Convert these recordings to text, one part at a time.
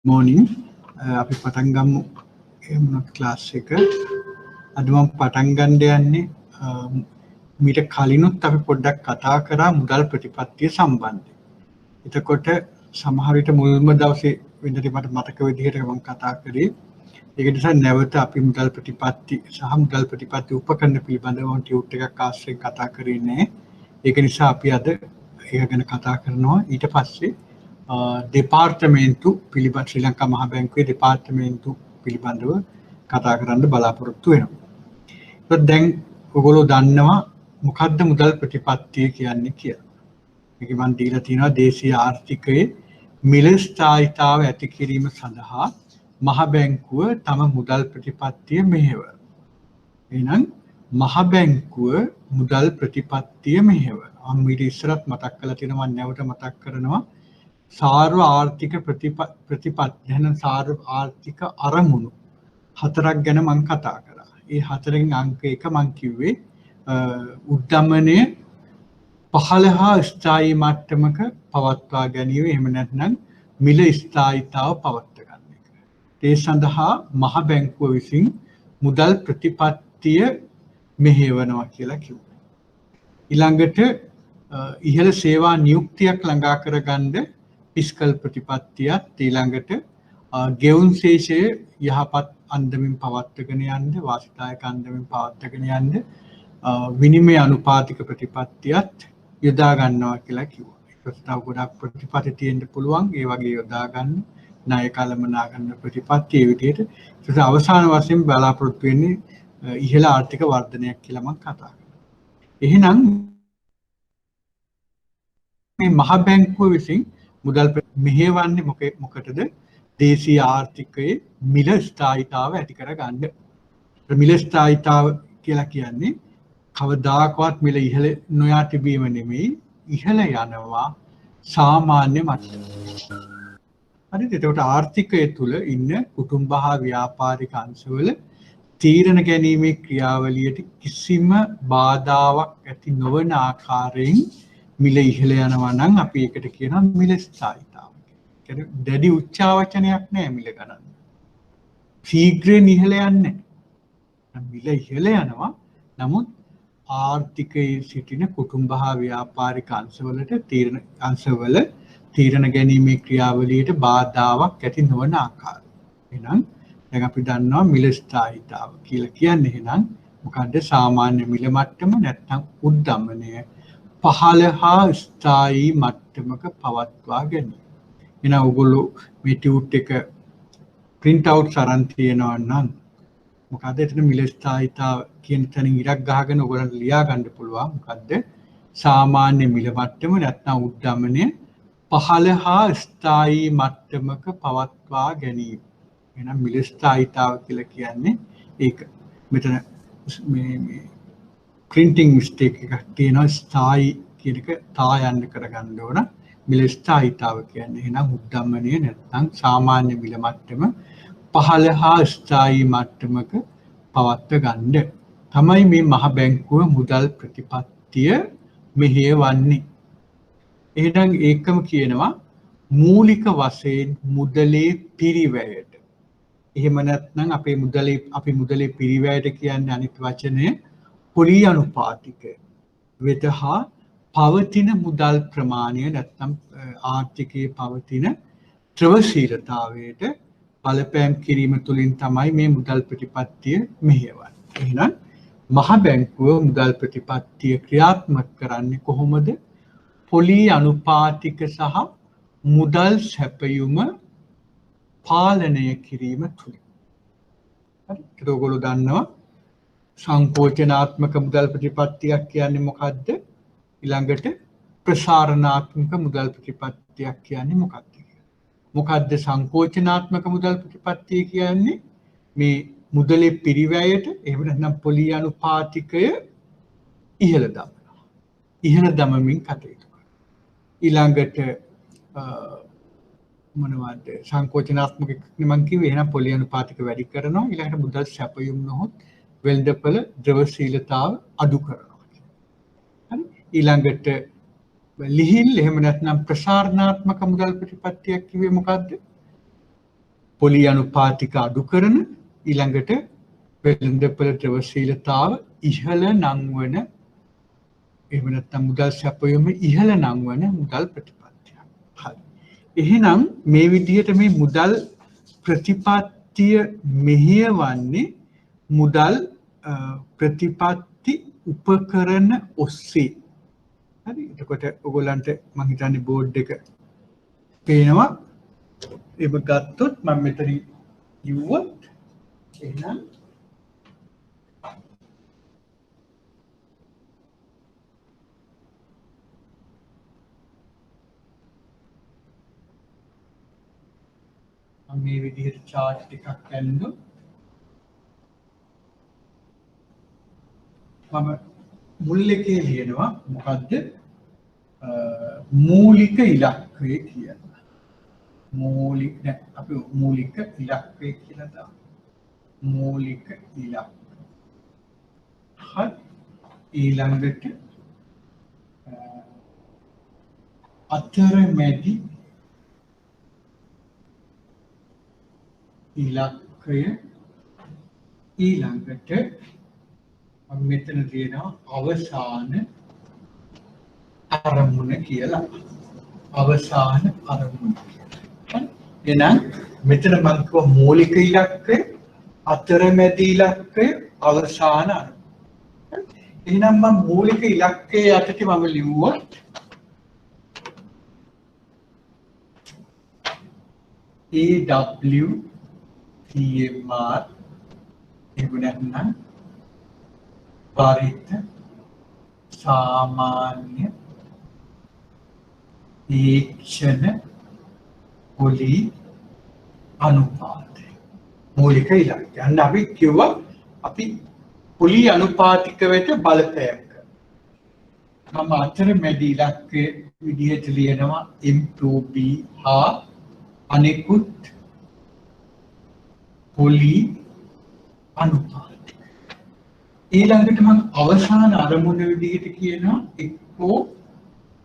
morning. අපි පටන් ගමු මොනක් ක්ලාස් එක. අද මම පටන් ගන්න යන්නේ මීට කලිනුත් අපි පොඩ්ඩක් කතා කරා මුදල් ප්‍රතිපත්තිය සම්බන්ධයෙන්. එතකොට සමහර විට මුල්ම දවසේ වෙනදට මට මතක විදිහට මම කතා කරේ. ඒක නිසා නැවත අපි මුදල් ප්‍රතිපත්ති සහ මුදල් ප්‍රතිපත්ති උපකරණ පිළිබඳව ටියුට් එකක් ආශ්‍රයෙන් කතා කරේ නැහැ. ඒක නිසා අපි අද ඒක ගැන කතා කරනවා. ඊට පස්සේ දෙපාර්තමේන්තු පිළිබඳ ශ්‍රී ලංකා මහා බැංකුවේ දෙපාර්තමේන්තු පිළිබඳව කතා කරන්න බලාපොරොත්තු වෙනවා. ඒත් දැන් ඔයගොල්ලෝ දන්නවා මොකද්ද මුදල් ප්‍රතිපත්තිය කියන්නේ කියලා. මේක මම දීලා තියෙනවා දේශීය ආර්ථිකයේ මිල ස්ථායීතාව ඇති කිරීම සඳහා මහා බැංකුව තම මුදල් ප්‍රතිපත්තිය මෙහෙවන. එහෙනම් මහා බැංකුව මුදල් ප්‍රතිපත්තිය මෙහෙවන. මම ඊට ඉස්සරත් මතක් කරලා තියෙනවා නැවත මතක් කරනවා. සාර්ව ආර්ථික ප්‍රතිපත්ති එහෙනම් සාර්ව ආර්ථික අරමුණු හතරක් ගැන මම කතා කරා. ඒ හතරෙන් අංක 1 මම කිව්වේ උද්දමනය පහළ හා ස්ථායී මට්ටමක පවත්වා ගැනීම එහෙම නැත්නම් මිල ස්ථායීතාව පවත්වා ගන්න එක. ඒ සඳහා මහා බැංකුව විසින් මුදල් ප්‍රතිපත්තිය මෙහෙවනවා කියලා කිව්වා. ඊළඟට ඉහළ සේවා නියුක්තියක් ළඟා කරගන්න ෆිස්කල් ප්‍රතිපත්තියත් ඊළඟට ගෙවුම් ශේෂය යහපත් අන්දමින් පවත්වාගෙන යන්න වාසිදායක අන්දමින් පවත්වාගෙන යන්න විනිමය අනුපාතික ප්‍රතිපත්තියත් යොදා ගන්නවා කියලා කිව්වා. ඒක තව ගොඩක් ප්‍රතිපත්ති තියෙන්න පුළුවන්. ඒ වගේ යොදා ගන්න ණය කළමනා ගන්න ප්‍රතිපත්ති ඒ විදිහට. ඒක අවසාන වශයෙන් බලාපොරොත්තු වෙන්නේ ඉහළ ආර්ථික වර්ධනයක් කියලා මම කතා කරනවා. එහෙනම් මේ මහා බැංකුව විසින් මුදල් මෙහෙවන්නේ මොකටද? දේශීය ආර්ථිකයේ මිල ස්ථායීතාව ඇති කර ගන්න. මිල ස්ථායීතාව කියලා කියන්නේ කවදාකවත් මිල ඉහළ නොයා තිබීම නෙමෙයි, ඉහළ යනවා සාමාන්‍ය මට්ටමට. හරිද? එතකොට ආර්ථිකය තුල ඉන්න කුටුම්බ හා ව්‍යාපාරික අංශවල තීරණ ගැනීමේ ක්‍රියාවලියට කිසිම බාධාවක් ඇති නොවන ආකාරයෙන් මිල ඉහළ යනවා නම් අපි ඒකට කියනවා මිල ස්ථායීතාව. කියන්නේ දැඩි උච්චාවචනයක් නෑ මිල ගණන්. ශීඝ්‍රයෙන් ඉහළ යන්නේ නෑ. මිල ඉහළ යනවා. නමුත් ආර්ථිකයේ සිටින කුටුම්බ හා ව්‍යාපාරික අංශවලට තීරණ ගැනීමේ ක්‍රියාවලියට බාධාවක් ඇති නොවන ආකාරය. එහෙනම් දැන් අපි දන්නවා මිල ස්ථායීතාව කියලා කියන්නේ එහෙනම් මොකද්ද? සාමාන්‍ය මිල මට්ටම නැත්නම් උද්දමනය පහළ හා ස්ථායී මට්ටමක පවත්වා ගැනීම. එහෙනම් ඔයගොල්ලෝ මේ ටියුට් එක print out අරන් තියනවා නම් මොකද එතන මිල ස්ථායීතාව කියන තැනින් ඉරක් ගහගෙන ඔයගොල්ලන්ට ලියා ගන්න පුළුවන්. මොකද්ද? සාමාන්‍ය මිල මට්ටම නැත්නම් උද්දමනය පහළ හා ස්ථායී මට්ටමක පවත්වා ගැනීම. එහෙනම් මිල ස්ථායීතාව කියලා කියන්නේ ඒක. මෙතන මේ printing mistake එකක් තියෙනවා. ස්ථායී කියන එක තා යන්න කරගන්න ඕන. මිල ස්ථායීතාව කියන්නේ එහෙනම් උද්දමනය නැත්නම් සාමාන්‍ය මිල මට්ටම පහළ හා ස්ථායී මට්ටමක පවත්ව ගන්න තමයි මේ මහා බැංකුව මුදල් ප්‍රතිපත්තිය මෙහෙයවන්නේ. එහෙනම් ඒකම කියනවා මූලික වශයෙන් මුදලේ පිරිවැයට. එහෙම නැත්නම් අපි මුදලේ පිරිවැයට කියන්නේ අනිත් වචනය පොලී අනුපාතික වෙත හා පවතින මුදල් ප්‍රමාණය නැත්නම් ආර්ථිකයේ පවතින ත්‍රවශීලතාවයට බලපෑම් කිරීම තුළින් තමයි මේ මුදල් ප්‍රතිපත්තිය මෙහෙයවන්නේ. එහෙනම් මහා බැංකුව මුදල් ප්‍රතිපත්තිය ක්‍රියාත්මක කරන්නේ කොහොමද? පොලී අනුපාතික සහ මුදල් සැපයුම පාලනය කිරීම තුළින්. හරි? ඒක ඔයගොල්ලෝ දන්නවා සංකෝචනාත්මක මුදල් ප්‍රතිපත්තියක් කියන්නේ මොකද්ද? ඊළඟට ප්‍රසාරණාත්මක මුදල් ප්‍රතිපත්තියක් කියන්නේ මොකක්ද? මොකද්ද සංකෝචනාත්මක මුදල් ප්‍රතිපත්තිය කියන්නේ? මේ මුදලේ පිරිවැයට එහෙම නැත්නම් පොලී අනුපාතිකය ඉහළ දමනවා. ඉහළ දමමින් කටයුතු කරනවා. ඊළඟට මොනවද සංකෝචනාත්මක මම කිව්වේ එහෙනම් පොලී අනුපාතික වැඩි කරනවා. ඊළඟට මුදල් සැපයුම් නොහොත් වෙළඳපොළ ද්‍රවශීලතාව අඩු කරනවා. හරි? ඊළඟට ලිහිල් එහෙම නැත්නම් ප්‍රසාරණාත්මක මුදල් ප්‍රතිපත්තියක් කිව්වේ මොකද්ද? පොලි අනුපාතික අඩු කරන ඊළඟට වෙළඳපොළ ද්‍රවශීලතාව ඉහළ නංවන එහෙම නැත්නම් මුදල් සැපයීම ඉහළ නංවන මුදල් ප්‍රතිපත්තියක්. හරි. එහෙනම් මේ විදිහට මේ මුදල් ප්‍රතිපත්තිය මෙහෙයවන්නේ මුදල් ප්‍රතිපත්ති උපකරණ ඔස්සේ. හරි. එතකොට ඔයගොල්ලන්ට මම හිතන්නේ බෝඩ් එක පේනවා. ඒක ගත්තොත් මම මෙතන ඉවුවොත් එහෙනම් මේ විදිහට chart එකක් ගන්නොත් මම මුල් එකේ ලියනවා මොකද්ද මූලික ඉලක්කය කියලා. මූලික දැන් අපි මූලික ඉලක්කය කියලා දාමු. මූලික ඉලක්ක. හරි. ඊළඟට අතරමැදි ඉලක්කය ඊළඟට මම මෙතන තියෙනවා අවසාන අරමුණ කියලා. අවසාන අරමුණ කියලා. එහෙනම් මෙතන මම කිව්ව මූලික ඉලක්කය, අතරමැදි ඉලක්කය, අවසාන අරමුණ. එහෙනම් මම මූලික ඉලක්කයේ යටතේ මම ලිව්වොත් EW TMR එහෙම නැත්නම් පරිත සාමාන්‍ය ඊක්ෂණ පොලි අනුපාතය මූලික ඉලක්කය. අන්න අපි කිව්වා අපි පොලි අනුපාතික වෙත බලපෑම් කරනවා. මම අතරමැදි ඉලක්කයේ විදිහට ලියනවා M2B හා අනෙකුත් පොලි අනුපාතික. ඊළඟට මම අවසාන අරමුණ විදිහට කියනවා එක්කෝ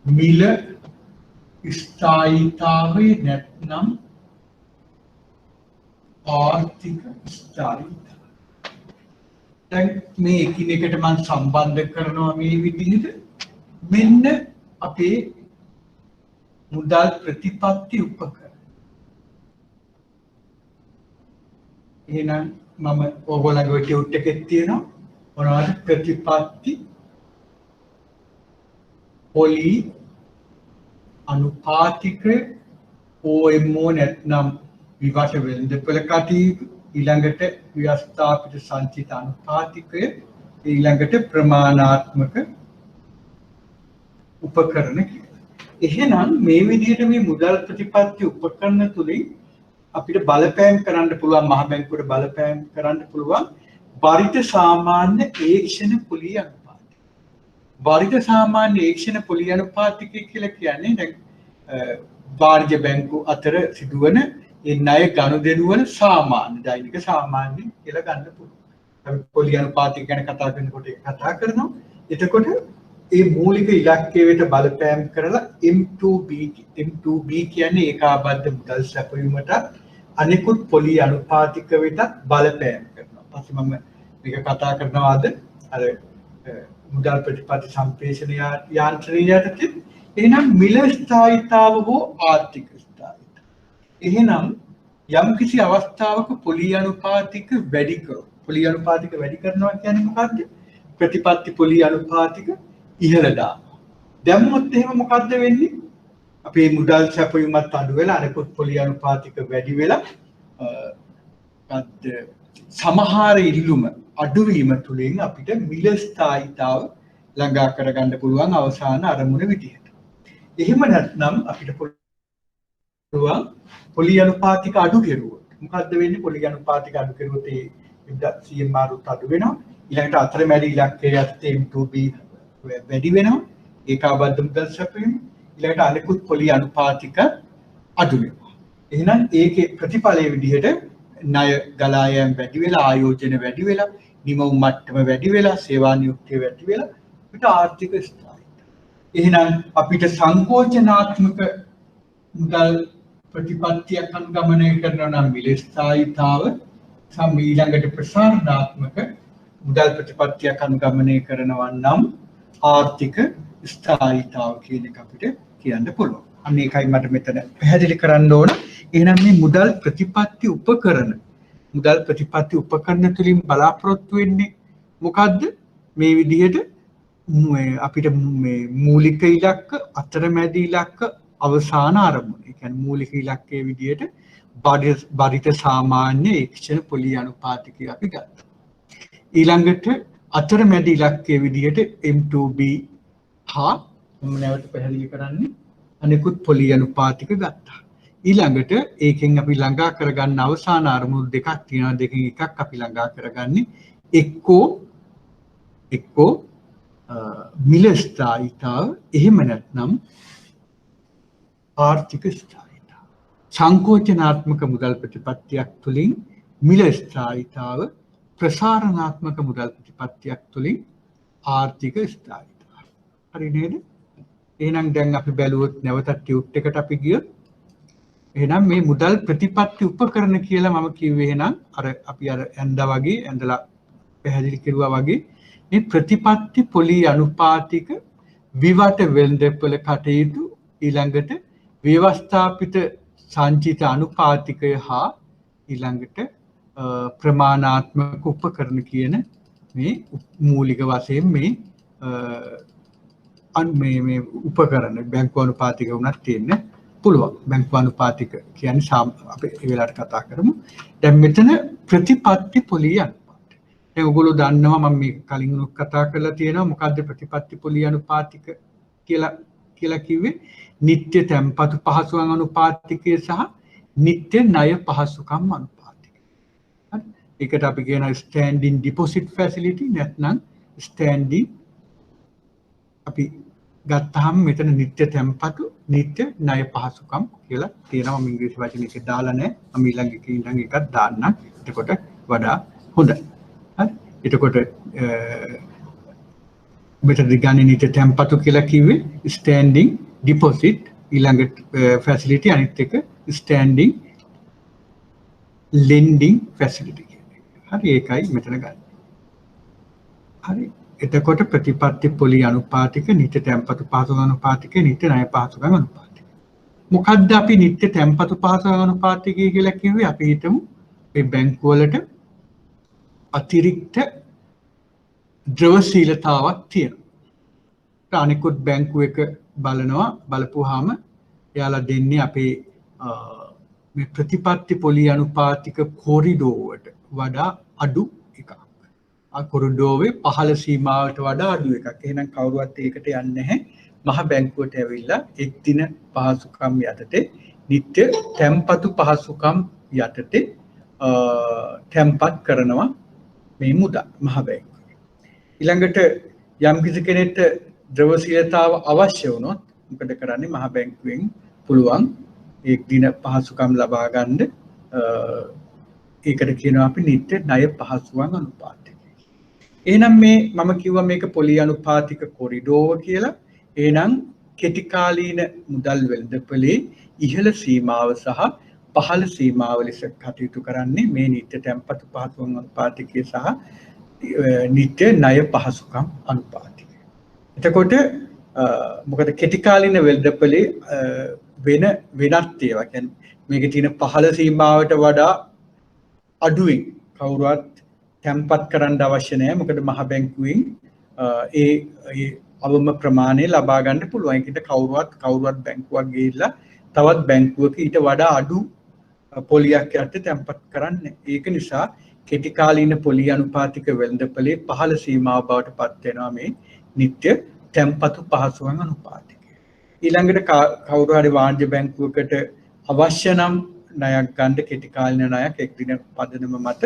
මිල ස්ථායීතාවය නැත්නම් ආර්ථික ස්ථායීතාවය. දැන් මේ එකිනෙකට මම සම්බන්ධ කරනවා මේ විදිහට මෙන්න අපේ මුදල් ප්‍රතිපත්ති උපකරණ. එහෙනම් මම ඕගොල්ලන්ගේ ටියුට් එකේ තියෙනවා මොනවද ප්‍රතිපත්ති පොලි අනුපාතික OMO නැත්නම් විවාද වෙළඳපොළ කටයුතු ඊළඟට ව්‍යවස්ථාපිත සංචිත අනුපාතිකය ඊළඟට ප්‍රමාණාත්මක උපකරණ කියලා. එහෙනම් මේ විදිහට මේ මුදල් ප්‍රතිපත්ති උපකරණ තුලින් අපිට බලපෑම් කරන්න පුළුවන් මහ බැංකුවට බලපෑම් කරන්න පුළුවන් වරිත සාමාන්‍ය ඒක්ෂණ පොලි අනුපාතික. වරිත සාමාන්‍ය ඒක්ෂණ පොලි අනුපාතිකය කියලා කියන්නේ දැන් වාණිජ බැංකු අතර සිදුවන ඒ ණය ගනුදෙනු වල සාමාන්‍ය දෛනික සාමාන්‍ය කියලා ගන්න පුළුවන්. අපි පොලි අනුපාතික ගැන කතා කරනකොට ඒක කතා කරනවා. එතකොට ඒ මූලික ඉලක්කයේ වෙත බලපෑම් කරලා M2B කියන්නේ ඒකාබද්ධ මුදල් සැපයීමට අනෙකුත් පොලි අනුපාතික වෙත බලපෑම් කරනවා. පස්සේ මම මේක කතා කරනවා අද අර මුදල් ප්‍රතිපත්ති සම්ප්‍රේෂණ යාන්ත්‍රණය යටතේ. එහෙනම් මිල ස්ථායීතාව හෝ ආර්ථික ස්ථායීතාව. එහෙනම් යම් කිසි අවස්ථාවක පොලි අනුපාතික වැඩි කරනවා. පොලි අනුපාතික වැඩි කරනවා කියන්නේ මොකද්ද? ප්‍රතිපත්ති පොලි අනුපාතික ඉහළ දානවා. දැම්මොත් එහෙම මොකද්ද වෙන්නේ? අපේ මුදල් සැපයීමත් අඩු වෙලා අනිකුත් පොලි අනුපාතික වැඩි වෙලා සමහර ඉල්ලුම අඩුවීම තුළින් අපිට මිල ස්ථායීතාව ළඟා කරගන්න පුළුවන් අවසාන අරමුණ විදිහට. එහෙම නැත්නම් අපිට පුළුවන් පොලි අනුපාතික අඩු කෙරුවොත් මොකද්ද වෙන්නේ? පොලි අනුපාතික අඩු කෙරුවොත් ඒ CMR උත් අඩු වෙනවා. ඊළඟට අතරමැදි ඉලක්කයේ යටතේ M2B වැඩි වෙනවා. ඒකාබද්ධ මුදල් සැපයීම ඊළඟට අනෙකුත් පොලි අනුපාතික අඩු වෙනවා. එහෙනම් ඒකේ ප්‍රතිඵලයේ විදිහට ණය ගලා යාම වැඩි වෙලා ආයෝජන වැඩි වෙලා නිමවුම් මට්ටම වැඩි වෙලා සේවා නියුක්තිය වැඩි වෙලා අපිට ආර්ථික ස්ථායීතාවය. එහෙනම් අපිට සංකෝචනාත්මක මුදල් ප්‍රතිපත්තියක් අනුගමනය කරනවා නම් මිල ස්ථායීතාව ඊළඟට ප්‍රසාරණාත්මක මුදල් ප්‍රතිපත්තියක් අනුගමනය කරනවා නම් ආර්ථික ස්ථායීතාව කියන එක අපිට කියන්න පුළුවන්. අන්න ඒකයි මට මෙතන පැහැදිලි කරන්න ඕන. එහෙනම් මේ මුදල් ප්‍රතිපත්ති උපකරණ තුලින් බලාපොරොත්තු වෙන්නේ මොකද්ද? මේ විදිහට අපිට මේ මූලික ඉලක්ක, අතරමැදි ඉලක්ක, අවසාන අරමුණ. ඒ කියන්නේ මූලික ඉලක්කයේ විදිහට බරිත සාමාන්‍ය ඒකෂණ පොලි අනුපාතිකය අපි ගත්තා. ඊළඟට අතරමැදි ඉලක්කයේ විදිහට M2B හා මම නැවත පැහැදිලි කරන්නේ අනෙකුත් පොලි අනුපාතික ගත්තා. ඊළඟට ඒකෙන් අපි ළඟා කරගන්න අවසාන අරමුණු දෙකක් තියෙනවා. දෙකෙන් එකක් අපි ළඟා කරගන්නේ එක්කෝ මිල ස්ථායීතාව, එහෙම නැත්නම් ආර්ථික ස්ථායීතාව. සංකෝචනාත්මක මුදල් ප්‍රතිපත්තියක් තුළින් මිල ස්ථායීතාව, ප්‍රසාරණාත්මක මුදල් ප්‍රතිපත්තියක් තුළින් ආර්ථික ස්ථායීතාව. හරි නේද? එහෙනම් දැන් අපි බැලුවොත් නැවතත් ටියුට් එකට අපි ගියොත් එහෙනම් මේ මුදල් ප්‍රතිපත්ති උපකරණ කියලා මම කිව්වේ එහෙනම් අපි ඇඳලා පැහැදිලි කරුවා වගේ මේ ප්‍රතිපත්ති පොලි අනුපාතික විවට වෙළඳපොළ කටයුතු ඊළඟට ව්‍යවස්ථාපිත සංචිත අනුපාතිකය හා ඊළඟට ප්‍රමාණාත්මක උපකරණ කියන මේ මූලික වශයෙන් මේ උපකරණ බැංකු අනුපාතික වුණත් තියෙන්න පුළුවන්. බැංකු අනුපාතික කියන්නේ අපි ඒ වෙලාවට කතා කරමු. දැන් මෙතන ප්‍රතිපත්ති පොලි අනුපාතික. දැන් ඔයගොල්ලෝ දන්නවා මම මේ කලින් කතා කරලා තියෙනවා මොකද්ද ප්‍රතිපත්ති පොලි අනුපාතික කියලා කිව්වේ? නිත්‍ය තැන්පතු පහසුකම් අනුපාතිකය සහ නිත්‍ය ණය පහසුකම් අනුපාතිකය. හරි. ඒකට අපි කියනවා ස්ටෑන්ඩින් ඩිපොසිට් ෆැසිලිටි නැත්නම් ස්ටෑන්ඩින් අපි ගත්තාම මෙතන නිත්‍ය තැන්පතු නිත්‍ය ණය පහසුකම් කියලා තියෙනවා. මම ඉංග්‍රීසි වචන එක දාලා නැහැ. මම ඊළඟ එකකින් ඉඳන් එකක් දාන්නම්. එතකොට වඩා හොඳයි. හරි. එතකොට මෙතන ගන්නේ නිත්‍ය තැන්පතු කියලා කිව්වේ ස්ටෑන්ඩින් ඩිපොසිට් ඊළඟ ෆැසිලිටි අනිත් එක ස්ටෑන්ඩින් ලෙන්ඩින් ෆැසිලිටි කියන්නේ. හරි ඒකයි මෙතන ගන්න. හරි. එතකොට ප්‍රතිපත්ති පොලි අනුපාතික, නිත්‍ය තැන්පතු පහසුකම් අනුපාතික, නිත්‍ය ණය පහසුකම් අනුපාතික. මොකද්ද අපි නිත්‍ය තැන්පතු පහසුකම් අනුපාතිකය කියලා කිව්වේ? අපි හිතමු මේ බැංකු වලට අතිරික්ත ද්‍රවශීලතාවක් තියෙනවා. අනිකුත් බැංකු එක බලපුවාම එයාලා දෙන්නේ අපේ මේ ප්‍රතිපත්ති පොලි අනුපාතික කොරිඩෝවට වඩා අඩු එකක්. කොරිඩෝවේ පහළ සීමාවට වඩා අඩු එකක්. එහෙනම් කවුරුවත් ඒකට යන්නේ නැහැ. මහ බැංකුවට ඇවිල්ලා එක් දින පහසුකම් යටතේ නිත්‍ය තැන්පතු පහසුකම් යටතේ තැන්පත් කරනවා මේ මුදල් මහ බැංකුවේ. ඊළඟට යම් කිසි කෙනෙක්ට ද්‍රවශීලතාව අවශ්‍ය වුණොත් මොකද කරන්නේ? මහ බැංකුවෙන් පුළුවන් එක් දින පහසුකම් ලබා ගන්න. ඒකට කියනවා අපි නිත්‍ය ණය පහසුකම් අනුපාතය. එහෙනම් මේ මම කිව්වා මේක පොලි අනුපාතික කොරිඩෝව කියලා. එහෙනම් කෙටි කාලීන මුදල් වෙළඳපොලේ ඉහළ සීමාව සහ පහළ සීමාව ලෙස කටයුතු කරන්නේ මේ නිත්‍ය තැන්පතු පහසුකම් අනුපාතිකය සහ නිත්‍ය ණය පහසුකම් අනුපාතිකය. එතකොට මොකද කෙටි කාලීන වෙළඳපොලේ වෙනත් ඒවා කියන්නේ මේකේ තියෙන පහළ සීමාවට වඩා අඩුවෙන් කවුරුවත් තැන්පත් කරන්න අවශ්‍ය නැහැ. මොකද මහ බැංකුවෙන් ඒ අවම ප්‍රමාණය ලබා ගන්න පුළුවන්. ඒකට කවුරුවත් බැංකුවක් ගිහිල්ලා තවත් බැංකුවක ඊට වඩා අඩු පොලියක් යටතේ තැන්පත් කරන්නේ. ඒක නිසා කෙටි කාලීන පොලි අනුපාතික වෙළඳපොලේ පහළ සීමාව බවට පත් වෙනවා මේ නිත්‍ය තැන්පතු පහසුකම් අනුපාතිකය. ඊළඟට කවුරු හරි වාණිජ බැංකුවකට අවශ්‍ය නම් ණයක් ගන්න කෙටි කාලීන ණයක් එක් දින පදනම මත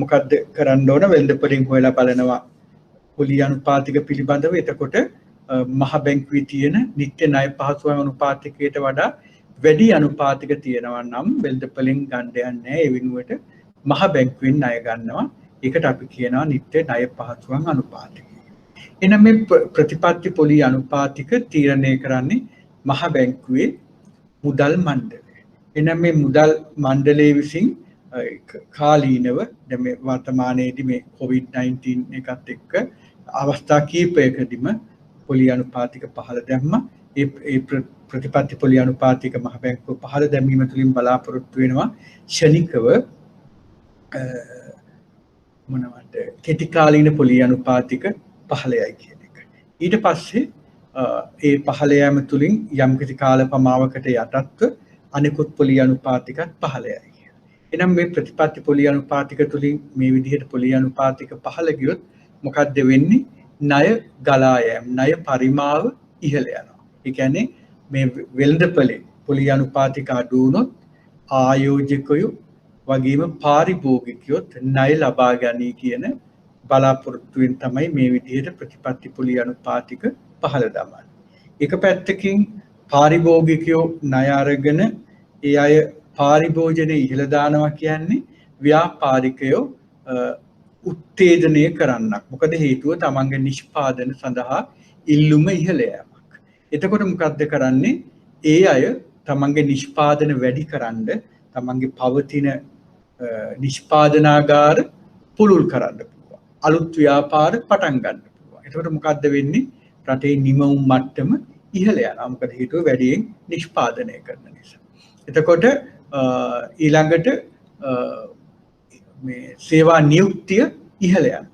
මොකද්ද කරන්න ඕන? වෙළඳපොලින් හොයලා බලනවා පොලි අනුපාතික පිළිබඳව. එතකොට මහ බැංකුවේ තියෙන නිත්‍ය ණය පහසුකම් අනුපාතිකයට වඩා වැඩි අනුපාතික තියෙනවා නම් වෙළඳපොලින් ගන්න යන්නේ නැහැ. ඒ වෙනුවට මහ බැංකුවෙන් ණය ගන්නවා. ඒකට අපි කියනවා නිත්‍ය ණය පහසුකම් අනුපාතිකය. එනම් මේ ප්‍රතිපත්ති පොලි අනුපාතික තීරණය කරන්නේ මහ බැංකුවේ මුදල් මණ්ඩලය. එනම් මේ මුදල් මණ්ඩලයේ විසින් කාලීනව දැන් මේ වර්තමානයේදී මේ COVID-19 එකත් එක්ක අවස්ථා කීපයකදීම පොලි අනුපාතික පහළ දැම්මා. ඒ ප්‍රතිපත්ති පොලි අනුපාතික මහ බැංකුව පහළ දැමීම තුළින් බලාපොරොත්තු වෙනවා ක්ෂණිකව මොනවද කෙටි කාලීන පොලි අනුපාතික පහළයයි කියන එක. ඊට පස්සේ ඒ පහළ යාම තුළින් යම්කිසි කාල පමාවකට යටත්ව අනිකුත් පොලි අනුපාතිකත් පහළයයි. එනම් මේ ප්‍රතිපත්ති පොලි අනුපාතික තුළින් මේ විදිහට පොලි අනුපාතික පහළ ගියොත් මොකක්ද වෙන්නේ? ණය ගලා යෑම, ණය පරිමාව ඉහළ යනවා. ඒ කියන්නේ මේ වෙළඳපොලේ පොලි අනුපාතික අඩු වුණොත් ආයෝජකයෝ වගේම පාරිභෝගිකයොත් ණය ලබා ගනී කියන බලාපොරොත්තුවෙන් තමයි මේ විදිහට ප්‍රතිපත්ති පොලි අනුපාතික පහළ දමන්නේ. එක පැත්තකින් පාරිභෝගිකයෝ ණය අරගෙන ඒ අය පාරිභෝජනය ඉහළ දානවා කියන්නේ ව්‍යාපාරිකයෝ උත්තේජනය කරන්නක්. මොකද හේතුව තමන්ගේ නිෂ්පාදන සඳහා ඉල්ලුම ඉහළ යෑමක්. එතකොට මොකද්ද කරන්නේ? ඒ අය තමන්ගේ නිෂ්පාදන වැඩි කරන්න තමන්ගේ පවතින නිෂ්පාදනාගාර පුළුල් කරන්න පුළුවන්. අලුත් ව්‍යාපාර පටන් ගන්න පුළුවන්. එතකොට මොකද්ද වෙන්නේ? රටේ නිමවුම් මට්ටම ඉහළ යනවා. මොකද හේතුව වැඩියෙන් නිෂ්පාදනය කරන නිසා. එතකොට ඊළඟට මේ සේවා නියුක්තිය ඉහළ යනවා.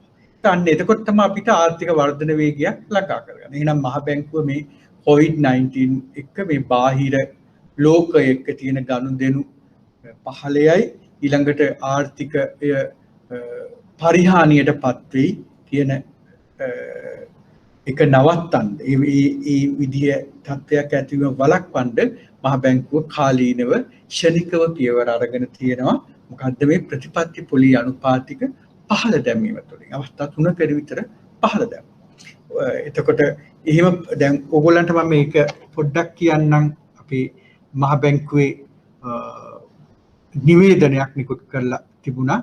අන්න එතකොට තමයි අපිට ආර්ථික වර්ධන වේගයක් ළඟා කරගන්න. එහෙනම් මහ බැංකුව මේ COVID-19 එක්ක මේ බාහිර ලෝකය එක්ක තියෙන ගනුදෙනු පහළයයි ඊළඟට ආර්ථිකය පරිහානියටපත් වෙයි කියන එක නවත්තන්න. ඒ විදිය තත්ත්වයක් ඇතිවීම වළක්වන්න මහ බැංකුව කාලීනව ක්ෂණිකව පියවර අරගෙන තියෙනවා. මොකද්ද මේ ප්‍රතිපත්ති පොලි අනුපාතික පහළ දැමීම තුළින් අවස්ථා 3කට විතර පහළ දැම්මා. එතකොට එහෙම දැන් ඕගොල්ලන්ට මම මේක පොඩ්ඩක් කියන්නම්. අපේ මහ බැංකුවේ නිවේදනයක් නිකුත් කරලා තිබුණා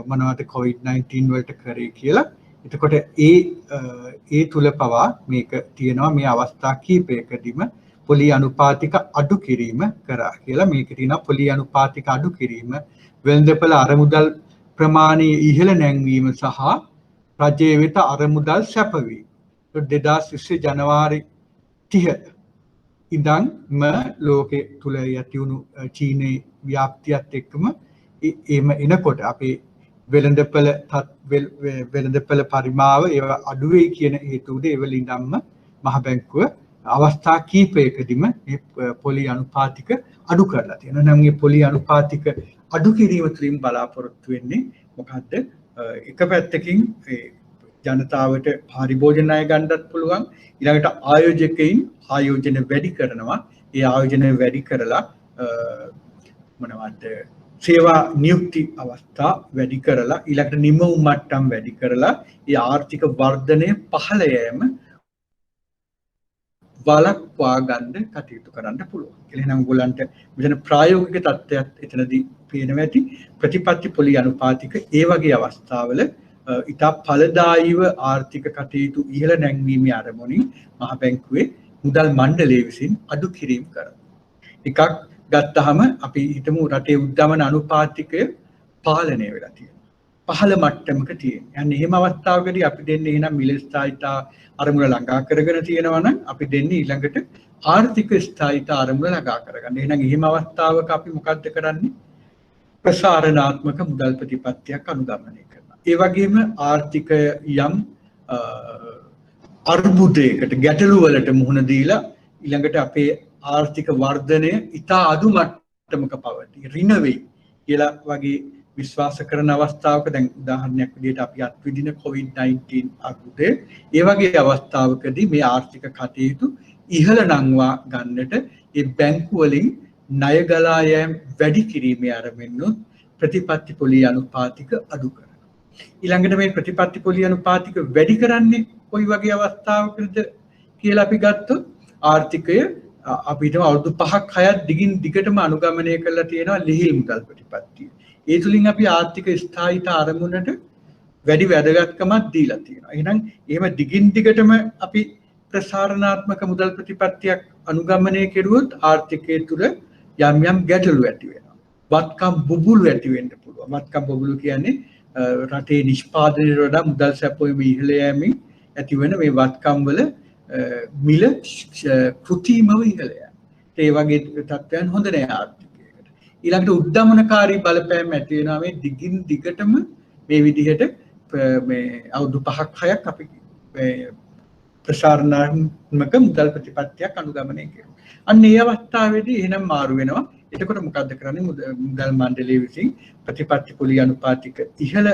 මොනවද COVID-19 වලට කරේ කියලා. එතකොට ඒ තුල පවා මේක තියෙනවා මේ අවස්ථා කීපයකදීම පොලි අනුපාතික අඩු කිරීම කරා කියලා. මේක තියෙනවා පොලි අනුපාතික අඩු කිරීම, වෙළඳපොළ අරමුදල් ප්‍රමාණය ඉහළ නැංවීම සහ රජයේ වෙත අරමුදල් සැපවීම. 2020 ජනවාරි 30 ඉඳන්ම ලෝකයේ තුල යතිවුණු චීනයේ ව්‍යාප්තියත් එක්කම එහෙම එනකොට අපේ වෙළඳපොළ පරිමාව ඒවා අඩු වෙයි කියන හේතුවද ඒවලින්දම්ම මහ බැංකුව අවස්ථා කීපයකදීම මේ පොලි අනුපාතික අඩු කරලා තියෙනවා. නම් මේ පොලි අනුපාතික අඩු කිරීම තුළින් බලාපොරොත්තු වෙන්නේ මොකද්ද? එක පැත්තකින් ජනතාවට පාරිභෝජන ණය ගන්නත් පුළුවන්. ඊළඟට ආයෝජකයින් ආයෝජන වැඩි කරනවා. ඒ ආයෝජන වැඩි කරලා මොනවද සේවා නියුක්ති අවස්ථා වැඩි කරලා ඊළඟට නිමවුම් මට්ටම් වැඩි කරලා ඒ ආර්ථික වර්ධනය පහළ යෑම වළක්වා ගන්න කටයුතු කරන්න පුළුවන්. එහෙනම් ඔයගොල්ලන්ට මෙතන ප්‍රායෝගික තත්ත්වයක් එතනදී පේනවා ඇති. ප්‍රතිපත්ති පොලි අනුපාතික ඒ වගේ අවස්ථාවල ඉතා ඵලදායීව ආර්ථික කටයුතු ඉහළ නැංවීමේ අරමුණින් මහ බැංකුවේ මුදල් මණ්ඩලය විසින් අඩු කිරීම කරනවා. එකක් ගත්තහම අපි හිතමු රටේ උද්දමන අනුපාතිකය පාලනය වෙලා තියෙනවා. පහළ මට්ටමක තියෙනවා. يعني එහෙම අවස්ථාවකදී අපි දෙන්නේ එහෙනම් මිල ස්ථායීතා අරමුණ ළඟා කරගෙන තියෙනවා නම් අපි දෙන්නේ ඊළඟට ආර්ථික ස්ථායීතා අරමුණ ළඟා කරගන්න. එහෙනම් එහෙම අවස්ථාවක අපි මොකද්ද කරන්නේ? ප්‍රසාරණාත්මක මුදල් ප්‍රතිපත්තියක් අනුගමනය කරනවා. ඒ වගේම ආර්ථිකය යම් අර්බුදයකට ගැටලු වලට මුහුණ දීලා ඊළඟට අපේ ආර්ථික වර්ධනය ඉතා අඩු මට්ටමක පවතී. ඍණ වෙයි කියලා වගේ විශ්වාස කරන අවස්ථාවක දැන් උදාහරණයක් විදිහට අපි අත්විඳින COVID-19 අර්බුදය ඒ වගේ අවස්ථාවකදී මේ ආර්ථික කටයුතු ඉහළ නංවා ගන්නට ඒ බැංකු වලින් ණය ගලා යෑම වැඩි කිරීමේ අරමුණුත් ප්‍රතිපත්ති පොලි අනුපාතික අඩු කරනවා. ඊළඟට මේ ප්‍රතිපත්ති පොලි අනුපාතික වැඩි කරන්නේ කොයි වගේ අවස්ථාවකද කියලා අපි ගත්තොත් ආර්ථිකය අපිට අවුරුදු 5ක් 6ක් දිගින් දිගටම අනුගමනය කරලා තියෙනවා ලිහිල් මුදල් ප්‍රතිපත්තිය. ඒ තුලින් අපි ආර්ථික ස්ථායීතා අරමුණට වැඩි වැදගත්කමක් දීලා තියෙනවා. එහෙනම් එහෙම දිගින් දිගටම අපි ප්‍රසාරණාත්මක මුදල් ප්‍රතිපත්තියක් අනුගමනය කෙරුවොත් ආර්ථිකය තුල යම් යම් ගැටලු ඇති වෙනවා. වත්කම් බුබුලු ඇති වෙන්න පුළුවන්. වත්කම් බුබුලු කියන්නේ රටේ නිෂ්පාදනයට වඩා මුදල් සැපයීම ඉහළ යෑමෙන් ඇතිවන මේ වත්කම් වල මිල කෘත්‍රිමව ඉහළ යෑම. ඒ වගේ තත්ත්වයන් හොඳ නෑ ආර්ථිකයකට. ඊළඟට උද්දමනකාරී බලපෑම් ඇති වෙනවා මේ දිගින් දිගටම මේ විදිහට මේ අවුරුදු 5ක් 6ක් අපි ප්‍රසාරණාත්මක මුදල් ප්‍රතිපත්තියක් අනුගමනය කරනවා. අන්න ඒ අවස්ථාවේදී එහෙනම් මාරු වෙනවා. එතකොට මොකද්ද කරන්නේ? මුදල් මණ්ඩලය විසින් ප්‍රතිපත්ති පොලි අනුපාතික ඉහළ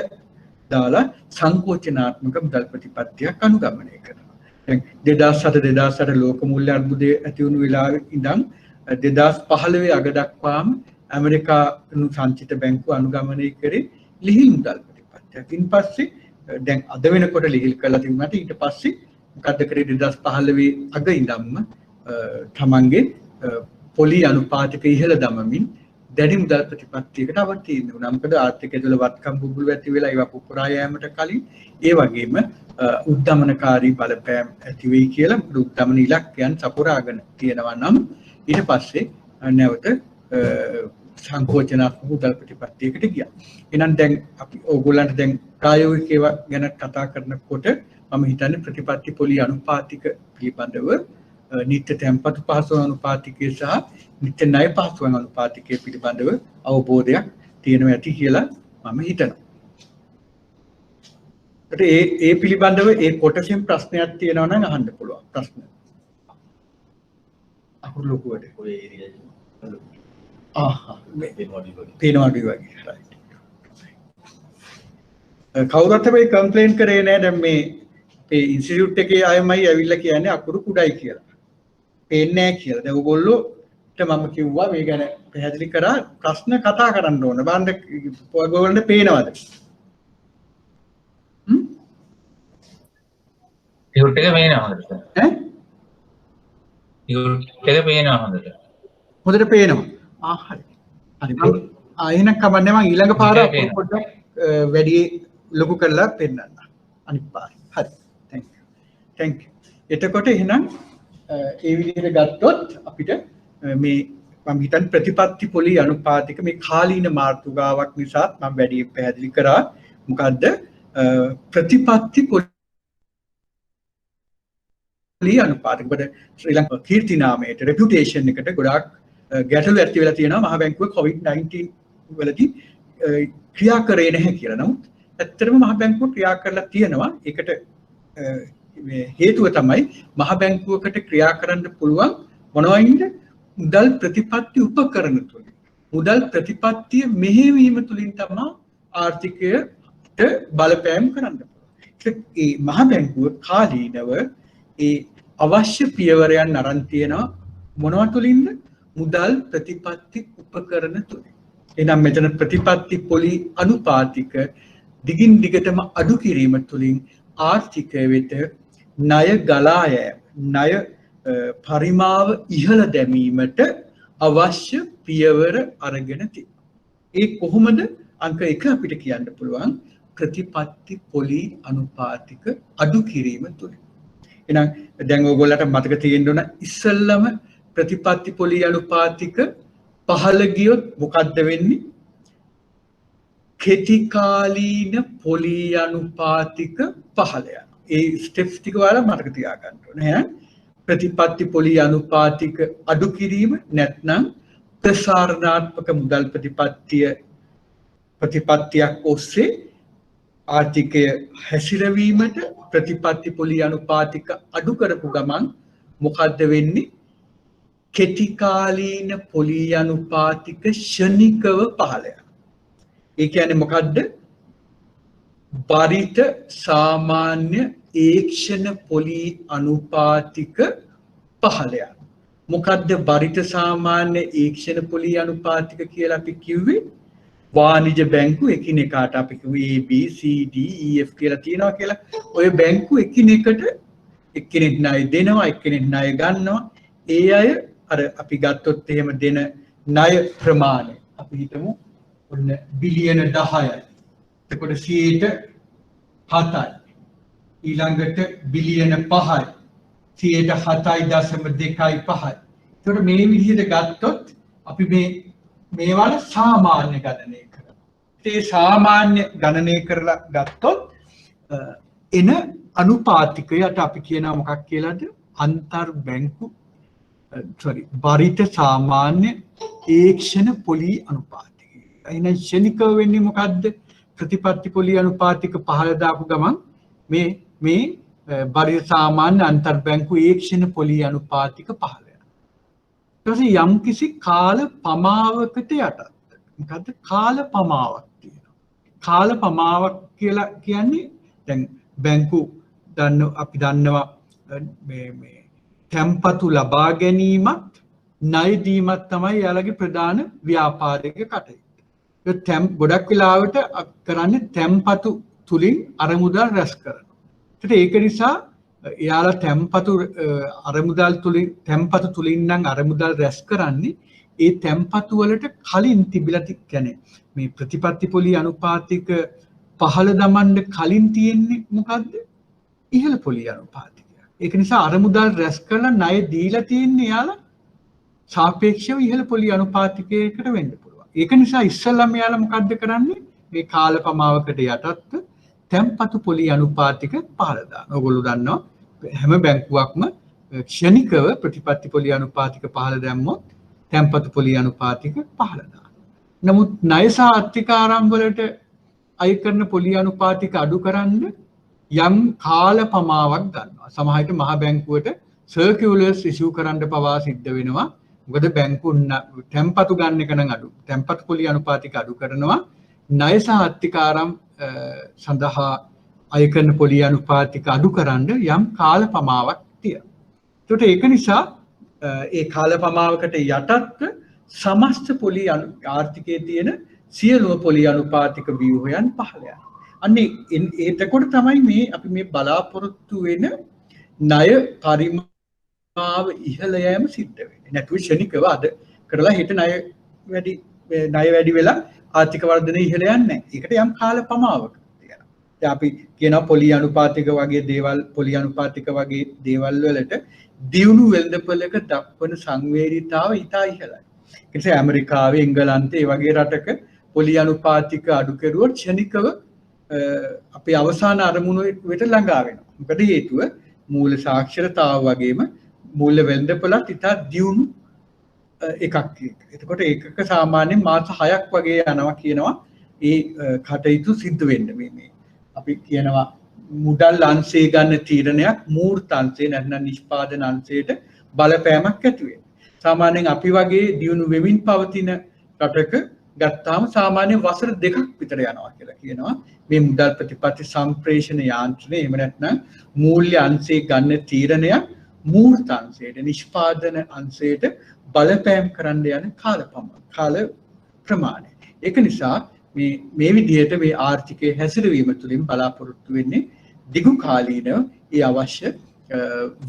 දාලා සංකෝචනාත්මක මුදල් ප්‍රතිපත්තියක් අනුගමනය කරනවා. දැන් 2007 ලෝක මූල්‍ය අර්බුදය ඇති වුණු වෙලාවේ ඉඳන් 2015 අග දක්වාම ඇමරිකානු සංචිත බැංකුව අනුගමනය කරේ ලිහිල් මුදල් ප්‍රතිපත්තියක්. ඉන් පස්සේ දැන් අද වෙනකොට ලිහිල් කරලා තිබුණාට ඊට පස්සේ මොකද්ද කරේ 2015 අග ඉඳන්ම තමන්ගේ පොලි අනුපාතික ඉහළ දමමින් දැඩි මුදල් ප්‍රතිපත්තියකට අවතීර්ණ වුණා. මොකද ආර්ථිකය තුළ වත්කම් බුබුලු ඇති වෙලා ඒවා පුපුරා යෑමට කලින් ඒ වගේම උද්දමනකාරී බලපෑම් ඇති වෙයි කියලා උද්දමන ඉලක්කයන් සපුරාගෙන තියෙනවා නම් ඊට පස්සේ නැවත සංකෝචනාත්මක මුදල් ප්‍රතිපත්තියකට ගියා. එහෙනම් දැන් අපි ඕගොල්ලන්ට දැන් ප්‍රායෝගික ඒවා ගැන කතා කරනකොට මම හිතන්නේ ප්‍රතිපත්ති පොලි අනුපාතික පිළිබඳව නිත්‍ය තැන්පතු පහසුකම් අනුපාතිකය සහ නිත්‍ය ණය පහසුකම් අනුපාතිකය පිළිබඳව අවබෝධයක් තියෙනවා ඇති කියලා මම හිතනවා. ඒ පිළිබඳව ඒ කොටසෙන් ප්‍රශ්නයක් තියෙනවා නම් අහන්න පුළුවන්. ප්‍රශ්න. අකුරු ලොකුවට ඔය ඒරියා. පේනවා වගේ. right. කවුරුත් හැබැයි කම්ප්ලේන් කරේ නෑ දැන් මේ ඉන්ස්ටිටියුට් එකේ අයමයි ඇවිල්ලා කියන්නේ අකුරු කුඩයි කියලා. පේන්නේ නැහැ කියලා. දැන් ඔයගොල්ලෝට මම කිව්වා මේ ගැන පැහැදිලි කරා ප්‍රශ්න කතා කරන්න ඕන. බලන්න ඔයගොල්ලන්ට පේනවද? ඉහුට් එක පේනවා හොඳට. ඈ? ඉහුට් එක පේනවා හොඳට. හොඳට පේනවා. හරි. හරි. එහෙනම් කමන්නේ මම ඊළඟ පාර පොඩ්ඩක් වැඩි ලොකු කරලා පෙන්නන්න. අනිත් පාර. හරි. thank you. එතකොට එහෙනම් ඒ විදිහට ගත්තොත් අපිට මේ මම හිතන්නේ ප්‍රතිපත්ති පොලි අනුපාතික මේ කාලීන මාතෘකාවක් නිසා මම වැඩි පැහැදිලි කරා මොකද්ද ප්‍රතිපත්ති පොලි අනුපාතික. බඩ ශ්‍රී ලංකා කීර්ති නාමයට රෙපියුටේෂන් එකට ගොඩාක් ගැටලු ඇති වෙලා තියෙනවා මහ බැංකුව COVID-19 වලදී ක්‍රියා කරේ නැහැ කියලා. නමුත් ඇත්තටම මහ බැංකුව ක්‍රියා කරලා තියෙනවා. ඒකට හේතුව තමයි මහ බැංකුවකට ක්‍රියා කරන්න පුළුවන් මොනවයින්ද මුදල් ප්‍රතිපත්ති උපකරණ තුලින්. මුදල් ප්‍රතිපත්තිය මෙහෙවීම තුලින් තමයි ආර්ථිකයට බලපෑම් කරන්න පුළුවන්. ඒ මහ බැංකුව කාලීනව ඒ අවශ්‍ය පියවරයන් අරන් තියෙනවා මොනවා තුලින්ද? මුදල් ප්‍රතිපත්ති උපකරණ තුලින්. එහෙනම් මෙතන ප්‍රතිපත්ති පොලි අනුපාතික දිගින් දිගටම අඩු කිරීම තුලින් ආර්ථිකය වෙත ණය ගලා යෑම, ණය පරිමාව ඉහළ දැමීමට අවශ්‍ය පියවර අරගෙන තියෙනවා. ඒ කොහොමද? අංක 1 අපිට කියන්න පුළුවන් ප්‍රතිපත්ති පොලි අනුපාතික අඩු කිරීම තුලින්. එහෙනම් දැන් ඔයගොල්ලන්ට මතක තියෙන්න ඕන ඉස්සෙල්ලම ප්‍රතිපත්ති පොලි අනුපාතික පහළ ගියොත් මොකද්ද වෙන්නේ? කෙටි කාලීන පොලි අනුපාතික පහළ යනවා. ඒ ස්ටෙප්ස් ටික වල මතක තියාගන්න ඕනේ. එහෙනම් ප්‍රතිපත්ති පොලි අනුපාතික අඩු කිරීම නැත්නම් ප්‍රසාරණාත්මක මුදල් ප්‍රතිපත්තියක් ඔස්සේ ආර්ථිකය හැසිරවීමට ප්‍රතිපත්ති පොලි අනුපාතික අඩු කරපු ගමන් මොකද්ද වෙන්නේ? කෙටි කාලීන පොලි අනුපාතික ෂණිකව පහළ යනවා. ඒ කියන්නේ මොකද්ද? බරිත සාමාන්‍ය ඒක්ෂණ පොලි අනුපාතික පහළ යනවා. මොකද්ද බරිත සාමාන්‍ය ඒක්ෂණ පොලි අනුපාතික කියලා අපි කිව්වේ? වාණිජ බැංකු එකිනෙකාට අපි කිව්වේ A B C D E F කියලා තියෙනවා කියලා. ඔය බැංකු එකිනෙකට එක්කෙනෙක් ණය දෙනවා, එක්කෙනෙක් ණය ගන්නවා. ඒ අය අර අපි ගත්තොත් එහෙම දෙන ණය ප්‍රමාණය අපි හිතමු ඔන්න බිලියන 10යි. එතකොට 7යි. ඊළඟට බිලියන 5යි. 7.2.25. එතකොට මේ විදිහට ගත්තොත් අපි මේවල සාමාන්‍ය ගණනය කරනවා. ඒ සාමාන්‍ය ගණනය කරලා ගත්තොත් එන අනුපාතිකයට අපි කියනවා මොකක් කියලාද? අන්තර් බැංකු බරිත සාමාන්‍ය ඒක්ෂණ පොලී අනුපාතිකය. එහෙනම් ක්ෂණිකව වෙන්නේ මොකද්ද? ප්‍රතිපත්ති පොලී අනුපාතික පහළ දාපු ගමන් මේ බරිත සාමාන්‍ය අන්තර් බැංකු ඒක්ෂණ පොලී අනුපාතික පහළ යනවා. යම් කිසි කාල පමාවකට යටත්. මොකද්ද? කාල පමාවක් තියෙනවා. කාල පමාවක් කියලා කියන්නේ දැන් බැංකු අපි දන්නවා මේ තැන්පතු ලබා ගැනීමත් ණය දීමත් තමයි යාළගේ ප්‍රධාන ව්‍යාපාරික කටයුත්ත. ගොඩක් වෙලාවට කරන්නේ තැන්පතු තුලින් අරමුදල් රැස් කරනවා. ඒක නිසා එයාලා තැන්පතු තුලින් නම් අරමුදල් රැස් කරන්නේ ඒ තැන්පතු වලට කලින් තිබිලා කියන්නේ මේ ප්‍රතිපත්ති පොලී අනුපාතික පහළ දමන්න කලින් තියෙන්නේ මොකද්ද? ඉහළ පොලී අනුපාතිකය. ඒක නිසා අරමුදල් රැස් කරලා ණය දීලා තියෙන්නේ යාලා සාපේක්ෂව ඉහළ පොලී අනුපාතිකයකට වෙන්න පුළුවන්. ඒක නිසා ඉස්සෙල්ලාම යාලා මොකද්ද කරන්නේ? මේ කාල පමාවකට යටත්ව තැන්පතු පොලී අනුපාතික පහළ දානවා. ඔයගොල්ලෝ දන්නවා හැම බැංකුවක්ම ක්ෂණිකව ප්‍රතිපත්ති පොලී අනුපාතික පහළ දැම්මොත් තැන්පතු පොලී අනුපාතික පහළ දානවා. නමුත් ණය සහ ආර්ථික ආරම්භ වලට අය කරන පොලී අනුපාතික අඩු කරන්න යම් කාල පමාවක් ගන්නවා. සමහර විට මහ බැංකුවට සර්කියුලර්ස් ඉෂුව කරන්න පවා සිද්ධ වෙනවා. මොකද බැංකුන් තැන්පතු ගන්න එක නම් අඩු. තැන්පතු පොලී අනුපාතික අඩු කරනවා. ණය සහ ආර්ථික ආරම්භ සඳහා අය කරන පොලී අනුපාතික අඩු කරන්න යම් කාල පමාවක් තියෙනවා. ඒකට ඒක නිසා ඒ කාල පමාවකට යටත්ව සමස්ත පොලී ආර්ථිකයේ තියෙන සියලුම පොලී අනුපාතික ව්‍යුහයන් පහළ යනවා. අන්නේ එතකොට තමයි අපි මේ බලාපොරොත්තු වෙන ණය පරිමාව ඉහළ යෑම සිද්ධ වෙන්නේ. නැතුව ක්ෂණිකව අද කරලා හෙට ණය වැඩි වෙලා ආර්ථික වර්ධනය ඉහළ යන්නේ නැහැ. ඒකට යම් කාල පමාවක තියෙනවා. දැන් අපි කියනවා පොලී අනුපාතික වගේ දේවල් වලට දියුණු වෙළඳපොළක දක්වන සංවේදීතාව ඉතා ඉහළයි. ඒ නිසා ඇමරිකාවේ එංගලන්තයේ වගේ රටක පොලී අනුපාතික අඩු කෙරුවොත් ක්ෂණිකව අපේ අවසාන අරමුණ වෙත ළඟා වෙනවා. මොකද හේතුව මූල සාක්ෂරතාව වගේම මූල්‍ය වෙළඳපොළත් ඉතා දියුණු එකක්. එතකොට ඒකක සාමාන්‍යයෙන් මාස 6ක් වගේ යනවා කියනවා ඒ කටයුතු සිද්ධ වෙන්න මේ අපි කියනවා මුදල් අංශය ගන්න තීරණයක් මූර්ත අංශය නැත්නම් නිෂ්පාදන අංශයට බලපෑමක් ඇති වෙනවා. සාමාන්‍යයෙන් අපි වගේ දියුණු වෙමින් පවතින රටක ගත්තාම සාමාන්‍ය වසර 2ක් විතර යනවා කියලා කියනවා. මේ මුදල් ප්‍රතිපත්ති සම්ප්‍රේෂණ යාන්ත්‍රණය එහෙම නැත්නම් මූල්‍ය අංශය ගන්න තීරණයක් මූර්ත අංශයට නිෂ්පාදන අංශයට බලපෑම් කරන්න යන කාල ප්‍රමාණය. ඒක නිසා මේ විදිහට මේ ආර්ථිකයේ හැසිරවීම තුළින් බලාපොරොත්තු වෙන්නේ දිගු කාලීනව ඒ අවශ්‍ය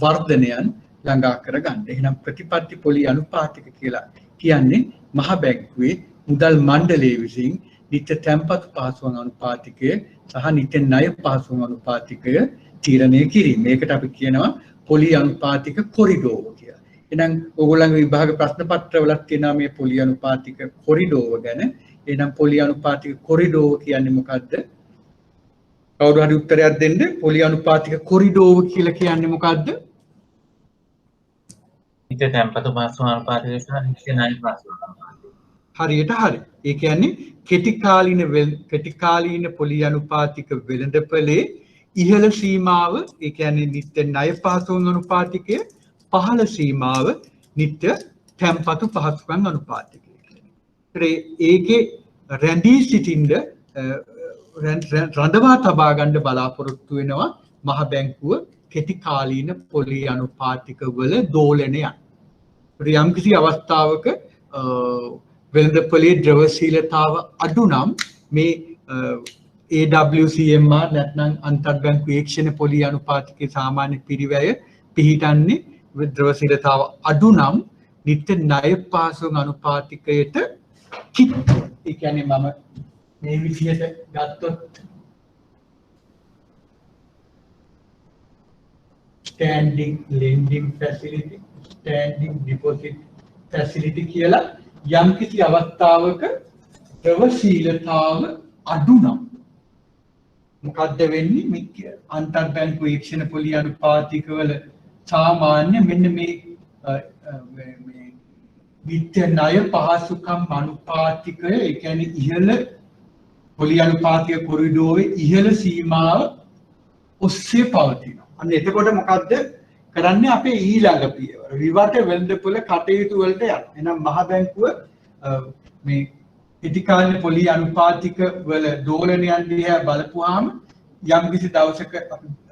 වර්ධනයන් ළඟා කරගන්න. එහෙනම් ප්‍රතිපත්ති පොලී අනුපාතික කියලා කියන්නේ මහ බැංකුවේ මුදල් මණ්ඩලයේ විසින් නිත්‍ය තැන්පතු පහසුකම් අනුපාතිකය සහ නිත්‍ය ණය පහසුකම් අනුපාතිකය තීරණය කිරීම. මේකට අපි කියනවා පොලී අනුපාතික කොරිඩෝව කියලා. එහෙනම් ඕගොල්ලන්ගේ විභාග ප්‍රශ්න පත්‍රවලත් තියෙනවා මේ පොලී අනුපාතික කොරිඩෝව ගැන. එහෙනම් පොලී අනුපාතික කොරිඩෝව කියන්නේ මොකද්ද? කවුරු හරි උත්තරයක් දෙන්න. පොලී අනුපාතික කොරිඩෝව කියලා කියන්නේ මොකද්ද? නිත්‍ය තැන්පතු පහසුකම් අනුපාතිකය සහ නිත්‍ය ණය පහසුකම් අනුපාතිකය. හරියට හරි. ඒ කියන්නේ කෙටි කාලීන පොලී අනුපාතික වෙළඳපොලේ ඉහළ සීමාව ඒ කියන්නේ නිත්‍ය ණය පහසුකම් අනුපාතිකය, පහළ සීමාව නිත්‍ය තැන්පතු පහසුකම් අනුපාතිකය. ඒකේ රැඳී සිටින්න රඳවා තබා ගන්න බලාපොරොත්තු වෙනවා මහ බැංකුව කෙටි කාලීන පොලී අනුපාතික වල දෝලනයන්. යම් කිසි අවස්ථාවක වෙළඳපොලේ ද්‍රවශීලතාව අඩු නම් මේ AWCMR නැත්නම් අන්තර් බැංකු ඒක්ෂණ පොලී අනුපාතිකයේ සාමාන්‍ය පිරිවැය පිහිටන්නේ ද්‍රවශීලතාව අඩු නම් නිත්‍ය ණය පහසුකම් අනුපාතිකයට කිට්ටු. ඒ කියන්නේ මම මේ විදිහට ගත්තොත් standing lending facility, standing deposit facility කියලා යම් කිසි අවස්ථාවක ද්‍රවශීලතාව අඩු නම් මොකද්ද වෙන්නේ මේ අන්තර් බැංකු ඊක්ෂණ පොලි අනුපාතික වල සාමාන්‍ය මෙන්න මේ විත්‍ය ණය පහසුකම් අනුපාතිකය ඒ කියන්නේ ඉහළ පොලි අනුපාතික කොරිඩෝවේ ඉහළ සීමාව ඔස්සේ පවතිනවා. අන්න එතකොට මොකද්ද කරන්නේ අපේ ඊළඟ පියවර විවට වෙළඳපොළ කටයුතු වලට යනවා. එහෙනම් මහ බැංකුව මේ ඉදිකාලීන පොලි අනුපාතික වල දෝලනයන් දිහා බලපුවාම යම්කිසි දවසක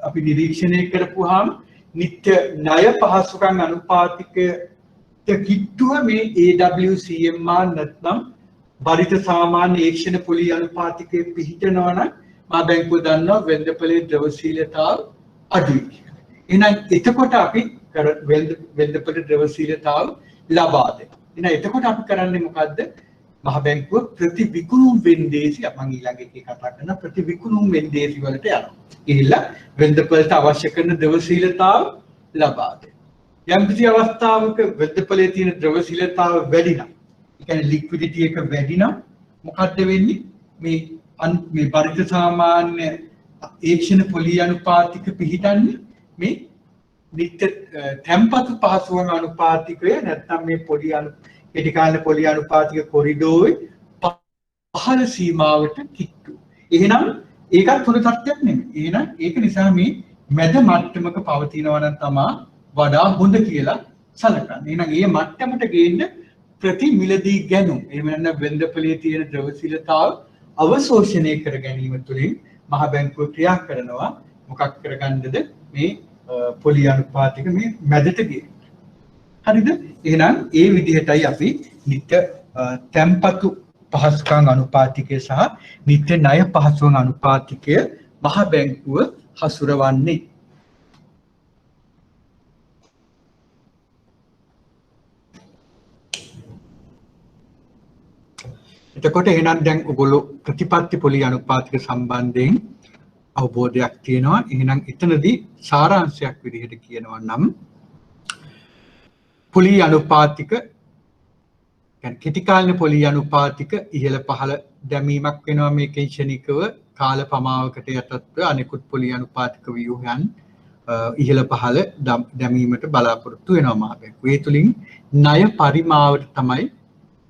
අපි නිරීක්ෂණය කරපුවාම නිත්‍ය ණය පහසුකම් අනුපාතිකය කිට්ටුව මේ AWCMR නැත්නම් බරිත සාමාන්‍ය ඒක්ෂණ පොලි අනුපාතිකයේ පිහිටනවා නම් මහ බැංකුව දන්නවා වෙළඳපොලේ ද්‍රවශීලතාව අඩුයි කියලා. එහෙනම් එතකොට අපි වෙළඳපොලේ ද්‍රවශීලතාව ලබා දෙනවා. එහෙනම් එතකොට අපි කරන්නේ මොකද්ද? මහ බැංකුව ප්‍රතිවිකුණුම් වෙන්දේසි මම ඊළඟ එකේ කතා කරන ප්‍රතිවිකුණුම් වෙන්දේසි වලට යනවා. ගිහිල්ලා වෙළඳපොළට අවශ්‍ය කරන ද්‍රවශීලතාව ලබා දෙනවා. යම් කිසි අවස්ථාවක වෙළඳපොලේ තියෙන ද්‍රවශීලතාව වැඩි නම් ඒ කියන්නේ ලික්විඩිටි එක වැඩි නම් මොකද්ද වෙන්නේ? මේ බරිත සාමාන්‍ය ඒක්ෂණ පොලි අනුපාතික පිහිටන්නේ මේ නිත්‍ය තැම්පතු පහසුකම් අනුපාතිකය නැත්නම් මේ කෙටිකාලීන පොලි අනුපාතික කොරිඩෝවේ පහළ සීමාවට කිට්ටු. එහෙනම් ඒකත් හොඳ තත්ත්වයක් නෙමෙයි. එහෙනම් ඒක නිසා මේ මැද මට්ටමක පවතිනවා නම් තමයි වඩා හොඳ කියලා සැලකන්නේ. එහෙනම් මේ මට්ටමට ගේන්න ප්‍රතිමිලදී ගැනුම් එහෙම නැත්නම් වෙළඳපොලේ තියෙන ද්‍රවශීලතාව අවශෝෂණය කර ගැනීම තුළින් මහ බැංකුව ක්‍රියා කරනවා මොකක් කරගන්නද මේ පොලි අනුපාතික මේ මැදට ගේන්න. හරිද? එහෙනම් ඒ විදිහටයි අපි නිත්‍ය තැම්පතු පහසුකම් අනුපාතිකය සහ නිත්‍ය ණය පහසුකම් අනුපාතිකය මහ බැංකුව හසුරවන්නේ. එතකොට එහෙනම් දැන් ඔයගොල්ලෝ ප්‍රතිපත්ති පොලි අනුපාතික සම්බන්ධයෙන් අවබෝධයක් තියෙනවා. එහෙනම් එතනදී සාරාංශයක් විදිහට කියනවා නම් පොලි අනුපාතික කියන්නේ කෙටිකාලීන පොලි අනුපාතික ඉහළ පහළ දැමීමක් වෙනවා මේකෙන් ක්ෂණිකව කාල පමාවකට යටත්ව අනෙකුත් පොලි අනුපාතික ව්‍යුහයන් ඉහළ පහළ දැමීමට බලාපොරොත්තු වෙනවා මහ බැංකුව. ඒ තුලින් ණය පරිමාවට තමයි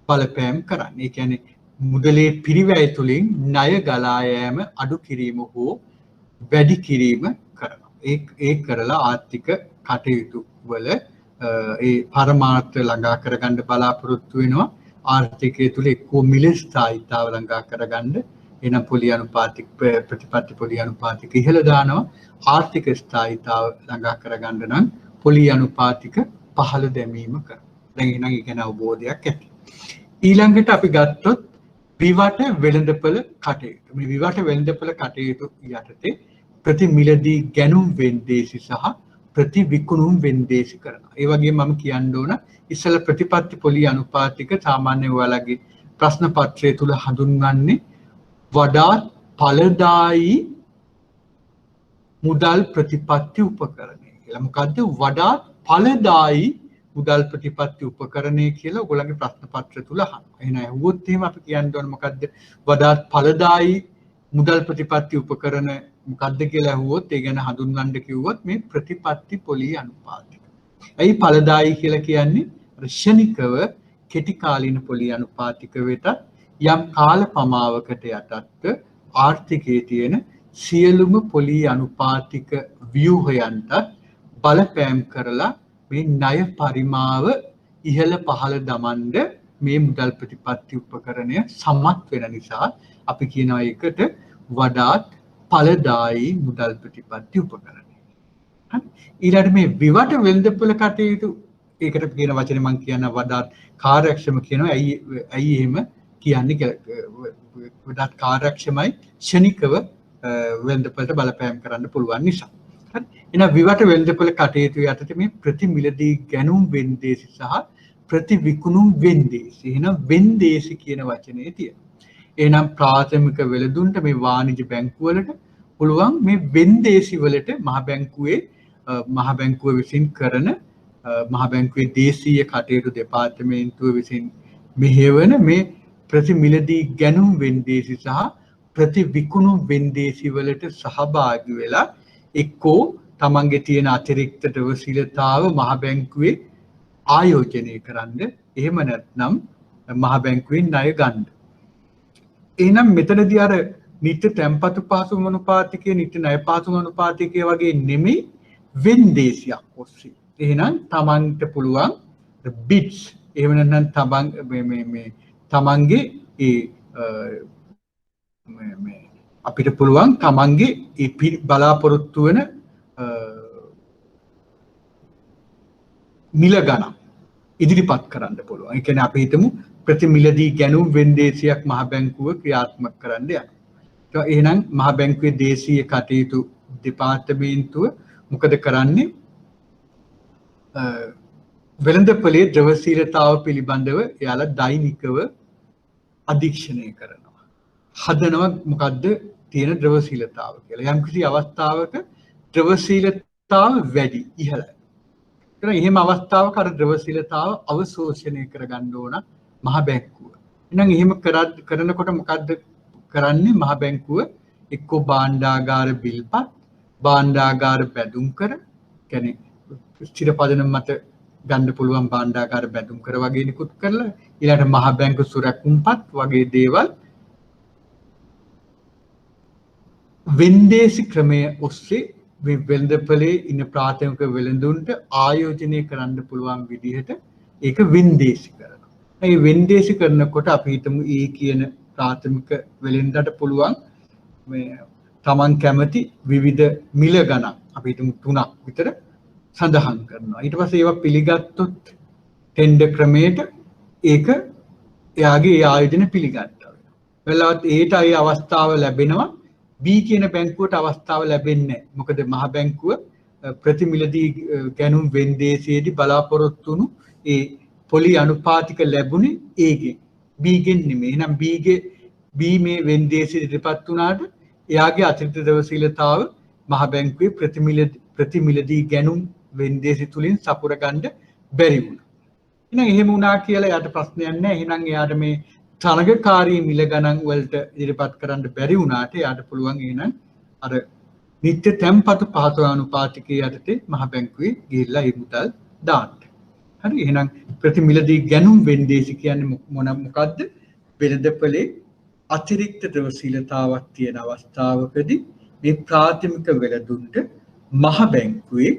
බලපෑම් කරන්නේ. ඒ කියන්නේ මුදලේ පිරිවැය තුලින් ණය ගලා යෑම අඩු කිරීම හෝ වැඩි කිරීම කරනවා. ඒ කරලා ආර්ථික කටයුතු වල ඒ පරමාර්ථ ළඟා කරගන්න බලාපොරොත්තු වෙනවා. ආර්ථිකය තුල එක්කෝ මිල ස්ථායීතාව ළඟා කරගන්න එනම් පොලි අනුපාතික ප්‍රතිපත්ති පොලි අනුපාතික ඉහළ දානවා. ආර්ථික ස්ථායීතාව ළඟා කරගන්න නම් පොලි අනුපාතික පහළ දැමීම කරනවා. දැන් එහෙනම් ඒ ගැන අවබෝධයක් ඇති. ඊළඟට අපි ගත්තොත් විවට වෙළඳපොළ කටයුතු. මේ විවට වෙළඳපොළ කටයුතු යටතේ ප්‍රතිමිලදී ගැනුම් වෙන්දේසි සහ ප්‍රතිවිකුණුම් වෙන්දේසි කරනවා. ඒ වගේම මම කියන්න ඕන ඉස්සල ප්‍රතිපත්ති පොලි අනුපාතික සාමාන්‍ය ඔයාලගේ ප්‍රශ්න පත්‍රය තුල හඳුන්වන්නේ වඩාත් ඵලදායී මුදල් ප්‍රතිපත්ති උපකරණය කියලා. මොකද්ද වඩාත් ඵලදායී මුදල් ප්‍රතිපත්ති උපකරණය කියලා ඔයගොල්ලන්ගේ ප්‍රශ්න පත්‍රය තුල අහනවා. එහෙනම් ඇහුවොත් එහෙම අපි කියන්න ඕන මොකද්ද වඩාත් ඵලදායී මුදල් ප්‍රතිපත්ති උපකරණ මොකද්ද කියලා ඇහුවොත් ඒ ගැන හඳුන්වන්න කිව්වොත් මේ ප්‍රතිපත්ති පොලි අනුපාතික. ඇයි ඵලදායී කියලා කියන්නේ? ක්ෂණිකව කෙටි කාලීන පොලි අනුපාතික වෙත යම් කාල පමාවකට යටත්ව ආර්ථිකයේ තියෙන සියලුම පොලි අනුපාතික ව්‍යුහයන්ට බලපෑම් කරලා මේ ණය පරිමාව ඉහළ පහළ දමන්න මේ මුදල් ප්‍රතිපත්ති උපකරණය සමත් වෙන නිසා අපි කියනවා ඒකට වඩාත් ඵලදායී මුදල් ප්‍රතිපත්ති උපකරණය. හරි. ඊළඟට මේ විවට වෙළඳපොළ කටයුතු ඒකට කියන වචනේ මම කියන වඩාත් කාර්යක්ෂම කියනවා. ඇයි එහෙම කියන්නේ කියලා. වඩාත් කාර්යක්ෂමයි ක්ෂණිකව වෙළඳපොළට බලපෑම් කරන්න පුළුවන් නිසා. හරි. එහෙනම් විවට වෙළඳපොළ කටයුතු යටතේ මේ ප්‍රතිමිලදී ගැනුම් වෙන්දේසි සහ ප්‍රතිවිකුණුම් වෙන්දේසි. එහෙනම් වෙන්දේසි කියන වචනේ තියෙනවා. එහෙනම් ප්‍රාථමික වෙළඳුන්ට මේ වාණිජ බැංකුවලට පුළුවන් මේ වෙන්දේසි වලට මහ බැංකුව විසින් කරන මහ බැංකුවේ දේශීය කටයුතු දෙපාර්තමේන්තුව විසින් මෙහෙවන මේ ප්‍රතිමිලදී ගැනුම් වෙන්දේසි සහ ප්‍රතිවිකුණුම් වෙන්දේසි වලට සහභාගී වෙලා එක්කෝ තමන්ගේ තියෙන අතිරික්ත ද්‍රවශීලතාව මහ බැංකුවේ ආයෝජනය කරන්න, එහෙම නැත්නම් මහ බැංකුවෙන් ණය ගන්න. එහෙනම් මෙතනදී අර නිත්‍ය තැන්පතු පහසුකම් අනුපාතිකය, නිත්‍ය ණය පහසුකම් අනුපාතිකය වගේ නෙමෙයි වෙන්දේසියක් ඔස්සේ. එහෙනම් තමන්ට පුළුවන් බිට්ස්, එහෙම නැත්නම් තමන්ගේ අපිට පුළුවන් තමන්ගේ බලාපොරොත්තු වෙන මිල ගණන් ඉදිරිපත් කරන්න පුළුවන්. ඒ කියන්නේ අපි හිතමු ප්‍රතිමිලදී ගැනුම් වෙන්දේසියක් මහ බැංකුව ක්‍රියාත්මක කරන්න යනවා. එහෙනම් මහ බැංකුවේ දේශීය කටයුතු දෙපාර්තමේන්තුව මොකද කරන්නේ? වෙළඳපොලේ ද්‍රවශීලතාව පිළිබඳව එයාලා දෛනිකව අධීක්ෂණය කරනවා. හදනවා මොකද්ද තියෙන ද්‍රවශීලතාව කියලා. යම්කිසි අවස්ථාවක ද්‍රවශීලතාව වැඩි, ඉහළයි. එහෙම අවස්ථාවක අර ද්‍රවශීලතාව අවශෝෂණය කරගන්න ඕන මහ බැංකුව. එහෙනම් එහෙම කරනකොට මොකද්ද කරන්නේ? මහ බැංකුව එක්කෝ භාණ්ඩාගාර බිල්පත්, භාණ්ඩාගාර බැඳුම් කර, කියන්නේ ස්ථිර පදනම මත ගන්න පුළුවන් භාණ්ඩාගාර බැඳුම් කර වගේ නිකුත් කරලා ඊළඟට මහ බැංකු සුරැකුම්පත් වගේ දේවල් වෙන්දේසි ක්‍රමය ඔස්සේ මේ වෙළඳපොලේ ඉන්න ප්‍රාථමික වෙළඳුන්ට ආයෝජනය කරන්න පුළුවන් විදිහට ඒක වෙන්දේසි කරනවා. මේ වෙන්දේසි කරනකොට අපි හිතමු ඒ කියන ප්‍රාථමික වෙළෙන්දට පුළුවන් මේ තමන් කැමති විවිධ මිල ගණන් අපි හිතමු 3ක් විතර සඳහන් කරනවා. ඊට පස්සේ ඒවා පිළිගත්තොත් ටෙන්ඩර් ක්‍රමයට ඒක එයාගේ ඒ ආයෝජන පිළිගන්නවා. වෙලාවත් ඒට ඒ අවස්ථාව ලැබෙනවා. B කියන බැංකුවට අවස්ථාව ලැබෙන්නේ නැහැ. මොකද මහ බැංකුව ප්‍රතිමිලදී ගැනුම් වෙන්දේසියේදී බලාපොරොත්තු වුණු ඒ පොලි අනුපාතික ලැබුණේ ඒකෙන්. B ගෙන් නෙමෙයි. එහෙනම් B මේ වෙන්දේසිය ඉදිරිපත් වුණාට එයාගේ අතිරික්ත ද්‍රවශීලතාව මහ බැංකුවේ ප්‍රතිමිලදී ගැනුම් වෙන්දේසි තුලින් සපුර ගන්න බැරි වුණා. එහෙනම් එහෙම වුණා කියලා එයාට ප්‍රශ්නයක් නැහැ. එහෙනම් එයාට මේ තරගකාරී මිල ගණන් වලට ඉදිරිපත් කරන්න බැරි වුණාට එයාට පුළුවන් එහෙනම් අර නිත්‍ය තැන්පතු පහසුකම් අනුපාතිකයේ යටතේ මහ බැංකුවේ ගිහිල්ලා ඒ මුදල් දාන්න. හරි. එහෙනම් ප්‍රතිමිලදී ගැනුම් වෙන්දේසි කියන්නේ මොකද්ද? වෙළඳපොලේ අතිරික්ත ද්‍රවශීලතාවක් තියෙන අවස්ථාවකදී මේ ප්‍රාථමික වෙළඳුන්ට මහ බැංකුවේ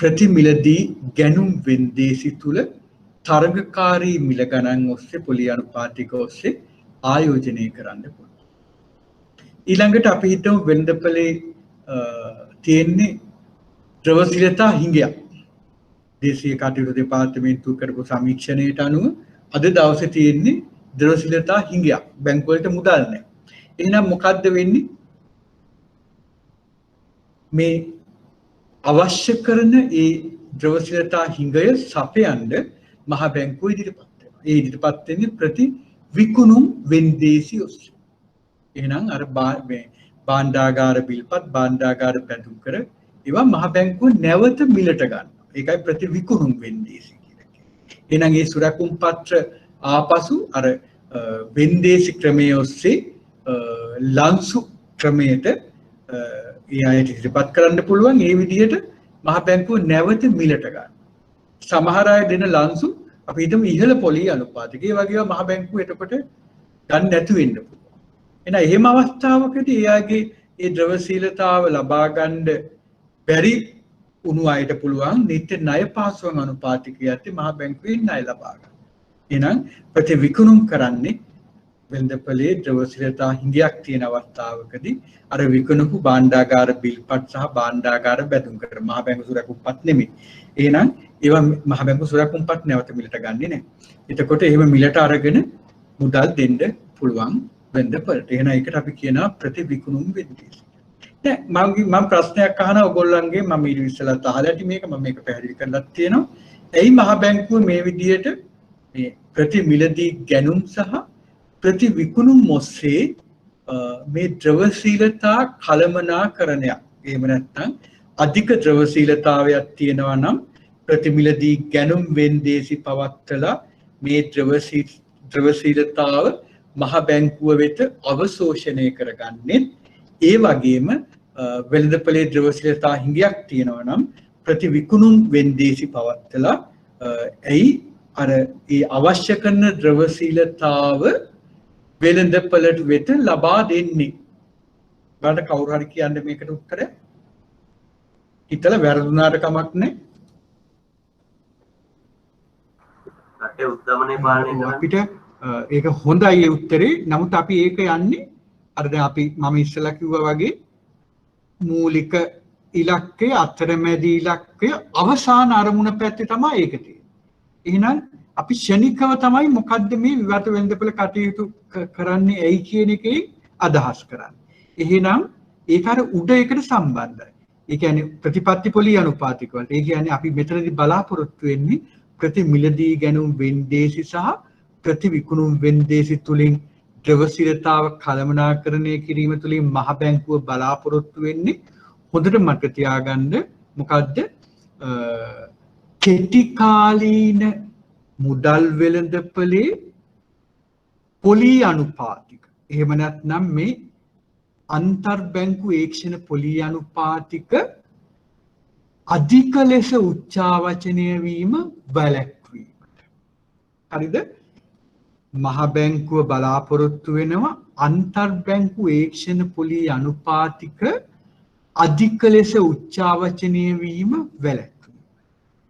ප්‍රතිමිලදී ගැනුම් වෙන්දේසි තුල තරගකාරී මිල ගණන් ඔස්සේ පොලි අනුපාතික ඔස්සේ ආයෝජනය කරන්න පුළුවන්. ඊළඟට අපි හිතමු වෙළඳපොලේ තියෙන්නේ ද්‍රවශීලතා හිඟයක්. දේශීය කටයුතු දෙපාර්තමේන්තුව කරපු සමීක්ෂණයට අනුව අද දවසේ තියෙන්නේ ද්‍රවශීලතා හිඟයක්. බැංකු වලට මුදල් නැහැ. එහෙනම් මොකද්ද වෙන්නේ? මේ අවශ්‍ය කරන ඒ ද්‍රවශීලතා හිඟය සපයන්න මහ බැංකුව ඉදිරිපත් වෙනවා. ඒ ඉදිරිපත් වෙන්නේ ප්‍රති විකුණුම් වෙන්දේසි ඔස්සේ. එහෙනම් අර භාණ්ඩාගාර බිල්පත්, භාණ්ඩාගාර බැඳුම් කර ඒවා මහ බැංකුව නැවත මිලට ගන්නවා. ඒකයි ප්‍රති විකුණුම් වෙන්දේසි කියලා කියන්නේ. එහෙනම් මේ සුරකුම් පත්‍ර ආපසු අර වෙන්දේසි ක්‍රමයේ ඔස්සේ ලන්සු ක්‍රමයට ඒ අයට ඉදිරිපත් කරන්න පුළුවන්. ඒ විදිහට මහ බැංකුව නැවත මිලට ගන්නවා. සමහර අය දෙන ලන්සු අපි හිතමු ඉහළ පොලි අනුපාතික. ඒ වගේම මහ බැංකුව එතකොට ගන්න නැතු වෙන්න පුළුවන්. එහෙනම් එහෙම අවස්ථාවකදී එයාගේ ඒ ද්‍රවශීලතාව ලබා ගන්න බැරි උණු අයට පුළුවන් නිත්‍ය ණය පහසුකම් අනුපාතිකයට මහ බැංකුවෙන් ණය ලබා ගන්න. එහෙනම් ප්‍රතිවිකුණුම් කරන්නේ වෙළඳපොලේ ද්‍රවශීලතා හිඟයක් තියෙන අවස්ථාවකදී අර විකුණපු භාණ්ඩාගාර බිල්පත් සහ භාණ්ඩාගාර බැඳුම් කර මහ බැංකු සුරකුම්පත් නෙමෙයි. එහෙනම් ඒවා මහ බැංකු සුරකුම්පත් නැවත මිලට ගන්නෙ නැහැ. එතකොට එහෙම මිලට අරගෙන මුදල් දෙන්න පුළුවන් වෙළඳපොලට. එහෙනම් ඒකට අපි කියනවා ප්‍රතිවිකුණුම් වෙන්දේසි. දැන් මම ප්‍රශ්නයක් අහනවා ඔයගොල්ලන්ගේ මම ඊට ඉස්සෙල්ලා අහලා ඇති මේක මම මේක පැහැදිලි කරලා තියෙනවා. එයි මහ බැංකුව මේ විදිහට මේ ප්‍රතිමිලදී ගැනුම් සහ ප්‍රතිවිකුණුම් ඔස්සේ මේ ද්‍රවශීලතා කළමනාකරණයක් එහෙම නැත්නම් අධික ද්‍රවශීලතාවයක් තියෙනවා නම් ප්‍රතිමිලදී ගැනුම් වෙන්දේසි පවත්වලා මේ ද්‍රවශීලතාව මහ බැංකුව වෙත අවශෝෂණය කරගන්නේ. ඒ වගේම වෙළඳපොලේ ද්‍රවශීලතා හිඟයක් තියෙනවා නම් ප්‍රතිවිකුණුම් වෙන්දේසි පවත්වලා ඇයි අර ඒ අවශ්‍ය කරන ද්‍රවශීලතාව වෙළඳපොළට වෙත ලබා දෙන්නේ. බලන්න කවුරු හරි කියන්නේ මේකට උත්තරය. හිතලා වැරදුනාට කමක් නැහැ. රටේ උද්දමනය පාලනය කරන්න අපිට ඒක හොඳයි ඒ උත්තරේ. නමුත් අපි ඒක යන්නේ අර දැන් අපි මම ඉස්සෙල්ලා කිව්වා වගේ මූලික ඉලක්කය අතරමැදි ඉලක්කය අවසාන අරමුණ පැත්තේ තමයි ඒක තියෙන්නේ. එහෙනම් අපි ෂණිකව තමයි මොකද්ද මේ විවෘත වෙළඳපොළ කටයුතු කරන්නේ ඇයි කියන එකේ අදහස් කරන්නේ. එහෙනම් ඒක අර උඩ එකට සම්බන්ධයි. ඒ කියන්නේ ප්‍රතිපත්ති පොලී අනුපාතික වලට. ඒ කියන්නේ අපි මෙතනදී බලාපොරොත්තු වෙන්නේ ප්‍රතිමිලදී ගැනුම් වෙන්දේසි සහ ප්‍රතිවිකුණුම් වෙන්දේසි තුලින් ද්‍රවශීලතාව කළමනාකරණය කිරීම තුලින් මහ බැංකුව බලාපොරොත්තු වෙන්නේ හොඳට මතක තියාගන්න මොකද්ද කෙටි කාලීන මුදල් වෙළඳපොලේ පොලී අනුපාතික. එහෙම නැත්නම් මේ අන්තර් බැංකු ඒක්ෂණ පොලී අනුපාතික අධික ලෙස උච්චාවචනය වීම වැළැක්වීමට. හරිද? මහ බැංකුව බලාපොරොත්තු වෙනවා අන්තර් බැංකු ඒක්ෂණ පොලී අනුපාතික අධික ලෙස උච්චාවචනය වීම වැළැක්වීම.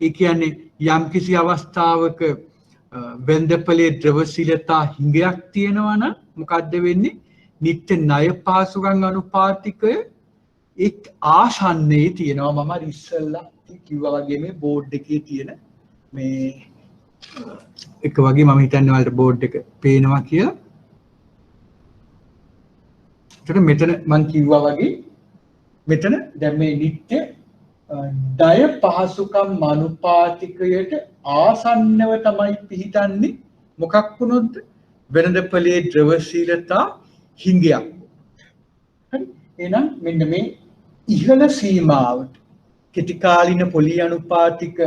ඒ කියන්නේ යම්කිසි අවස්ථාවක වෙළඳපොලේ ද්‍රවශීලතා හිඟයක් තියෙනවා නම් මොකද්ද වෙන්නේ? නිත්‍ය ණය පාසුකම් අනුපාතිකය එක් ආසන්නයේ තියෙනවා. මම ඉස්සෙල්ලා කිව්වා වගේ මේ බෝඩ් එකේ තියෙන මේ එක වගේ මම හිතන්නේ ඔයාලට බෝඩ් එක පේනවා කියලා. ඒකට මෙතන මම කිව්වා වගේ මෙතන දැන් මේ නිත්‍ය ණය පහසුකම් අනුපාතිකයට ආසන්නව තමයි පිහිටන්නේ මොකක් වුණොත් වෙළඳපොලේ ද්‍රවශීලතා හිඟයක්. හරි. එහෙනම් මෙන්න මේ ඉහළ සීමාවට කෙටි කාලින පොලී අනුපාතික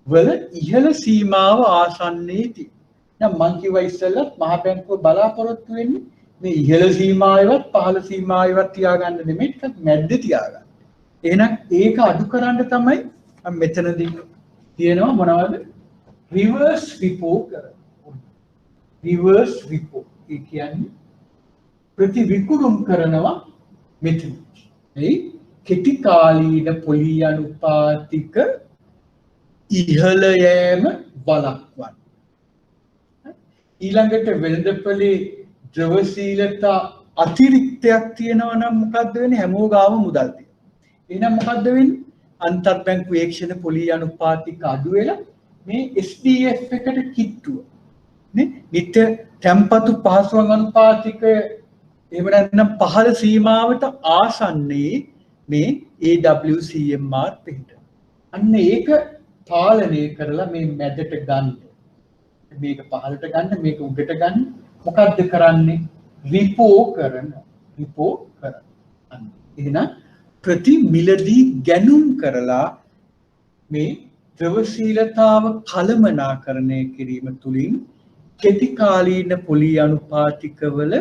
වල ඉහළ සීමාව ආසන්නයේ තියෙනවා. දැන් මම කිව්වා ඉස්සෙල්ලත් මහ බැංකුව බලාපොරොත්තු වෙන්නේ මේ ඉහළ සීමාවේවත් පහළ සීමාවේවත් තියාගන්න නෙමෙයි ටිකක් මැද්දේ තියාගන්න. එහෙනම් ඒක අඩු කරන්න තමයි මම මෙතනදී තියෙනවා මොනවද? රිවර්ස් රිපෝ කරනවා. රිවර්ස් රිපෝ. ඒ කියන්නේ ප්‍රතිවිකුණුම් කරනවා මෙතන. ඒ කෙටි කාලීන පොලී අනුපාතික ඉහළ යෑම වළක්වන්න. ඊළඟට වෙළඳපොලේ ද්‍රවශීලතා අතිරික්තයක් තියෙනවා නම් මොකද්ද වෙන්නේ? හැමෝම ගාම මුදල් තියෙනවා. එහෙනම් මොකද්ද වෙන්නේ? අන්තර් බැංකු ඒක්ෂණ පොලී අනුපාතික අඩු වෙලා මේ SDF එකට කිට්ටුව නේ නිත්‍ය තැම්පතු පහසුකම් අනුපාතිකය එහෙම නැත්නම් පහළ සීමාවට ආසන්නයේ මේ AWCMR පිට. අන්න ඒක පාලනය කරලා මේ මැදට ගන්න. මේක පහළට ගන්න මේක උඩට ගන්න. මොකද්ද කරන්නේ? රිපෝ කරන. රිපෝ කරන. අන්න. එහෙනම් ප්‍රතිමිලදී ගැනුම් කරලා මේ ද්‍රවශීලතාව කළමනාකරණය කිරීම තුලින් කෙටි කාලීන පොලී අනුපාතිකවල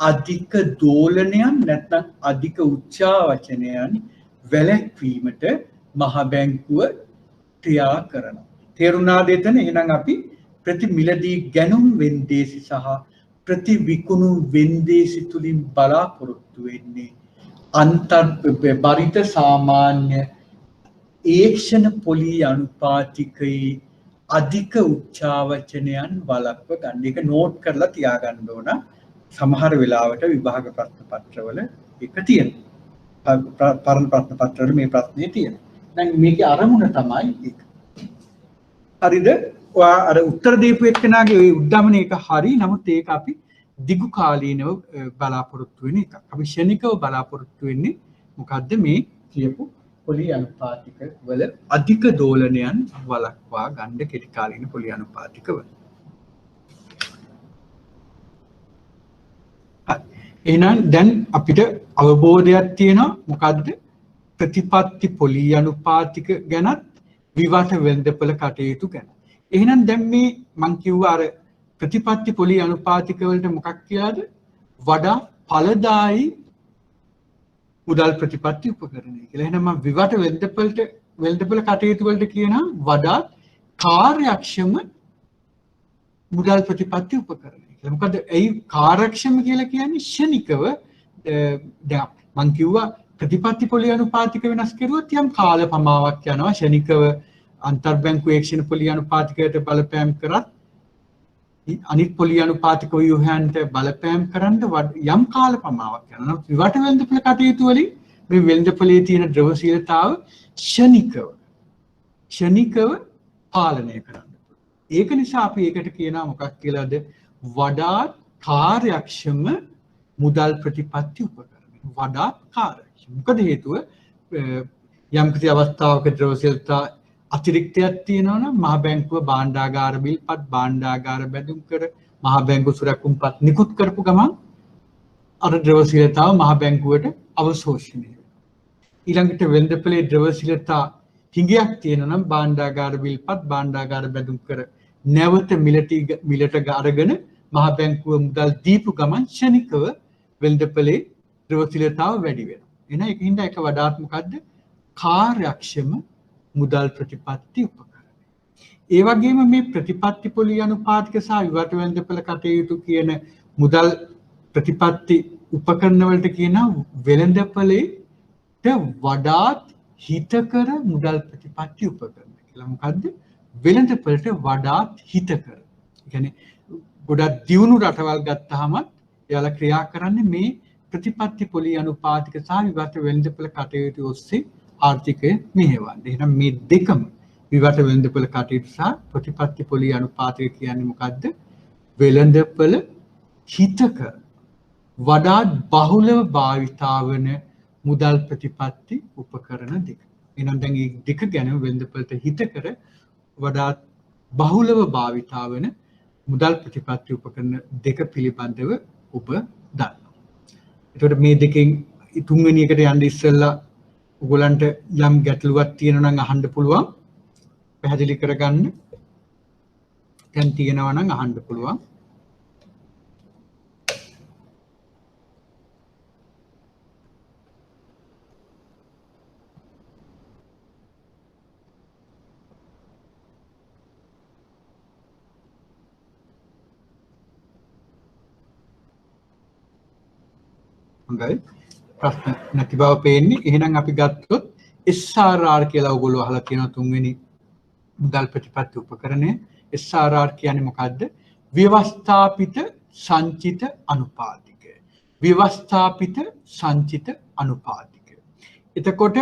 අධික දෝලනයන් නැත්නම් අධික උච්චාවචනයන් වැළැක්වීමට මහ බැංකුව ක්‍රියා කරනවා. තේරුණාද එතන? එහෙනම් අපි ප්‍රතිමිලදී ගැනුම් වෙන්දේසි සහ ප්‍රතිවිකුණුම් වෙන්දේසි තුලින් බලාපොරොත්තු වෙන්නේ අන්තර් බරිත සාමාන්‍ය ඒක්ෂණ පොලී අනුපාතිකයේ අධික උච්චාවචනයන් වළක්ව ගන්න. ඒක නෝට් කරලා තියාගන්න ඕන. සමහර වෙලාවට විභාග ප්‍රශ්න පත්‍රවල එක තියෙනවා. පරණ ප්‍රශ්න පත්‍රවල මේ ප්‍රශ්නේ තියෙනවා. දැන් මේකේ අරමුණ තමයි ඒක. හරිද? ඔයා අර උත්තර දීපු එක්කෙනාගේ ওই උද්දමන එක හරි. නමුත් ඒක අපි දිගු කාලීනව බලාපොරොත්තු වෙන එකක්. අපි ෂණිකව බලාපොරොත්තු වෙන්නේ මොකද්ද මේ කියපු පොලී අනුපාතික වල අධික දෝලනයන් වළක්වා ගන්න කෙටි කාලීන පොලී අනුපාතික වල. එහෙනම් දැන් අපිට අවබෝධයක් තියෙනවා මොකද්ද ප්‍රතිපත්ති පොලී අනුපාතික ගැනත් විවට වෙළඳපොළ කටයුතු ගැන. එහෙනම් දැන් මේ මං කිව්වා අර ප්‍රතිපත්ති පොලි අනුපාතික වලට මොකක් කියලාද? වඩා ඵලදායි මුදල් ප්‍රතිපත්ති උපකරණය කියලා. එහෙනම් මම විවට වෙළඳපොළ කටයුතු වලට කියනවා වඩා කාර්යක්ෂම මුදල් ප්‍රතිපත්ති උපකරණය කියලා. මොකද ඒ කාර්යක්ෂම කියලා කියන්නේ ශනිකව දැන් මං කිව්වා ප්‍රතිපත්ති පොලි අනුපාතික වෙනස් කරුවොත් යම් කාල පමාවක් යනවා. ශනිකව අන්තර් බැංකු ඒක්ෂණ පොලි අනුපාතිකයට බලපෑම් කරත් අනිත් පොලි අනුපාතික ව්‍යුහයන්ට බලපෑම් කරන්න යම් කාල පමාවක් යනවා. විවට වෙළඳපොළ කටයුතු වලින් මේ වෙළඳපොලේ තියෙන ද්‍රවශීලතාව ශනිකව පාලනය කරන්න. ඒක නිසා අපි ඒකට කියනවා මොකක් කියලාද? වඩාත් කාර්යක්ෂම මුදල් ප්‍රතිපත්ති උපකරණය. වඩාත් කාර්යක්ෂම. මොකද හේතුව යම් කිසි අවස්ථාවක ද්‍රවශීලතා අතිරික්තයක් තියෙනවා නම් මහ බැංකුව භාණ්ඩාගාර බිල්පත් භාණ්ඩාගාර බැඳුම් කර මහ බැංකු සුරකුම්පත් නිකුත් කරපු ගමන් අර ද්‍රවශීලතාව මහ බැංකුවට අවශෝෂණය වෙනවා. ඊළඟට වෙළඳපොලේ ද්‍රවශීලතා හිඟයක් තියෙනවා නම් භාණ්ඩාගාර බිල්පත් භාණ්ඩාගාර බැඳුම් කර නැවත මිලට අරගෙන මහ බැංකුව මුදල් දීපු ගමන් ශනිකව වෙළඳපොලේ ද්‍රවශීලතාව වැඩි වෙනවා. එහෙනම් ඒකින්ද ඒක වඩාත් මොකද්ද? කාර්යක්ෂම මුදල් ප්‍රතිපත්ති උපකරණය. ඒ වගේම මේ ප්‍රතිපත්ති පොලි අනුපාතික සහ විවට වෙළඳපොළ කටයුතු කියන මුදල් ප්‍රතිපත්ති උපකරණ වලට කියන වෙළඳපොලේට වඩාත් හිතකර මුදල් ප්‍රතිපත්ති උපකරණ කියලා. මොකද්ද? වෙළඳපොළට වඩාත් හිතකර. ඒ කියන්නේ ගොඩක් දියුණු රටවල් ගත්තාම එයාලා ක්‍රියා කරන්නේ මේ ප්‍රතිපත්ති පොලි අනුපාතික සහ විවට වෙළඳපොළ කටයුතු ඔස්සේ ආර්ථිකය මෙහෙවන්නේ. එහෙනම් මේ දෙකම විවට වෙළඳපොළ කටයුතු සහ ප්‍රතිපත්ති පොලි අනුපාතික කියන්නේ මොකද්ද? වෙළඳපොළ හිතකර වඩාත් බහුලව භාවිතා වන මුදල් ප්‍රතිපත්ති උපකරණ දෙක. එහෙනම් දැන් මේ දෙක ගැන වෙළඳපොළට හිතකර වඩාත් බහුලව භාවිතා වන මුදල් ප්‍රතිපත්ති උපකරණ දෙක පිළිබඳව ඔබ දන්නවා. එතකොට මේ දෙකෙන් තුන්වෙනි එකට යන්න ඉස්සෙල්ලා ඔයගලන්ට යම් ගැටලුවක් තියෙනවා නම් අහන්න පුළුවන්. පැහැදිලි කරගන්න. දැන් තියෙනවා නම් අහන්න පුළුවන්. හොඳයි. ප්‍රශ්න නැති බව පේන්නේ. එහෙනම් අපි ගත්තොත් SRR කියලා ඔයගොල්ලෝ අහලා තියෙනවා තුන්වෙනි මුදල් ප්‍රතිපත්ති උපකරණය. SRR කියන්නේ මොකද්ද? ව්‍යවස්ථාපිත සංචිත අනුපාතිකය. ව්‍යවස්ථාපිත සංචිත අනුපාතිකය. එතකොට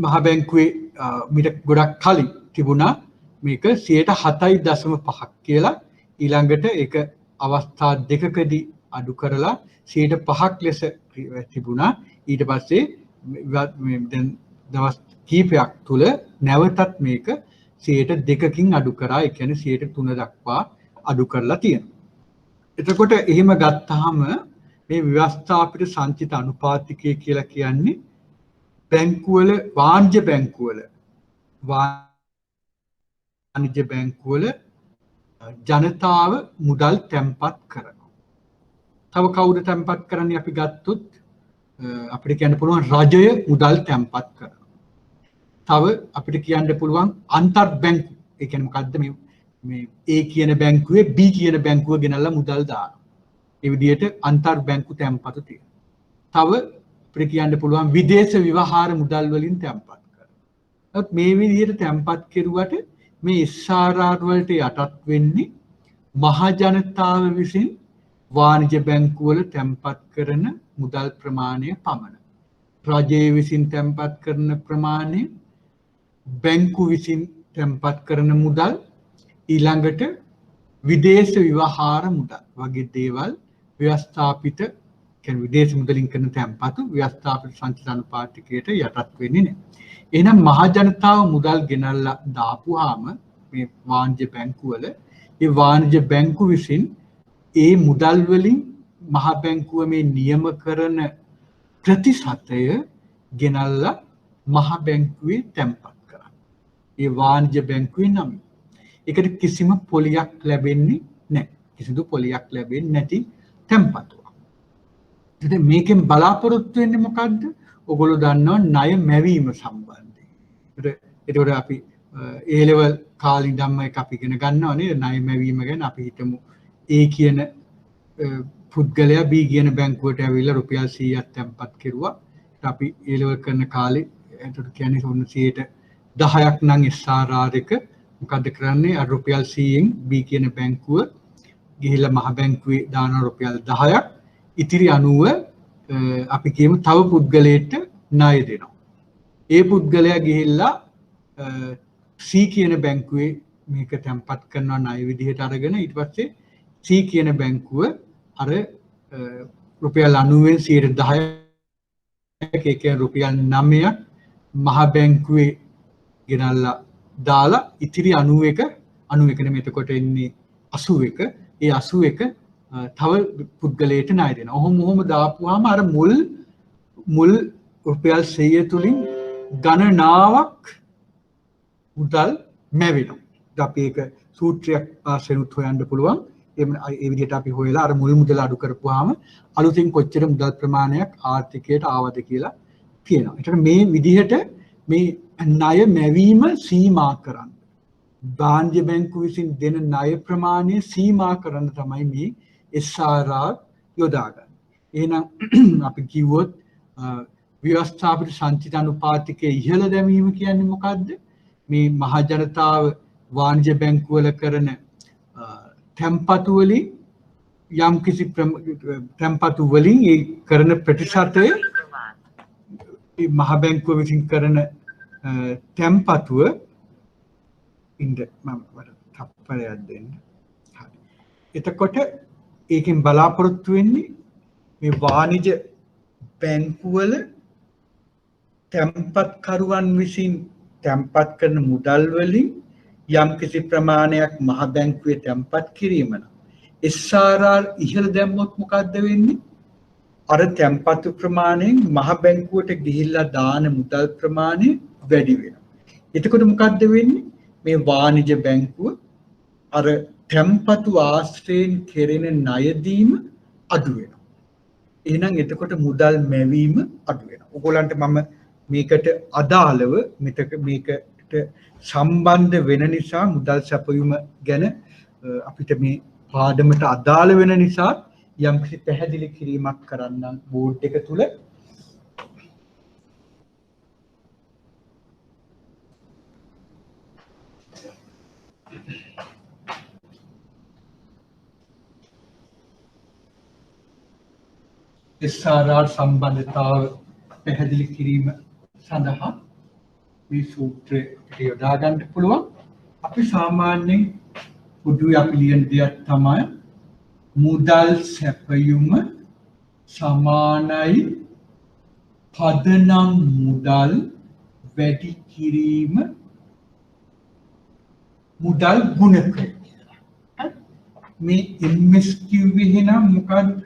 මහ බැංකුවේ මිට ගොඩක් කලින් තිබුණා මේක 7.5% කියලා. ඊළඟට ඒක අවස්ථා දෙකකදී අඩු කරලා 5% ලෙස තිබුණා. ඊට පස්සේ දැන් දවස් කීපයක් තුල නැවතත් මේක 2%කින් අඩු කරා. ඒ කියන්නේ 3% දක්වා අඩු කරලා තියෙනවා. එතකොට එහෙම ගත්තාම මේ ව්‍යවස්ථාපිත සංචිත අනුපාතිකය කියලා කියන්නේ බැංකුවල වාණිජ්‍ය බැංකුවල ජනතාව මුදල් තැන්පත් කරනවා. තව කවුද තැන්පත් කරන්නේ අපි ගත්තොත් අපිට කියන්න පුළුවන් රජය මුදල් තැන්පත් කරනවා. තව අපිට කියන්න පුළුවන් අන්තර් බැංකු. ඒ කියන්නේ මොකද්ද මේ A කියන බැංකුවේ B කියන බැංකුව ගෙනල්ලා මුදල් දානවා. ඒ විදිහට අන්තර් බැංකු තැන්පතු තියෙනවා. තව අපිට කියන්න පුළුවන් විදේශ ව්‍යවහාර මුදල් වලින් තැන්පත් කරනවා. මේ විදිහට තැන්පත් කෙරුවට මේ SRR වලට යටත් වෙන්නේ මහ ජනතාව විසින් වාණිජ්‍ය බැංකුවල තැන්පත් කරන මුදල් ප්‍රමාණය පමණ. රජයේ විසින් තැන්පත් කරන ප්‍රමාණය, බැංකු විසින් තැන්පත් කරන මුදල්, ඊළඟට විදේශ ව්‍යවහාර මුදල් වගේ දේවල් ව්‍යවස්ථාපිත කියන්නේ විදේශ මුදලින් කරන තැන්පතු ව්‍යවස්ථාපිත සංචිත අනුපාතිකයට යටත් වෙන්නේ නැහැ. එහෙනම් මහ ජනතාව මුදල් ගෙනල්ලා දාපුවාම මේ වාණිජ්‍ය බැංකුවල ඒ වාණිජ්‍ය බැංකු විසින් ඒ මුදල් වලින් මහ බැංකුව මේ නියම කරන ප්‍රතිශතය ගෙනල්ලා මහ බැංකුවේ තැන්පත් කරන්න. ඒ වාණිජ්‍ය බැංකුවේ නම. ඒකට කිසිම පොලියක් ලැබෙන්නේ නැහැ. කිසිදු පොලියක් ලැබෙන්නේ නැති තැන්පතුවක්. ඉතින් මේකෙන් බලාපොරොත්තු වෙන්නේ මොකද්ද? ඔයගොල්ලෝ දන්නවා ණය මැවීම සම්බන්ධයෙන්. ඒකට අපි A level කාලේ ඉඳන්ම එක අපි ඉගෙන ගන්නවා නේද? ණය මැවීම ගැන අපි හිතමු A කියන පුද්ගලයා B කියන බැංකුවට ඇවිල්ලා රුපියල් 100ක් තැන්පත් කෙරුවා. අපි A level කරන කාලේ එතකොට කියන්නේ ඔන්න 10ක් නම් SRR එක මොකද්ද කරන්නේ? අර රුපියල් 100න් B කියන බැංකුව ගිහිල්ලා මහ බැංකුවේ දාන රුපියල් 10ක් ඉතිරි 90 අපි කියමු තව පුද්ගලයෙක්ට ණය දෙනවා. ඒ පුද්ගලයා ගිහිල්ලා C කියන බැංකුවේ මේක තැන්පත් කරනවා ණය විදිහට අරගෙන ඊට පස්සේ C කියන බැංකුව අර රුපියල් 90න් 10ක් ඒ කියන්නේ රුපියල් 9ක් මහ බැංකුවේ ගෙනල්ලා දාලා ඉතිරි 91 නෙමෙයි එතකොට එන්නේ 81 ඒ 81 තව පුද්ගලයට ණය දෙනවා. ඔහොම දාපුවාම අර මුල් රුපියල් 100 තුලින් ගණනාවක් මුදල් මැවෙනවා. අපි ඒක සූත්‍රයක් ආශ්‍රයුත් හොයන්න පුළුවන්. ඒ විදිහට අපි හොයලා අර මුල් මුදල අඩු කරපුවාම අලුතින් කොච්චර මුදල් ප්‍රමාණයක් ආර්ථිකයට ආවද කියලා කියනවා. ඒකට මේ විදිහට මේ ණය මැවීම සීමා කරන්න. වාණිජ්‍ය බැංකුව විසින් දෙන ණය ප්‍රමාණය සීමා කරන්න තමයි මේ SRR යොදාගන්නේ. එහෙනම් අපි කිව්වොත් ව්‍යවස්ථාපිත සංචිත අනුපාතිකයේ ඉහළ දැමීම කියන්නේ මොකද්ද? මේ මහ ජනතාව වාණිජ්‍ය බැංකුවල කරන තැන්පතු වලින් යම්කිසි තැන්පතු වලින් ඒ කරන ප්‍රතිශතය මහ බැංකුව විසින් කරන තැන්පතුව ඉන්න මම තප්පරයක් දෙන්න. හරි. එතකොට ඒකෙන් බලාපොරොත්තු වෙන්නේ මේ වාණිජ්‍ය බැංකුවල තැන්පත්කරුවන් විසින් තැන්පත් කරන මුදල් වලින් යම්කිසි ප්‍රමාණයක් මහ බැංකුවේ තැන්පත් කිරීම නම් SRR ඉහළ දැම්මොත් මොකද්ද වෙන්නේ? අර තැන්පත් ප්‍රමාණයෙන් මහ බැංකුවට ගිහිල්ලා දාන මුදල් ප්‍රමාණය වැඩි වෙනවා. එතකොට මොකද්ද වෙන්නේ? මේ වාණිජ්‍ය බැංකුව අර තැන්පතු ආශ්‍රයෙන් කෙරෙන ණය දීම අඩු වෙනවා. එහෙනම් එතකොට මුදල් මැවීම අඩු වෙනවා. ඔයගොල්ලන්ට මම මේකට අදාළව මේකට සම්බන්ධ වෙන නිසා මුදල් සැපයුම ගැන අපිට මේ පාඩමට අදාළ වෙන නිසා යම්කිසි පැහැදිලි කිරීමක් කරන්නම් බෝඩ් එක තුල. SRR සම්බන්ධතාව පැහැදිලි කිරීම සඳහා මේ සූත්‍රය අපිට යොදා ගන්න පුළුවන්. අපි සාමාන්‍යයෙන් පොදුවේ අපි ලියන දෙයක් තමයි මුදල් සැපයුම සමානයි පදනම් මුදල් වැඩි කිරීම මුදල් ගුණකය කියලා. මේ MS කිව්වේ එහෙනම් මොකද්ද?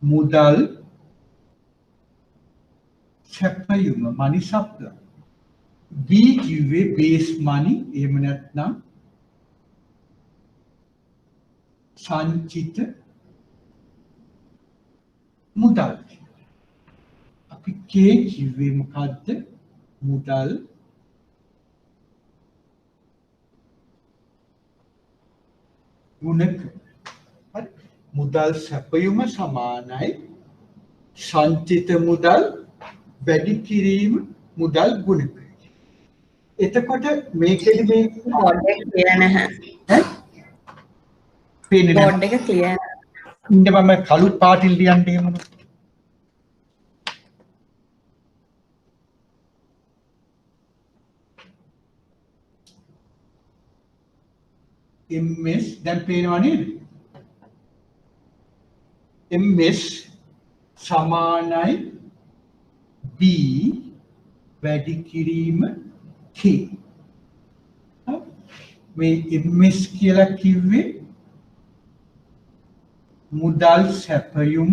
මුදල් සැපයුම money supply. B කිව්වේ base money එහෙම නැත්නම් සංචිත මුදල්. අපි K කිව්වේ මොකද්ද? මුදල් ගුණක. හරි. මුදල් සැපයුම සමානයි සංචිත මුදල් වැඩි කිරීම මුදල් ගුණකය. එතකොට මේකෙදි මේ බෝඩ් එක ක්ලියර් නැහැ. පේන්නේ බෝඩ් එක ක්ලියර්. ඉන්න මම කළු පාටින් ලියන්න එහෙම. MS දැන් පේනවා නේද? MS සමානයි B වැඩි කිරීම K. මේ MS කියලා කිව්වේ මුදල් සැපයුම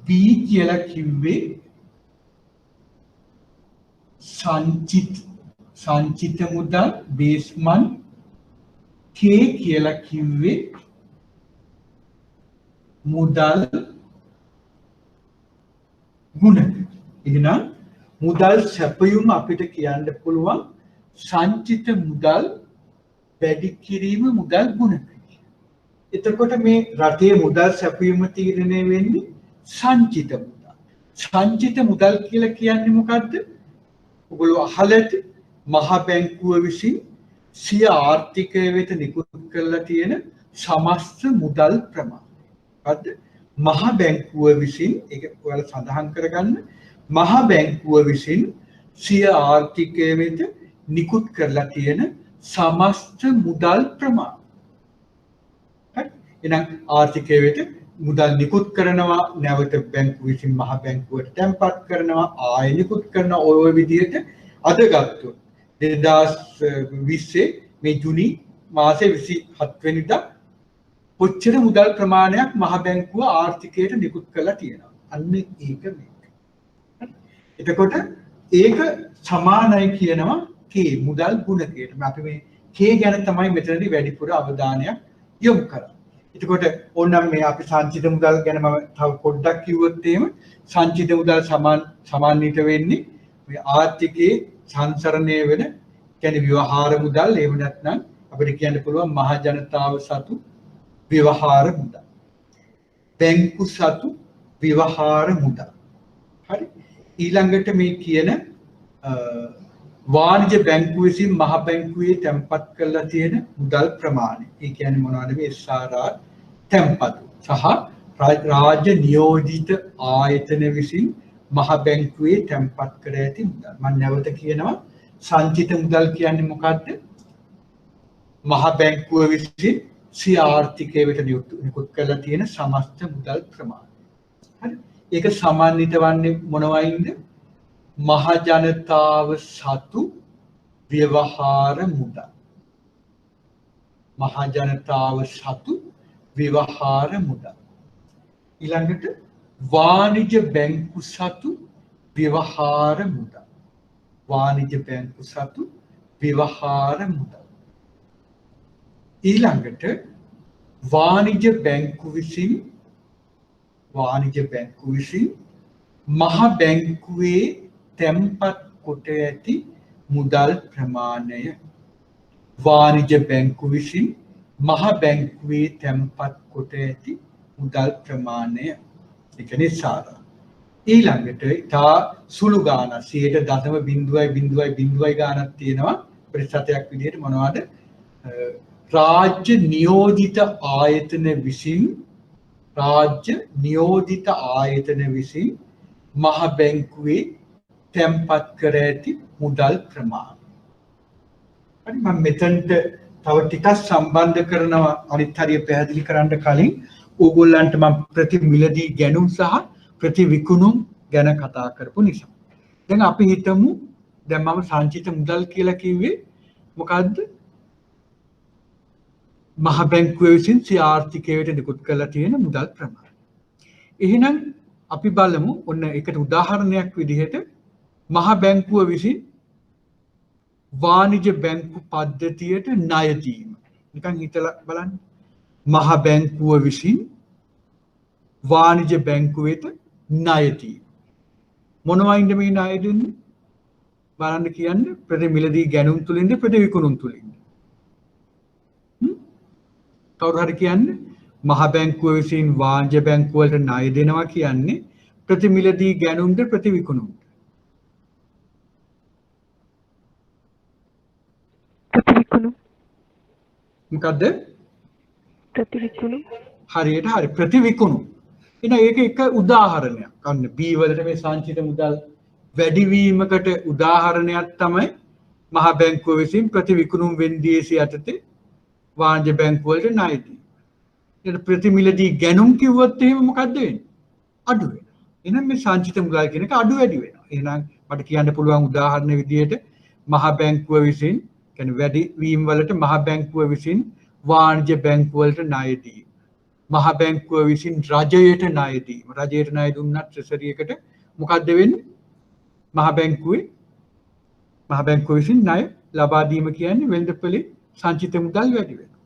B කියලා කිව්වේ සංචිත මුදල් බේස් month. K කියලා කිව්වේ මුදල් ගුණක. එහෙනම් මුදල් සැපයුම අපිට කියන්න පුළුවන් සංචිත මුදල් වැඩි කිරීම මුදල් ගුණක. එතකොට මේ රටේ මුදල් සැපයුම තීරණය වෙන්නේ සංචිත මුදල්. සංචිත මුදල් කියලා කියන්නේ මොකද්ද? ඔයගොල්ලෝ අහලා ඇති මහ බැංකුව විසින් සිය ආර්ථිකය වෙත නිකුත් කරලා තියෙන සමස්ත මුදල් ප්‍රමාණය. මොකද්ද? මහ බැංකුව විසින් ඒක ඔයාලා සඳහන් කරගන්න මහ බැංකුව විසින් සිය ආර්ථිකය වෙත නිකුත් කරලා තියෙන සමස්ත මුදල් ප්‍රමාණය. හරි? එහෙනම් ආර්ථිකය වෙත මුදල් නිකුත් කරනවා නැවත බැංකුව විසින් මහ බැංකුවට තැන්පත් කරනවා ආයෙ නිකුත් කරනවා ඔය විදිහට අද ගත්තොත් 2020 මේ ජුනි මාසේ 27 වෙනිදා කොච්චර මුදල් ප්‍රමාණයක් මහ බැංකුව ආර්ථිකයට නිකුත් කරලා තියෙනවා. අන්න ඒක මේක. එතකොට ඒක සමානයි කියනවා K මුදල් ගුණකයට. අපි මේ K ගැන තමයි මෙතනදී වැඩිපුර අවධානයක් යොමු කරන්නේ. එතකොට ඕනනම් මේ අපි සංචිත මුදල් ගැන මම තව පොඩ්ඩක් කිව්වොත් එහෙම සංචිත මුදල් සමාන්විත වෙන්නේ මේ ආර්ථිකයේ සංසරණය වෙන කියන්නේ ව්‍යවහාර මුදල් එහෙම නැත්නම් අපිට කියන්න පුළුවන් මහ ජනතාව සතු ව්‍යවහාර මුදල්. බැංකු සතු ව්‍යවහාර මුදල්. හරි? ඊළඟට මේ කියන වාණිජ බැංකුව විසින් මහ බැංකුවේ තැන්පත් කරලා තියෙන මුදල් ප්‍රමාණය. ඒ කියන්නේ මොනවද මේ SRR තැන්පතු සහ රාජ්‍ය නියෝජිත ආයතන විසින් මහ බැංකුවේ තැන්පත් කර ඇති මුදල්. මම නැවත කියනවා සංචිත මුදල් කියන්නේ මොකද්ද? මහ බැංකුව විසින් සිය ආර්ථිකය වෙත නිකුත් කරලා තියෙන සමස්ත මුදල් ප්‍රමාණය. හරි? ඒක සමන්විත වන්නේ මොනවයින්ද? මහ ජනතාව සතු ව්‍යවහාර මුදල්. මහ ජනතාව සතු ව්‍යවහාර මුදල්. ඊළඟට වාණිජ බැංකු සතු ව්‍යවහාර මුදල්. වාණිජ බැංකු සතු ව්‍යවහාර මුදල්. ඊළඟට වාණිජ බැංකු විසින් මහ බැංකුවේ තැන්පත් කොට ඇති මුදල් ප්‍රමාණය. වාණිජ බැංකු විසින් මහ බැංකුවේ තැන්පත් කොට ඇති මුදල් ප්‍රමාණය. ඒ කියන්නේ SRR. ඊළඟට තා සුළු ගාන 0.000 ගානක් තියෙනවා ප්‍රතිශතයක් විදිහට මොනවද? රාජ්‍ය නියෝජිත ආයතන විසින් මහ බැංකුවේ තැන්පත් කර ඇති මුදල් ප්‍රමාණය. හරි මම මෙතනට තව ටිකක් සම්බන්ධ කරනවා අනිත් හරිය පැහැදිලි කරන්න කලින් ඕගොල්ලන්ට මම ප්‍රතිමිලදී ගැනුම් සහ ප්‍රතිවිකුණුම් ගැන කතා කරපු නිසා. දැන් අපි හිතමු දැන් මම සංචිත මුදල් කියලා කිව්වේ මොකද්ද? මහ බැංකුව විසින් සිය ආර්ථිකයට නිකුත් කරලා තියෙන මුදල් ප්‍රමාණය. එහෙනම් අපි බලමු ඔන්න එකට උදාහරණයක් විදිහට මහ බැංකුව විසින් වාණිජ බැංකු පද්ධතියට ණය දීම. නිකන් හිතලා බලන්න. මහ බැංකුව විසින් වාණිජ බැංකුවට ණය දීම. මොනවයින්ද මේ ණය දෙන්නේ? බලන්න කියන්නේ ප්‍රතිමිලදී ගැනුම් තුලින්ද ප්‍රතිවිකුණුම් තුලින්ද? කවුරු හරි කියන්නේ මහ බැංකුව විසින් වාණිජ බැංකුව වලට ණය දෙනවා කියන්නේ ප්‍රතිමිලදී ගැනුම්ද ප්‍රතිවිකුණුම්ද? ප්‍රතිවිකුණුම්. මොකද්ද? ප්‍රතිවිකුණුම්. හරියට හරි ප්‍රතිවිකුණුම්. එහෙනම් ඒක එක උදාහරණයක්. අන්න B වලට මේ සංචිත මුදල් වැඩිවීමකට උදාහරණයක් තමයි මහ බැංකුව විසින් ප්‍රතිවිකුණුම් වෙන්දීසිය යටතේ වාණිජ බැංකුව වලට ණය දීම. ඊට ප්‍රතිමිලදී ගැනුම් කිව්වොත් එහෙම මොකද්ද වෙන්නේ? අඩු වෙනවා. එහෙනම් මේ සංචිත මුදල් කියන එක අඩු වැඩි වෙනවා. එහෙනම් මට කියන්න පුළුවන් උදාහරණ විදිහට මහ බැංකුව විසින් කියන්නේ වැඩි වීම වලට මහ බැංකුව විසින් වාණිජ බැංකුව වලට ණය දීම. මහ බැංකුව විසින් රජයට ණය දීම. රජයට ණය දුන්නත් ට්‍රෙසරි එකට මොකක්ද වෙන්නේ? මහ බැංකුව විසින් ණය ලබා දීම කියන්නේ වෙළඳපොලේ සංචිත මුදල් වැඩි වෙනවා.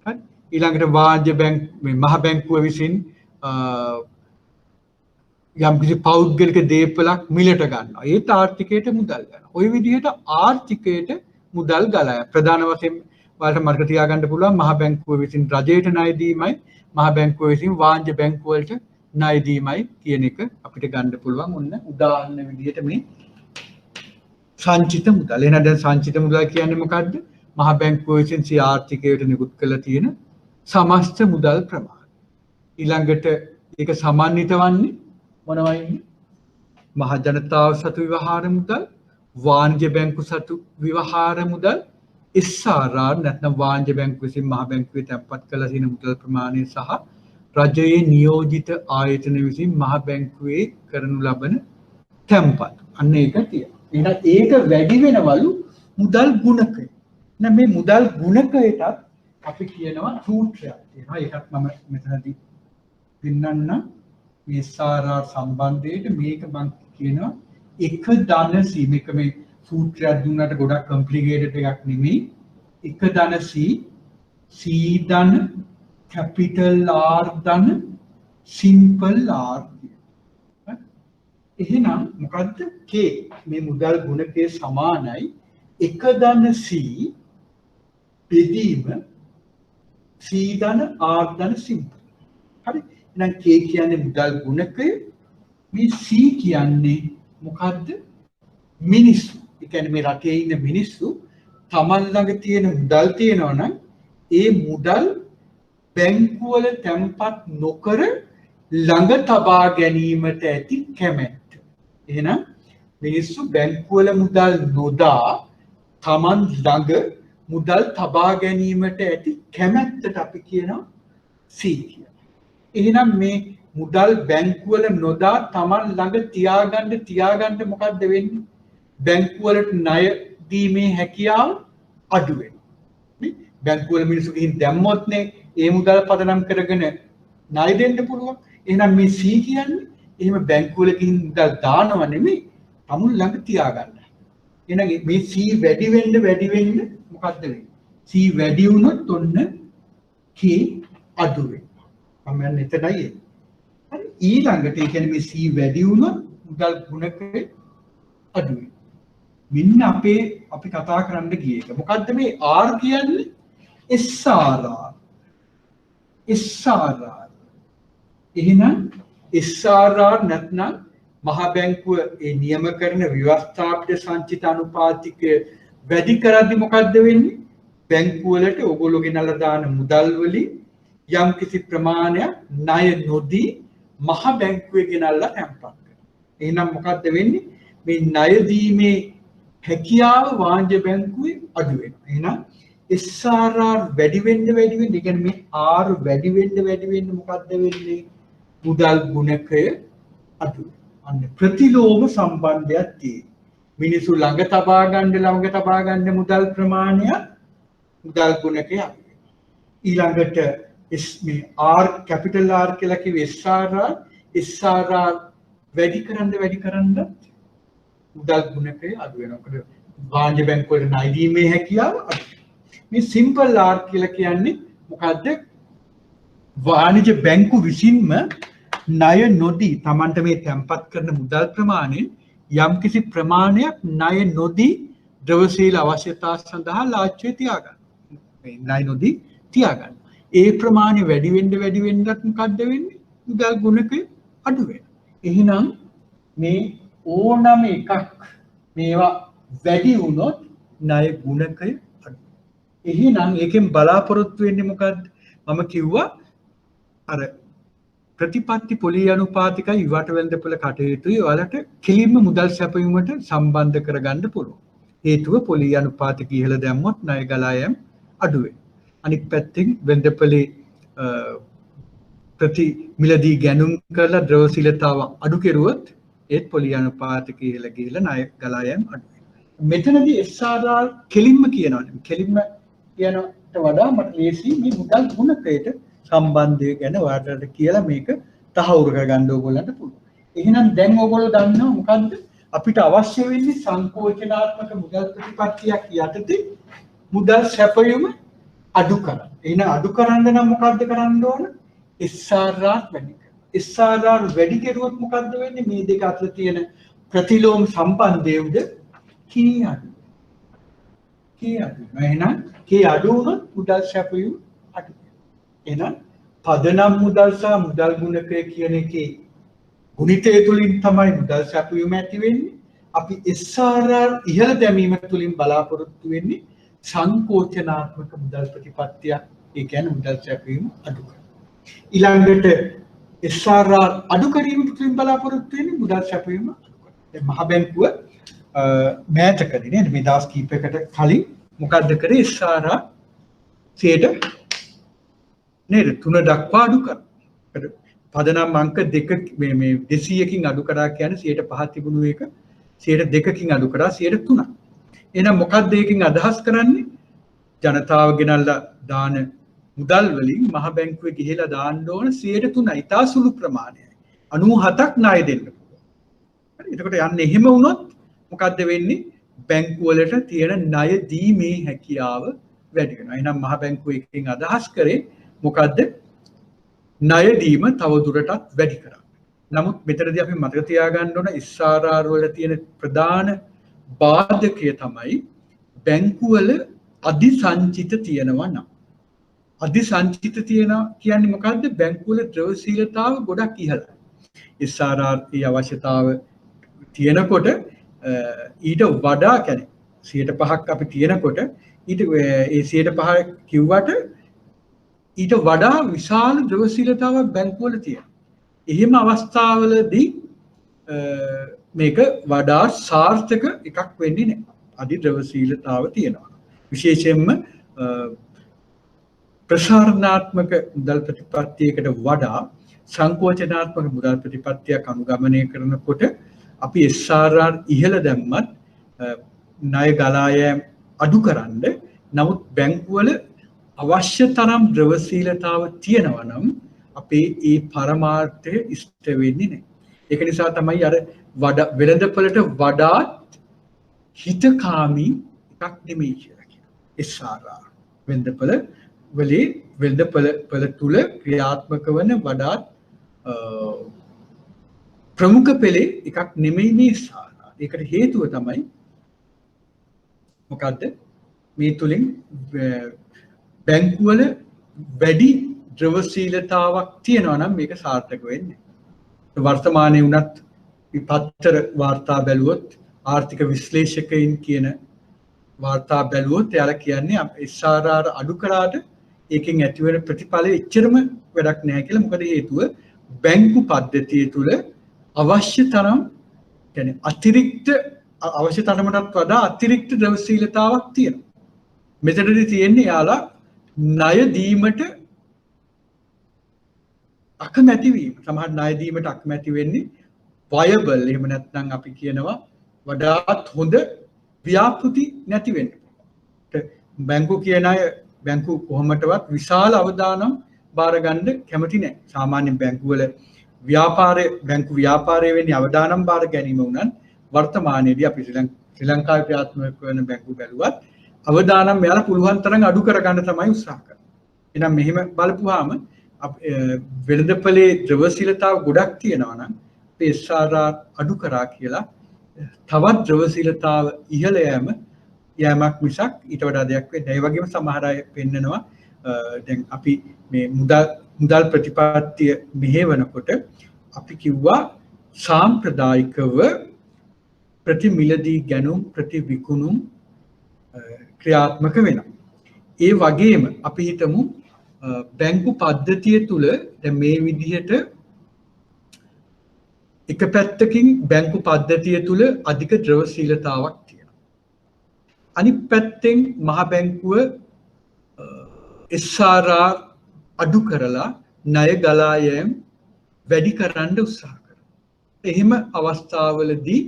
හරි. ඊළඟට වාණිජ මහ බැංකුව විසින් යම් කිසි පෞද්ගලික දේපලක් මිලට ගන්නවා. ඒත් ආර්ථිකයට මුදල් ගන්නවා. ওই විදිහට ආර්ථිකයට මුදල් ගලය. ප්‍රධාන වශයෙන් ඔයාලට මතක තියාගන්න පුළුවන් මහ බැංකුව විසින් රජයට ණය දීමයි මහ බැංකුව විසින් වාණිජ බැංකුව වලට ණය දීමයි කියන එක අපිට ගන්න පුළුවන්. ඔන්න උදාහරණ විදිහට මේ සංචිත මුදල්. එහෙනම් දැන් සංචිත මුදල් කියන්නේ මොකද්ද? මහ බැංකුව විසින් සිය ආර්ථිකයට නිකුත් කරලා තියෙන සමස්ත මුදල් ප්‍රමාණය. ඊළඟට ඒක සමන්විත වන්නේ මොනවයිද? මහ ජනතාව සතු ව්‍යවහාර මුදල්, වාණිජ බැංකු සතු ව්‍යවහාර මුදල්, SRR නැත්නම් වාණිජ බැංකුව විසින් මහ බැංකුවේ තැන්පත් කළ තියෙන මුදල් ප්‍රමාණය සහ රජයේ නියෝජිත ආයතන විසින් මහ බැංකුවේ කරනු ලබන තැන්පත්. අන්න ඒක තියෙනවා. එහෙනම් ඒක වැඩි වෙනවලු මුදල් ගුණකය. එහෙනම් මේ මුදල් ගුණකයටත් අපි කියනවා සූත්‍රයක් තියෙනවා. ඒකත් මම මෙතනදී පෙන්නන්න. මේ SRR සම්බන්ධයට මේක මම කියනවා එක ධන C. මේක මේ සූත්‍රයක් දුන්නාට ගොඩක් කොම්ප්ලිකේටඩ් එකක් නෙමෙයි. එක ධන C ධන capital R ධන simple R. එහෙනම් මොකද්ද K? මේ මුදල් ගුණකයේ සමානයි එක ධන C බෙදීම C ධන R ධන simple. හරි. එහෙනම් K කියන්නේ මුදල් ගුණකය, මේ C කියන්නේ මොකද්ද? මිනිස්සු. ඒ කියන්නේ මේ රටේ ඉන්න මිනිස්සු තමන් ළඟ තියෙන මුදල් තියෙනවා නම් ඒ මුදල් බැංකුවල තැන්පත් නොකර ළඟ තබා ගැනීමට ඇති කැමැත්ත. එහෙනම් මිනිස්සු බැංකුවල මුදල් නොදා තමන් ළඟ මුදල් තබා ගැනීමට ඇති කැමැත්තට අපි කියනවා C කියලා. එහෙනම් මේ මුදල් බැංකුවල නොදා තමන් ළඟ තියාගන්න මොකද්ද වෙන්නේ? බැංකුවලට ණය දීමේ හැකියාව අඩු වෙනවා. නේ? බැංකුවල මිනිස්සු ගිහින් දැම්මොත්නේ ඒ මුදල් පදනම් කරගෙන ණය දෙන්න පුළුවන්. එහෙනම් මේ C කියන්නේ එහෙම බැංකුවල ගිහින් මුදල් දානව නෙමෙයි, තමුන් ළඟ තියාගන්න. එහෙනම් මේ C වැඩි වෙන්න මොකද්ද වෙන්නේ? C වැඩි වුණොත් ඔන්න K අඩු වෙනවා. මම යන්නේ එතනයි. හරි. ඊළඟට ඒ කියන්නේ මේ C වැඩි වුණොත් මුදල් ගුණකේ අඩු වෙනවා. මෙන්න අපි කතා කරන්න ගිය එක. මොකද්ද මේ R කියන්නේ? SRR. එහෙනම් SRR නැත්නම් මහ බැංකුව ඒ නියම කරන ව්‍යවස්ථාපිත සංචිත අනුපාතිකය වැඩි කරද්දි මොකද්ද වෙන්නේ? බැංකුවලට ඕගොල්ලෝ ගෙනල්ලා දාන මුදල් වලින් යම් කිසි ප්‍රමාණයක් ණය නොදී මහ බැංකුවේ ගෙනල්ලා තැන්පත් කරනවා. එහෙනම් මොකද්ද වෙන්නේ? මේ ණය දීමේ හැකියාව වාණිජ බැංකුවේ අඩු වෙනවා. එහෙනම් SRR වැඩි වෙන්න ඒ කියන්නේ මේ R වැඩි වෙන්න මොකද්ද වෙන්නේ? මුදල් ගුණකය අඩු වෙනවා. අන්න ප්‍රතිලෝම සම්බන්ධයක් තියෙනවා. මිනිසු ළඟ තබා ගන්න මුදල් ප්‍රමාණය මුදල් ගුණකය අඩු වෙනවා. ඊළඟට මේ R capital R කියලා කිව්වේ SRR වැඩි කරන්න මුදල් ගුණකය අඩු වෙනවා. වාණිජ බැංකුවල ණය දීමේ හැකියාව අඩු වෙනවා. මේ simple R කියලා කියන්නේ මොකද්ද? වාණිජ බැංකු විසින්ම ණය නොදී Tamanට මේ තැන්පත් කරන මුදල් ප්‍රමාණයෙන් යම්කිසි ප්‍රමාණයක් ණය නොදී ද්‍රවශීල අවශ්‍යතා සඳහා ලාච්චුවේ තියාගන්න. මේ ණය නොදී තියාගන්න. ඒ ප්‍රමාණය වැඩි වෙන්නත් මොකද්ද වෙන්නේ? මුදල් ගුණකය අඩු වෙනවා. එහෙනම් මේ ඕනම එකක් මේවා වැඩි වුණොත් ණය ගුණකය අඩු. එහෙනම් ඒකෙන් බලාපොරොත්තු වෙන්නේ මොකද්ද? මම කිව්වා අර ප්‍රතිපත්ති පොලී අනුපාතිකයි ඉවට වෙළඳපොළ කටයුතුයි ඔයාලට කෙලින්ම මුදල් සැපයීමට සම්බන්ධ කරගන්න පුළුවන්. හේතුව පොලී අනුපාතික ඉහළ දැම්මොත් ණය ගලා යෑම අඩු වෙනවා. අනිත් පැත්තෙන් වෙළඳපොලේ ප්‍රති මිලදී ගැනුම් කරලා ද්‍රවශීලතාව අඩු කෙරුවොත් ඒත් පොලී අනුපාතික ඉහළ ගිහිලා ණය ගලා යෑම අඩු වෙනවා. මෙතනදී SRR කෙලින්ම කියනවානේ. කෙලින්ම කියනට වඩා මට ලේසි මේ මුදල් ගුණකයට සම්බන්ධය ගැන ඔයාලට කියලා මේක තහවුරු කරගන්න ඕගොල්ලන්ට පුළුවන්. එහෙනම් දැන් ඕගොල්ලෝ දන්නවා මොකද්ද අපිට අවශ්‍ය වෙන්නේ සංකෝචනාත්මක මුදල් ප්‍රතිපත්තියක් යටතේ මුදල් සැපයුම අඩු කරන්න. එහෙනම් අඩු කරන්න නම් මොකද්ද කරන්න ඕන? SRR වැඩි කරන්න. SRR වැඩි කරුවොත් මොකද්ද වෙන්නේ? මේ දෙක අතර තියෙන ප්‍රතිලෝම සම්බන්ධය උද කී අඩු. කී අඩු. එහෙනම් කී අඩු වුණොත් මුදල් සැපයුම අඩු. එහෙනම් පදනම් මුදල් සහ මුදල් ගුණකය කියන එකේ ගුණිතය තුලින් තමයි මුදල් සැපයුම ඇති වෙන්නේ. අපි SRR ඉහළ දැමීම තුලින් බලාපොරොත්තු වෙන්නේ සංකෝචනාත්මක මුදල් ප්‍රතිපත්තියක්. ඒ කියන්නේ මුදල් සැපයුම අඩු කරන. ඊළඟට SRR අඩු කිරීම තුලින් බලාපොරොත්තු වෙන්නේ මුදල් සැපයුම අඩු කරන. දැන් මහ බැංකුව මෑතකදී නේද මේ දවස් කීපයකට කලින් මොකද්ද කරේ? SRR 100 නේද 3 දක්වා අඩු කරා. පදනම් අංක 2 මේ 200කින් අඩු කරා කියන්නේ 105 තිබුණු එක 102කින් අඩු කරා 103. එහෙනම් මොකක්ද ඒකෙන් අදහස් කරන්නේ? ජනතාව ගෙනල්ලා දාන මුදල් වලින් මහ බැංකුවේ ගිහිලා දාන්න ඕන 103යි. ඉතා සුළු ප්‍රමාණයයි. 97ක් ණය දෙන්න පුළුවන්. හරි. එතකොට යන්නේ එහෙම වුණොත් මොකද්ද වෙන්නේ? බැංකු වලට තියෙන ණය දීමේ හැකියාව වැඩි වෙනවා. එහෙනම් මහ බැංකුව එකකින් අදහස් කරේ මොකද්ද? ණය දීම තව දුරටත් වැඩි කරන්න. නමුත් මෙතනදී අපි මතක තියාගන්න ඕන SRR වල තියෙන ප්‍රධාන බාධකය තමයි බැංකුවල අධිසංචිත තියෙනවා නම්. අධිසංචිත තියෙනවා කියන්නේ මොකද්ද? බැංකුවල ද්‍රවශීලතාව ගොඩක් ඉහළයි. SRR ඒ අවශ්‍යතාව තියෙනකොට ඊට වඩා කියන්නේ 105ක් අපි තියෙනකොට ඊට ඒ 105 කිව්වට ඊට වඩා විශාල ද්‍රවශීලතාවක් බැංකුවල තියෙනවා. එහෙම අවස්ථාවලදී මේක වඩා සාර්ථක එකක් වෙන්නේ නැහැ. අධි ද්‍රවශීලතාව තියෙනවා. විශේෂයෙන්ම ප්‍රසාරණාත්මක මුදල් ප්‍රතිපත්තියකට වඩා සංකෝචනාත්මක මුදල් ප්‍රතිපත්තියක් අනුගමනය කරනකොට අපි SRR ඉහළ දැම්මත් ණය ගලා යෑම අඩු කරන්න. නමුත් බැංකුවල අවශ්‍ය තරම් ද්‍රවශීලතාව තියෙනවා නම් අපේ ඒ පරමාර්ථය ඉෂ්ට වෙන්නේ නැහැ. ඒක නිසා තමයි අර වෙළඳපොළට වඩාත් හිතකාමී එකක් නෙමෙයි කියලා කියනවා. SRR වෙළඳපොළ තුල ක්‍රියාත්මක වන වඩාත් ප්‍රමුඛ පෙළේ එකක් නෙමෙයි මේ SRR. ඒකට හේතුව තමයි මොකද්ද? මේ තුලින් බැංකුවල වැඩි ද්‍රවශීලතාවක් තියෙනවා නම් මේක සාර්ථක වෙන්නේ. වර්තමානයේ වුණත් පත්තර වාර්තා බැලුවොත් ආර්ථික විශ්ලේෂකයින් කියන වාර්තා බැලුවොත් එයාලා කියන්නේ SRR අඩු කරාට ඒකෙන් ඇතිවෙන ප්‍රතිඵලය එච්චරම වැඩක් නැහැ කියලා. මොකද හේතුව බැංකු පද්ධතිය තුළ අවශ්‍ය තරම් කියන්නේ අතිරික්ත අවශ්‍ය තරමටත් වඩා අතිරික්ත ද්‍රවශීලතාවක් තියෙනවා. මෙතනදී තියෙන්නේ යාලා ණය දීමට අකමැති වීම. සමහර ණය දීමට අකමැති වෙන්නේ වයබල්. එහෙම නැත්නම් අපි කියනවා වඩාත් හොඳ ව්‍යාපෘති නැති වෙන්න. බැංකු කියන අය බැංකු කොහොමදවත් විශාල අවදානම් බාර ගන්න කැමති නැහැ. සාමාන්‍ය බැංකු වල බැංකු ව්‍යාපාරයේ වෙන්නේ අවදානම් බාර ගැනීම වුණත් වර්තමානයේදී අපි ශ්‍රී ලංකාවේ ක්‍රියාත්මක වෙන බැංකු බැලුවත් අවදානම් මෙයාලා පුළුවන් තරම් අඩු කරගන්න තමයි උත්සාහ කරන්නේ. එහෙනම් මෙහෙම බලපුවාම වෙළඳපොලේ ද්‍රවශීලතාව ගොඩක් තියෙනවා නම් SRR අඩු කරා කියලා තවත් ද්‍රවශීලතාව ඉහළ යෑමක් මිසක් ඊට වඩා දෙයක් වෙන්නේ නැහැ. ඒ වගේම සමහර අය පෙන්නනවා දැන් අපි මේ මුදල් ප්‍රතිපත්තිය මෙහෙවනකොට අපි කිව්වා සාම්ප්‍රදායිකව ප්‍රතිමිලදී ගැනුම් ප්‍රතිවිකුණුම් ක්‍රියාත්මක වෙනවා. ඒ වගේම අපි හිතමු බැංකු පද්ධතිය තුළ දැන් මේ විදිහට එක පැත්තකින් බැංකු පද්ධතිය තුළ අධික ද්‍රවශීලතාවක් තියෙනවා. අනිත් පැත්තෙන් මහ බැංකුව SRR අඩු කරලා ණය ගලා යෑම වැඩි කරන්න උත්සාහ කරනවා. එහෙම අවස්ථාවලදී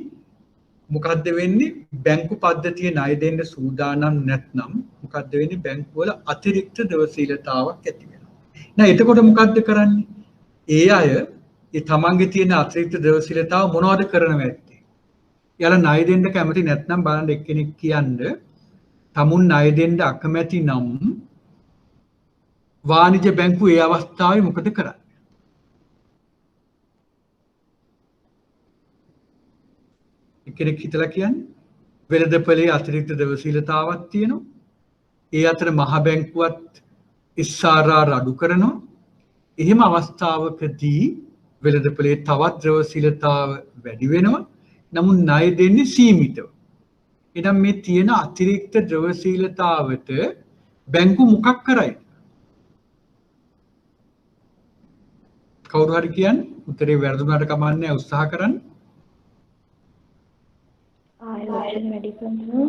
මොකද්ද වෙන්නේ? බැංකු පද්ධතිය ණය දෙන්න සූදානම් නැත්නම් මොකද්ද වෙන්නේ? බැංකුවල අතිරික්ත ද්‍රවශීලතාවක් ඇති වෙනවා. නෑ එතකොට මොකද්ද කරන්නේ? ඒ අය ඒ තමන්ගේ තියෙන අතිරික්ත ද්‍රවශීලතාව මොනවද කරනවා ඇත්තේ? එයාලා ණය දෙන්න කැමති නැත්නම් බලන්න එක්කෙනෙක් කියන්නේ තමුන් ණය දෙන්න අකමැති නම් වාණිජ්‍ය බැංකුව ඒ අවස්ථාවේ මොකද කරන්නේ? එක්කෙනෙක් හිතලා කියන්නේ වෙළඳපොලේ අතිරික්ත ද්‍රවශීලතාවක් තියෙනවා. ඒ අතර මහ බැංකුවත් SRR අඩු කරනවා. එහෙම අවස්ථාවකදී වෙළඳපොලේ තවත් ද්‍රවශීලතාව වැඩි වෙනවා. නමුත් ණය දෙන්නේ සීමිතව. එනම් මේ තියෙන අතිරික්ත ද්‍රවශීලතාවට බැංකු මොකක් කරයිද? කවුරු හරි කියන්නේ උත්තරේ වැරදුනාට කමක් නැහැ උත්සාහ කරන්න. ආයෝජන වැඩි කරනවා.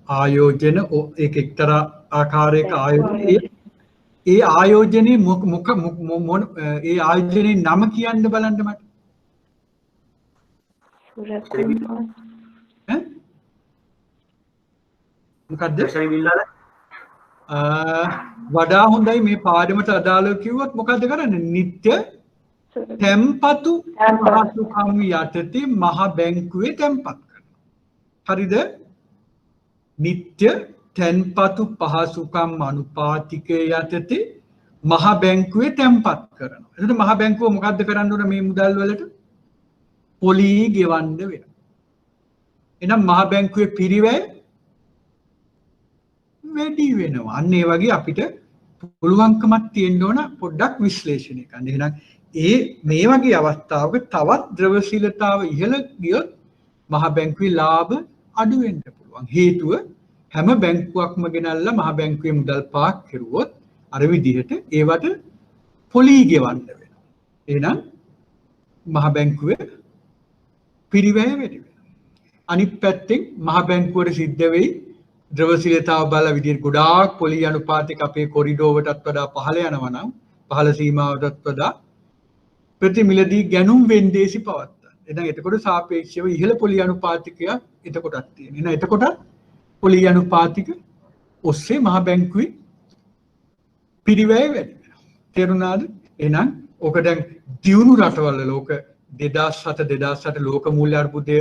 ආයෝජන ඒක එක්තරා ආකාරයක ආයෝජනයේ ඒ ආයෝජනයේ ඒ ආයෝජනයේ නම කියන්න බලන්න මට. මොකද්ද? වඩා හොඳයි මේ පාඩමට අදාළව කිව්වොත් මොකද්ද කරන්නේ? නිත්‍ය තැන්පතු පහසුකම් යටතේ මහ බැංකුවේ තැන්පත් කරනවා. හරිද? නිත්‍ය තැන්පතු පහසුකම් අනුපාතිකය යටතේ මහ බැංකුවේ තැන්පත් කරනවා. එතකොට මහ බැංකුව මොකද්ද කරන්න ඕන මේ මුදල් වලට? පොලී ගෙවන්න වෙනවා. එහෙනම් මහ බැංකුවේ පිරිවැය වැඩි වෙනවා. අන්න ඒ වගේ අපිට පුළුවන්කමක් තියෙන්න ඕන පොඩ්ඩක් විශ්ලේෂණය කරන්න. එහෙනම් මේ වගේ අවස්ථාවක තවත් ද්‍රවශීලතාව ඉහළ ගියොත් මහ බැංකුවේ ලාභ අඩු වෙන්න පුළුවන්. හේතුව හැම බැංකුවක්ම ගෙනල්ලා මහ බැංකුවේ මුදල් පාක් කරුවොත් අර විදිහට ඒවට පොලී ගෙවන්න වෙනවා. එහෙනම් මහ බැංකුවේ පිරිවැය වැඩි වෙනවා. අනිත් පැත්තෙන් මහ බැංකුවට සිද්ධ වෙයි ද්‍රවශීලතාව බල විදිහට ගොඩාක් පොලී අනුපාතික අපේ කොරිඩෝවටත් වඩා පහළ යනවා නම් පහළ සීමාවටත් වඩා ප්‍රතිමිලදී ගැනුම් වෙන්දේසි පවත්තා. එහෙනම් එතකොට සාපේක්ෂව ඉහළ පොලී අනුපාතිකයක් එතකොටත් තියෙනවා. එහෙනම් එතකොට පොලී අනුපාතික ඔස්සේ මහ බැංකුවේ පිරිවැය වැඩි වෙනවා. තේරුණාද? එහෙනම් ඕක දැන් දියුණු රටවල ලෝක 2007 ලෝක මූල්‍ය අර්බුදය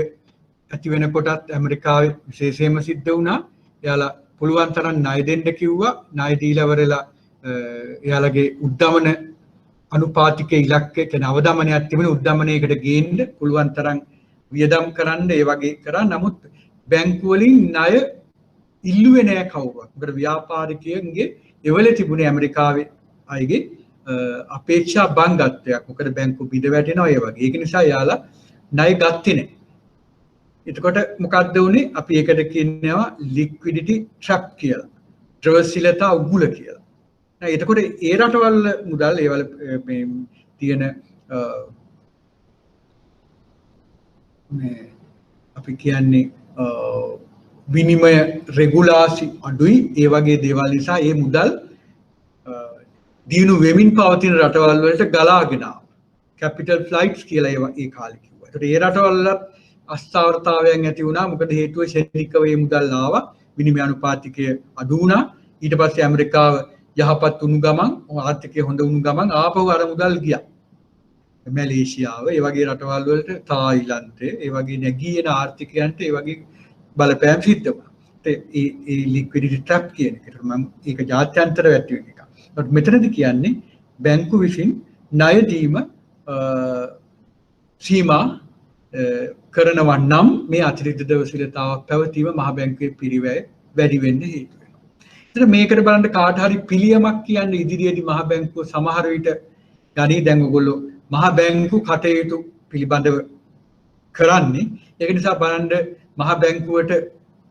ඇති වෙනකොටත් ඇමරිකාවේ විශේෂයෙන්ම සිද්ධ වුණා. එයාලා පුළුවන් තරම් ණය දෙන්න කිව්වා. ණය දීලා වරලා එයාලගේ උද්දමන අනුපාතික ඉලක්කය කියන්නේ අවදමනයක් තිබෙන උද්දමනයකට ගේන්න පුළුවන් තරම් වියදම් කරන්න ඒ වගේ කරා. නමුත් බැංකු වලින් ණය ඉල්ලුවේ නෑ කවුරුවත්. මොකද ව්‍යාපාරිකයන්ගේ එවල තිබුණේ ඇමරිකාවේ අයගේ අපේක්ෂා බංගත්වයක්. මොකද බැංකු බිඳ වැටෙනවා ඒ වගේ. ඒක නිසා යාලා ණය ගත්තේ නෑ. එතකොට මොකක්ද වුනේ? අපි ඒකට කියනවා liquidity trap කියලා. ද්‍රවශීලතා උගුල කියලා. එතකොට ඒ රටවල මුදල් ඒවල මේ තියෙන මේ අපි කියන්නේ විනිමය රෙගුලාසි අඩුයි. ඒ වගේ දේවල් නිසා ඒ මුදල් දිනු වෙමින් පවතින රටවල් වලට ගලාගෙන ආවා. කැපිටල් ෆ්ලයිට්ස් කියලා ඒ කාලේ කිව්වා. ඒතකොට ඒ රටවල අස්ථාවරතාවයන් ඇති වුණා. මොකද හේතුව ශනිකව මේ මුදල් ආවා. විනිමය අනුපාතිකය අඩු වුණා. ඊට පස්සේ ඇමරිකාව යහපත් වුණු ගමන් ආර්ථිකය හොඳ වුණු ගමන් ආපහු අර මුදල් ගියා. මැලේසියාව ඒ වගේ රටවල් වලට තායිලන්තේ ඒ වගේ නැගී එන ආර්ථිකයන්ට ඒ වගේ බලපෑම් සිද්ධ වුණා. ඒ ලික්විඩිටි ට්‍රැප් කියන එකට මම ඒක ජාත්‍යන්තර වැටි වෙන එක. ඒත් මෙතනදී කියන්නේ බැංකු විසින් ණය දීම සීමා කරනවා නම් මේ අතිරික්ත ද්‍රවශීලතාවක් පැවතීම මහ බැංකුවේ පිරිවැය වැඩි වෙන්න හේතු වෙනවා. එතන මේකට බලන්න කාට හරි පිළියමක් කියන්නේ ඉදිරියේදී මහ බැංකුව සමහර විට ගණී දැන් ඔයගොල්ලෝ මහ බැංකු කටයුතු පිළිබඳව කරන්නේ. ඒක නිසා බලන්න මහ බැංකුවට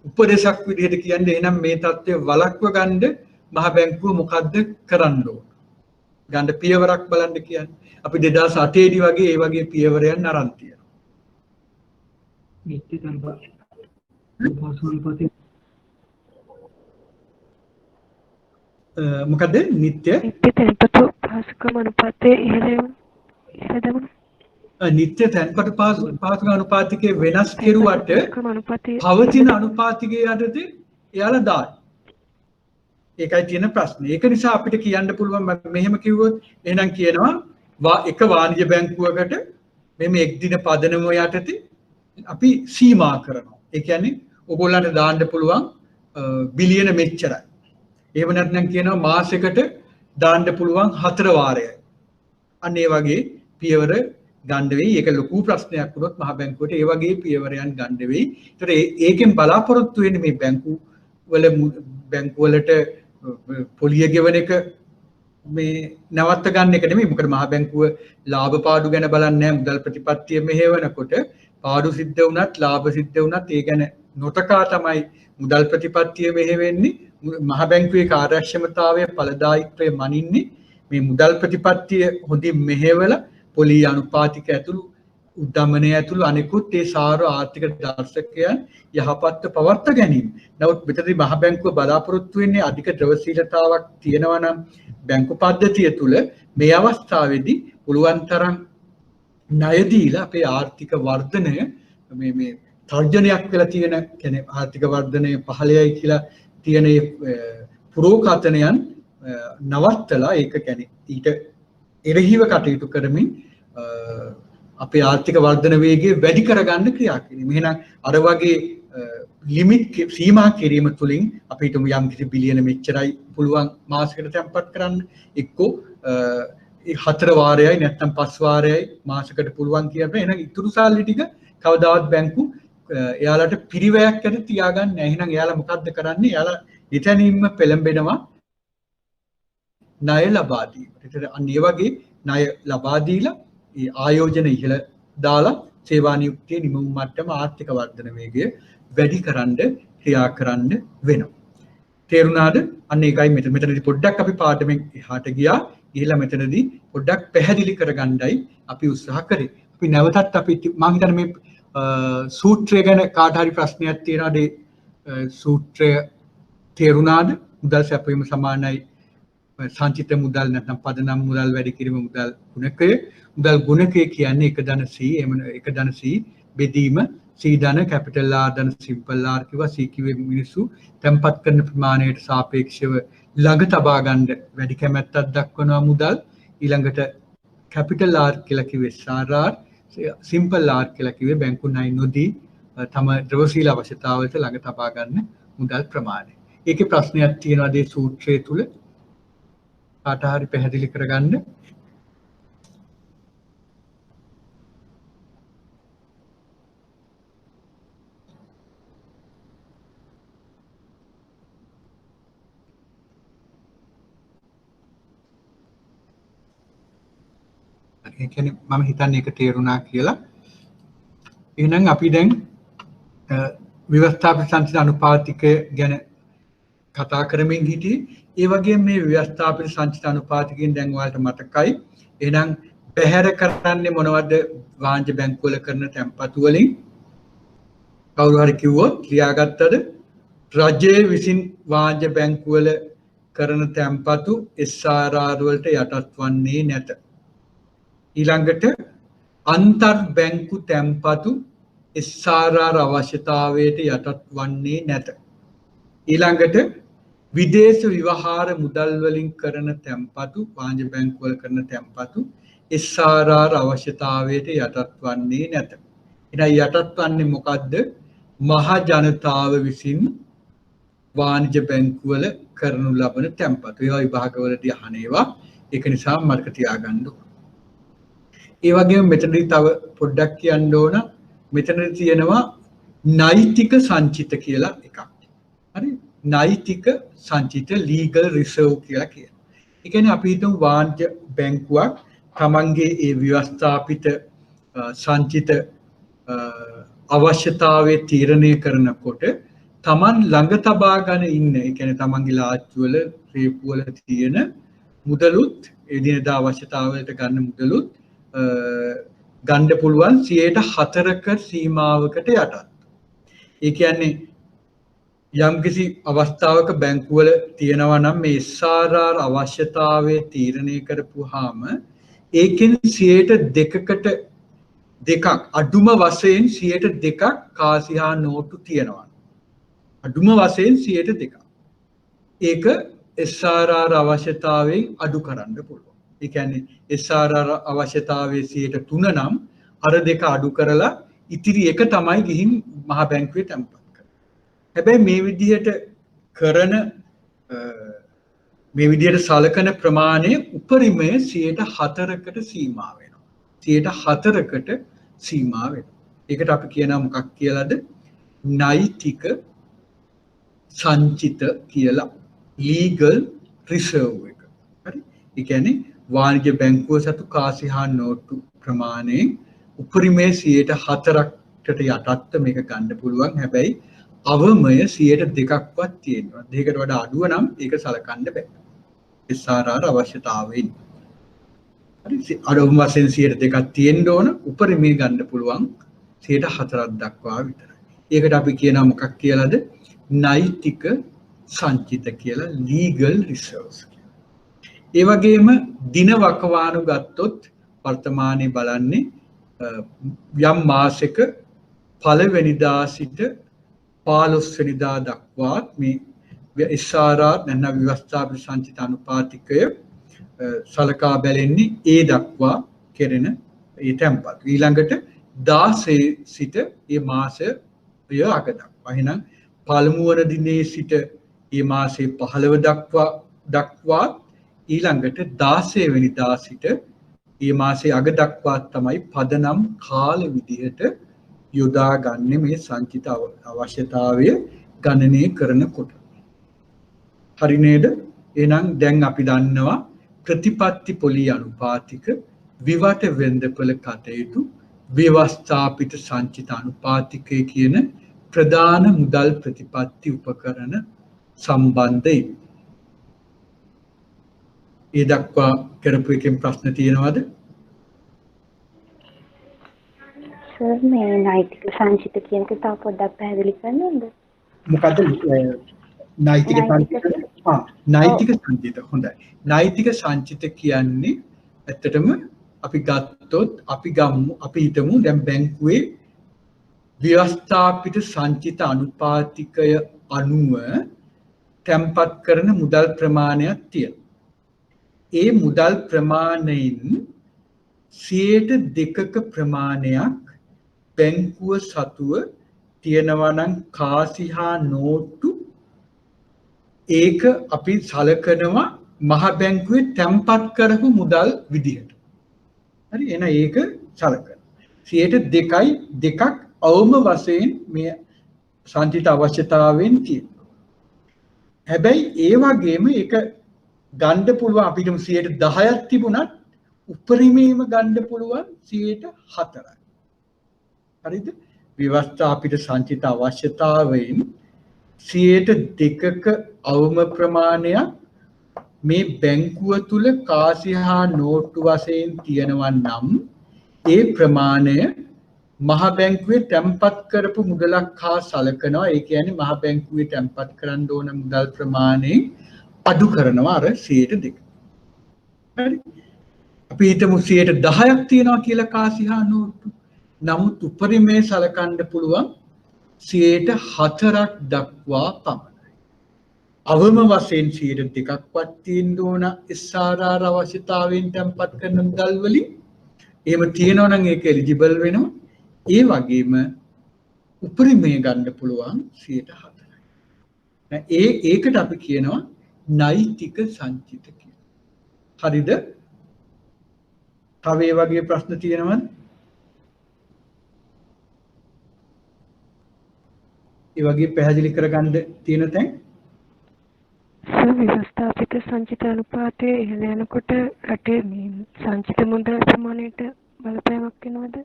උපදේශක් විදිහට කියන්නේ එහෙනම් මේ தත්ත්වය වළක්ව ගන්න මහ බැංකුව මොකද්ද කරන්න ඕන? ගන්න පියවරක් බලන්න කියන්නේ. අපි 2008 දී වගේ ඒ වගේ පියවරයන් අරන් තියෙනවා. නිත්‍ය තැන්පත් මොකද නිත්‍ය තැන්පතු පහසුකම් අනුපාතයේ ඉහළම නිත්‍ය තැන්පතු පහසුකම් අනුපාතිකයේ වෙනස් කෙරුවට පවතින අනුපාතිකයේ යටතේ එයාලා දායි. ඒකයි තියෙන ප්‍රශ්නේ. ඒක නිසා අපිට කියන්න පුළුවන් මෙහෙම කිව්වොත් එහෙනම් කියනවා එක වාණිජ බැංකුවකට මේ එක් දින පදනම යටතේ අපි සීමා කරනවා. ඒ කියන්නේ ඔයගොල්ලන්ට දාන්න පුළුවන් බිලියන මෙච්චරයි. එහෙම නැත්නම් කියනවා මාසෙකට දාන්න පුළුවන් 4 වාරයයි. අන්න ඒ වගේ පියවර ගන්න වෙයි. ඒක ලොකු ප්‍රශ්නයක් වුණොත් මහ බැංකුවට ඒ වගේ පියවරයන් ගන්න වෙයි. ඒතර ඒකෙන් බලාපොරොත්තු වෙන්නේ මේ බැංකු වලට පොලිය ගෙවන එක මේ නවත්ත ගන්න එක නෙමෙයි. මොකද මහ බැංකුව ලාභ පාඩු ගැන බලන්නේ නැහැ. මුදල් ප්‍රතිපත්තිය මෙහෙවනකොට පාඩු සිද්ධ වුණත් ලාභ සිද්ධ වුණත් ඒ ගැන නොතකා තමයි මුදල් ප්‍රතිපත්තිය මෙහෙවෙන්නේ. මහ බැංකුවේ කාර්යක්ෂමතාවය ඵලදායීත්වය මනින්නේ මේ මුදල් ප්‍රතිපත්තිය හොඳින් මෙහෙवला පොලි අනුපාතික ඇතුළු උද්දමනය ඇතුළු අනෙකුත් ඒ සාර ආර්ථික දර්ශකයන් යහපත්ව පවත්වා ගැනීම. නමුත් මෙතනදී මහ බැංකුව බලාපොරොත්තු වෙන්නේ අධික ද්‍රවශීලතාවක් තියෙනවා නම් බැංකු පද්ධතිය තුළ මේ අවස්ථාවේදී පුළුවන් තරම් ණය දීලා අපේ ආර්ථික වර්ධනය මේ තර්ජනයක් වෙලා තියෙන කියන්නේ ආර්ථික වර්ධනය 15යි කියලා තියෙන පුරෝකථනයන් නවත්තලා ඒක කියන්නේ ඊට එරෙහිව කටයුතු කරමින් අපේ ආර්ථික වර්ධන වේගය වැඩි කරගන්න ක්‍රියා කිරීම. එහෙනම් අර වගේ ලිමිට් සීමා කිරීම තුළින් අපිට යම් කිසි බිලියන මෙච්චරයි පුළුවන් මාසයකට තැන්පත් කරන්න. එක්කෝ 4 වාරයයි නැත්නම් 5 වාරයයි මාසයකට පුළුවන් කියනවා. එහෙනම් ඉතුරු සල්ලි ටික කවදාවත් බැංකු එයාලට පිරිවැයක් ඇති තියාගන්න නැහැ. එහෙනම් එයාලා මොකද්ද කරන්නේ? එයාලා නිතනින්ම පෙළඹෙනවා ණය ලබා දීමට. ඒතර අන්න ඒ වගේ ණය ලබා දීලා ඒ ආයෝජන ඉහළ දාලා සේවා නියුක්තිය නිමවු මට්ටම ආර්ථික වර්ධන වේගය වැඩි කරන්න ක්‍රියා කරන්න වෙනවා. තේරුණාද? අන්න ඒකයි මෙතනදී පොඩ්ඩක් අපි පාඩමෙන් එහාට ගියා. ගිහිල්ලා මෙතනදී පොඩ්ඩක් පැහැදිලි කරගන්නයි අපි උත්සාහ කරේ. අපි නැවතත් අපි මම හිතන්නේ මේ සූත්‍රය ගැන කාට හරි ප්‍රශ්නයක් තියෙනවද? සූත්‍රය තේරුණාද? මුදල් සැපයීම සමානයි සංචිත මුදල් නැත්නම් පදනම් මුදල් වැඩි කිරීම මුදල් ගුණකය. මුදල් ගුණකය කියන්නේ එක ධන C එක ධන C බෙදීම C ධන කැපිටල් R ධන සිම්පල් R කිව්වා. C කිව්වේ මිනිස්සු තැන්පත් කරන ප්‍රමාණයට සාපේක්ෂව ළඟ තබා ගන්න වැඩි කැමැත්තක් දක්වනවා මුදල්. ඊළඟට කැපිටල් R කියලා කිව්වේ SRR, සිම්පල් R කියලා කිව්වේ බැංකු ණය නොදී තම ද්‍රවශීල අවශ්‍යතාවලට ළඟ තබා ගන්න මුදල් ප්‍රමාණය. ඒකේ ප්‍රශ්නයක් තියෙනවා මේ සූත්‍රය තුල කාට හරි පැහැදිලි කරගන්න. ඒ කියන්නේ මම හිතන්නේ ඒක තේරුණා කියලා. එහෙනම් අපි දැන් ව්‍යවස්ථාපිත සංචිත අනුපාතිකය ගැන කතා කරමින් හිටියේ. ඒ වගේම මේ ව්‍යවස්ථාපිත සංචිත අනුපාතිකයෙන් දැන් ඔයාලට මතකයි. එහෙනම් බැහැර කරන්නේ මොනවද? වාණිජ බැංකුවල කරන තැන්පතු වලින් කවුරු හරි කිව්වොත් ලියාගත්තද? රජයේ විසින් වාණිජ බැංකුවල කරන තැන්පතු SRR වලට යටත් වන්නේ නැත. ඊළඟට අන්තර් බැංකු තැන්පතු SRR අවශ්‍යතාවයට යටත් වන්නේ නැත. ඊළඟට විදේශ විවහාර මුදල් වලින් කරන තැන්පතු වාණිජ බැංකු වල කරන තැන්පතු SRR අවශ්‍යතාවයට යටත් වන්නේ නැත. එහෙනම් යටත් වන්නේ මොකද්ද? මහ ජනතාව විසින් වාණිජ බැංකු වල කරනු ලබන තැන්පතු. ඒවා විභාගවලදී අහන ඒවා. ඒක නිසා මතක තියාගන්න ඕන. ඒ වගේම මෙතනදී තව පොඩ්ඩක් කියන්න ඕන. මෙතනදී තියෙනවා නෛතික සංචිත කියලා එකක්. හරි? නෛතික සංචිත ලීගල් රිසර්ව් කියලා කියනවා. ඒ කියන්නේ අපි හිතමු වාණිජ බැංකුවක් තමන්ගේ ඒ ව්‍යවස්ථාපිත සංචිත අවශ්‍යතාවය තීරණය කරනකොට තමන් ළඟ තබා ගන්න ඉන්න ඒ කියන්නේ තමන්ගේ ලාච්චු වල රේපු වල තියෙන මුදලුත් එදිනෙදා අවශ්‍යතාවලට ගන්න මුදලුත් ගන්න පුළුවන් 4% සීමාවකට යටත්. ඒ කියන්නේ යම්කිසි අවස්ථාවක බැංකුවල තියෙනවා නම් මේ SRR අවශ්‍යතාවය තීරණය කරපුවාම ඒකෙන් 2%කට දෙකක් අඩුම වශයෙන් 2% කාසිහා නෝටු තියෙනවා. අඩුම වශයෙන් 2%. ඒක SRR අවශ්‍යතාවයෙන් අඩු කරන්න පුළුවන්. ඒ කියන්නේ SRR අවශ්‍යතාවයේ 3 නම් අර දෙක අඩු කරලා ඉතිරි එක තමයි ගිහින් මහ බැංකුවේ තැන්පත් කරන්නේ. හැබැයි මේ විදිහට කරන මේ විදිහට සලකන ප්‍රමාණය උපරිමය 4%කට සීමා වෙනවා. 4%කට සීමා වෙනවා. ඒකට අපි කියනවා මොකක් කියලාද? නෛතික සංචිත කියලා. legal reserve එක. හරි? ඒ කියන්නේ වාණිජ්‍ය බැංකුව සතු කාසි හා නෝට්ටු ප්‍රමාණයෙන් උපරිමයේ 4%කට යටත්ව මේක ගන්න පුළුවන්. හැබැයි අවමය 2%ක්වත් තියෙනවා. දෙකකට වඩා අඩුව නම් ඒක සලකන්න බෑ. SRR අවශ්‍යතාවයෙන්. හරි? අඩුම වශයෙන් 2%ක් තියෙන්න ඕන. උපරිමයේ ගන්න පුළුවන් 4% දක්වා විතරයි. ඒකට අපි කියනවා මොකක් කියලාද? නෛතික සංචිත කියලා, legal reserves කියලා. ඒ වගේම දින වකවානු ගත්තොත් වර්තමානයේ බලන්නේ යම් මාසෙක පළවෙනිදා සිට 15 වෙනිදා දක්වා මේ SRR නැත්නම් ව්‍යවස්ථාපිත සංචිත අනුපාතිකය සලකා බැලෙන්නේ ඒ දක්වා කෙරෙන ඒ තැන්පත්. ඊළඟට 16 සිට මේ මාසය අග දක්වා. එහෙනම් පළමු වන දිනේ සිට මේ මාසේ 15 දක්වා ඊළඟට 16 වෙනිදා සිට මේ මාසේ අග දක්වා තමයි පදනම් කාල විදිහට යොදාගන්නේ මේ සංචිත අවශ්‍යතාවය ගණනය කරනකොට. හරි නේද? එහෙනම් දැන් අපි දන්නවා ප්‍රතිපත්ති පොලී අනුපාතික, විවට වෙළඳපොළ කටයුතු, ව්‍යවස්ථාපිත සංචිත අනුපාතිකය කියන ප්‍රධාන මුදල් ප්‍රතිපත්ති උපකරණ සම්බන්ධයි. ඒ දක්වා කරපු එකෙන් ප්‍රශ්න තියෙනවද? සර් මේ නෛතික සංචිත කියන එක තව පොඩ්ඩක් පැහැදිලි කරන්නද? මොකද්ද නෛතික සංචිත? නෛතික සංචිත. හොඳයි. නෛතික සංචිත කියන්නේ ඇත්තටම අපි ගත්තොත් අපි හිතමු දැන් බැංකුවේ ව්‍යවස්ථාපිත සංචිත අනුපාතිකය අනුව තැන්පත් කරන මුදල් ප්‍රමාණයක් තියෙනවා. ඒ මුදල් ප්‍රමාණයෙන් 2% ප්‍රමාණයක් බැංකුව සතුව තියෙනවා නම් කාසි හා නෝට්ටු ඒක අපි සලකනවා මහ බැංකුවේ තැන්පත් කරපු මුදල් විදිහට. හරි? එහෙනම් ඒක සලකනවා. 2.2ක් අවම වශයෙන් මේ සංචිත අවශ්‍යතාවයෙන් තියෙනවා. හැබැයි ඒ වගේම ඒක ගන්න පුළුවන් අපිට 10ක් තිබුණත් උපරිමයෙන්ම ගන්න පුළුවන් 4%. හරිද? ව්‍යවස්ථාපිත සංචිත අවශ්‍යතාවයෙන් 2%ක අවම ප්‍රමාණයක් මේ බැංකුව තුල කාසි හා නෝට්ටු වශයෙන් තියෙනවා නම් ඒ ප්‍රමාණය මහ බැංකුවේ තැන්පත් කරපු මුදලක් හා සලකනවා. ඒ කියන්නේ මහ බැංකුවේ තැන්පත් කරන්න ඕන මුදල් ප්‍රමාණයෙන් අඩු කරනවා අර 2%. හරි? අපි හිතමු 10ක් තියෙනවා කියලා කාසි හා නෝට්ටු. නමුත් උපරිමයේ සලකන්න පුළුවන් 4% දක්වා පමණයි. අවම වශයෙන් 2%ක්වත් තියෙන්න ඕන SRR අවශ්‍යතාවයෙන් තැන්පත් කරන මුදල් වලින්. එහෙම තියෙනවා නම් ඒක එලිජිබල් වෙනවා. ඒ වගේම උපරිමයේ ගන්න පුළුවන් 4%. ඒකට අපි කියනවා නෛතික සංචිත කියලා. හරිද? තව ඒ වගේ ප්‍රශ්න තියෙනවද? ඒ වගේ පැහැදිලි කරගන්න තියෙන තැන්? ව්‍යවස්ථාපිත සංචිත අනුපාතයේ ඉහළ යනකොට රටේ මේ සංචිත මුදල් ප්‍රමාණයට බලපෑමක් වෙනවද?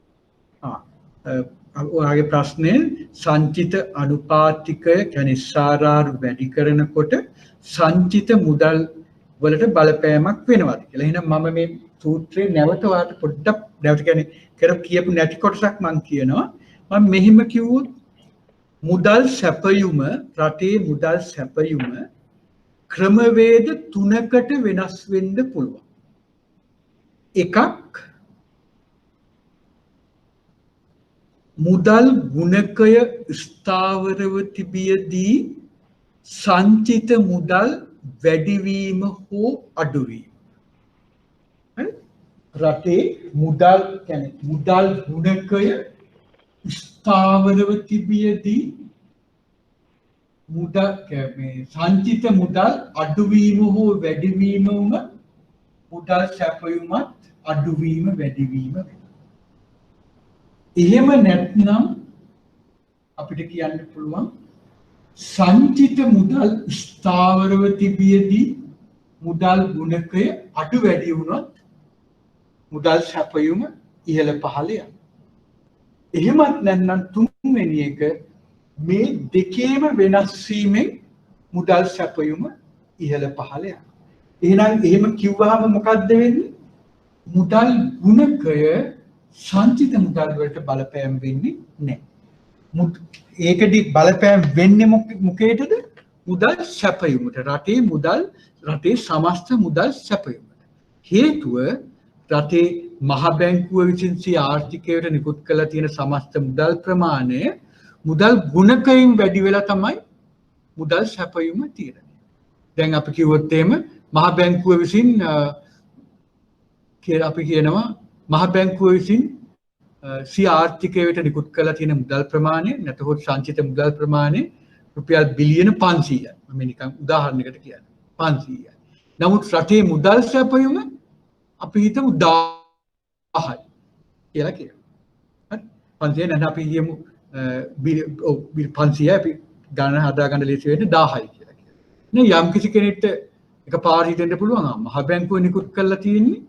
ඔයාගේ ප්‍රශ්නේ සංචිත අනුපාතිකය කියන්නේ SRR වැඩි කරනකොට සංචිත මුදල් වලට බලපෑමක් වෙනවද කියලා. එහෙනම් මම මේ සූත්‍රයේ නැවත ඔයාලට පොඩ්ඩක් නැවත කියන්නේ කියපු නැති කොටසක් මම කියනවා. මම මෙහිම කිව්වොත් මුදල් සැපයුම රටේ මුදල් සැපයුම ක්‍රමවේද 3කට වෙනස් වෙන්න පුළුවන්. එකක් මුදල් ගුණකය ස්ථාවරව තිබියදී සංචිත මුදල් වැඩිවීම හෝ අඩුවීම. රටේ මුදල් කියන්නේ මුදල් ගුණකය ස්ථාවරව තිබියදී මුදල් සංචිත මුදල් අඩුවීම හෝ වැඩිවීම වුණ මුදල් සැපයුමත් අඩුවීම වැඩිවීම වෙනවා. එහෙම නැත්නම් අපිට කියන්න පුළුවන් සංචිත මුදල් ස්ථාවරව තිබියදී මුදල් ගුණකය අඩු වැඩි වුණොත් මුදල් සැපයුම ඉහළ පහළ යනවා. එහෙමත් නැත්නම් තුන්වෙනි එක මේ දෙකේම වෙනස් වීමෙන් මුදල් සැපයුම ඉහළ පහළ යනවා. එහෙනම් එහෙම කිව්වහම මොකද්ද වෙන්නේ? මුදල් ගුණකය සංචිත මුදල් වලට බලපෑම් වෙන්නේ නැහැ. ඒකදි බලපෑම් වෙන්නේ මොකේදද? මුදල් සැපයුමට. රටේ සමස්ත මුදල් සැපයුමට. හේතුව රටේ මහ බැංකුව විසින් සිය ආර්ථිකයට නිකුත් කළ තියෙන සමස්ත මුදල් ප්‍රමාණය මුදල් ගුණකයෙන් වැඩි වෙලා තමයි මුදල් සැපයුම තියෙන්නේ. දැන් අපි කිව්වොත් එහෙම මහ බැංකුව විසින් අපි කියනවා මහ බැංකුව විසින් සිය ආර්ථිකයට නිකුත් කළ තියෙන මුදල් ප්‍රමාණය නැතහොත් සංචිත මුදල් ප්‍රමාණය රුපියල් බිලියන 500යි. මම නිකන් උදාහරණයකට කියන්නේ 500යි. නමුත් රටේ මුදල් සැපයුම අපි හිතමු 1000යි කියලා කියනවා. හරි 500 නැත්නම් අපි කියමු 500යි අපි ගණන හදාගන්න ලේසි වෙන්නේ 1000යි කියලා කියනවා. නේ යම් කිසි කෙනෙක්ට එකපාර හිතෙන්න පුළුවන් මහ බැංකුව නිකුත් කරලා තියෙන්නේ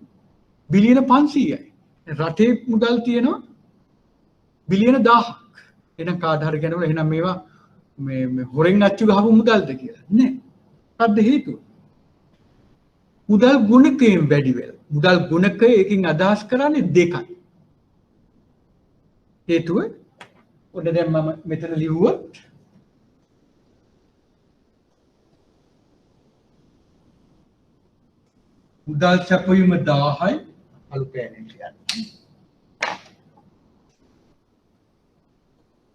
බිලියන 500යි. රටේ මුදල් තියෙනවා බිලියන 1000ක්. එහෙනම් කාට හරි කියනවා එහෙනම් මේවා මේ හොරෙන් අච්චු ගහපු මුදල්ද කියලා. නෑ. මොකද්ද හේතුව? මුදල් ගුණකයෙන් වැඩි වෙලා. මුදල් ගුණකය එකකින් අදහස් කරන්නේ දෙකයි. හේතුව ඔන්න දැන් මම මෙතන ලිව්වොත් මුදල් සැපයුම 1000යි අලු පෑනෙන් කියන්නේ.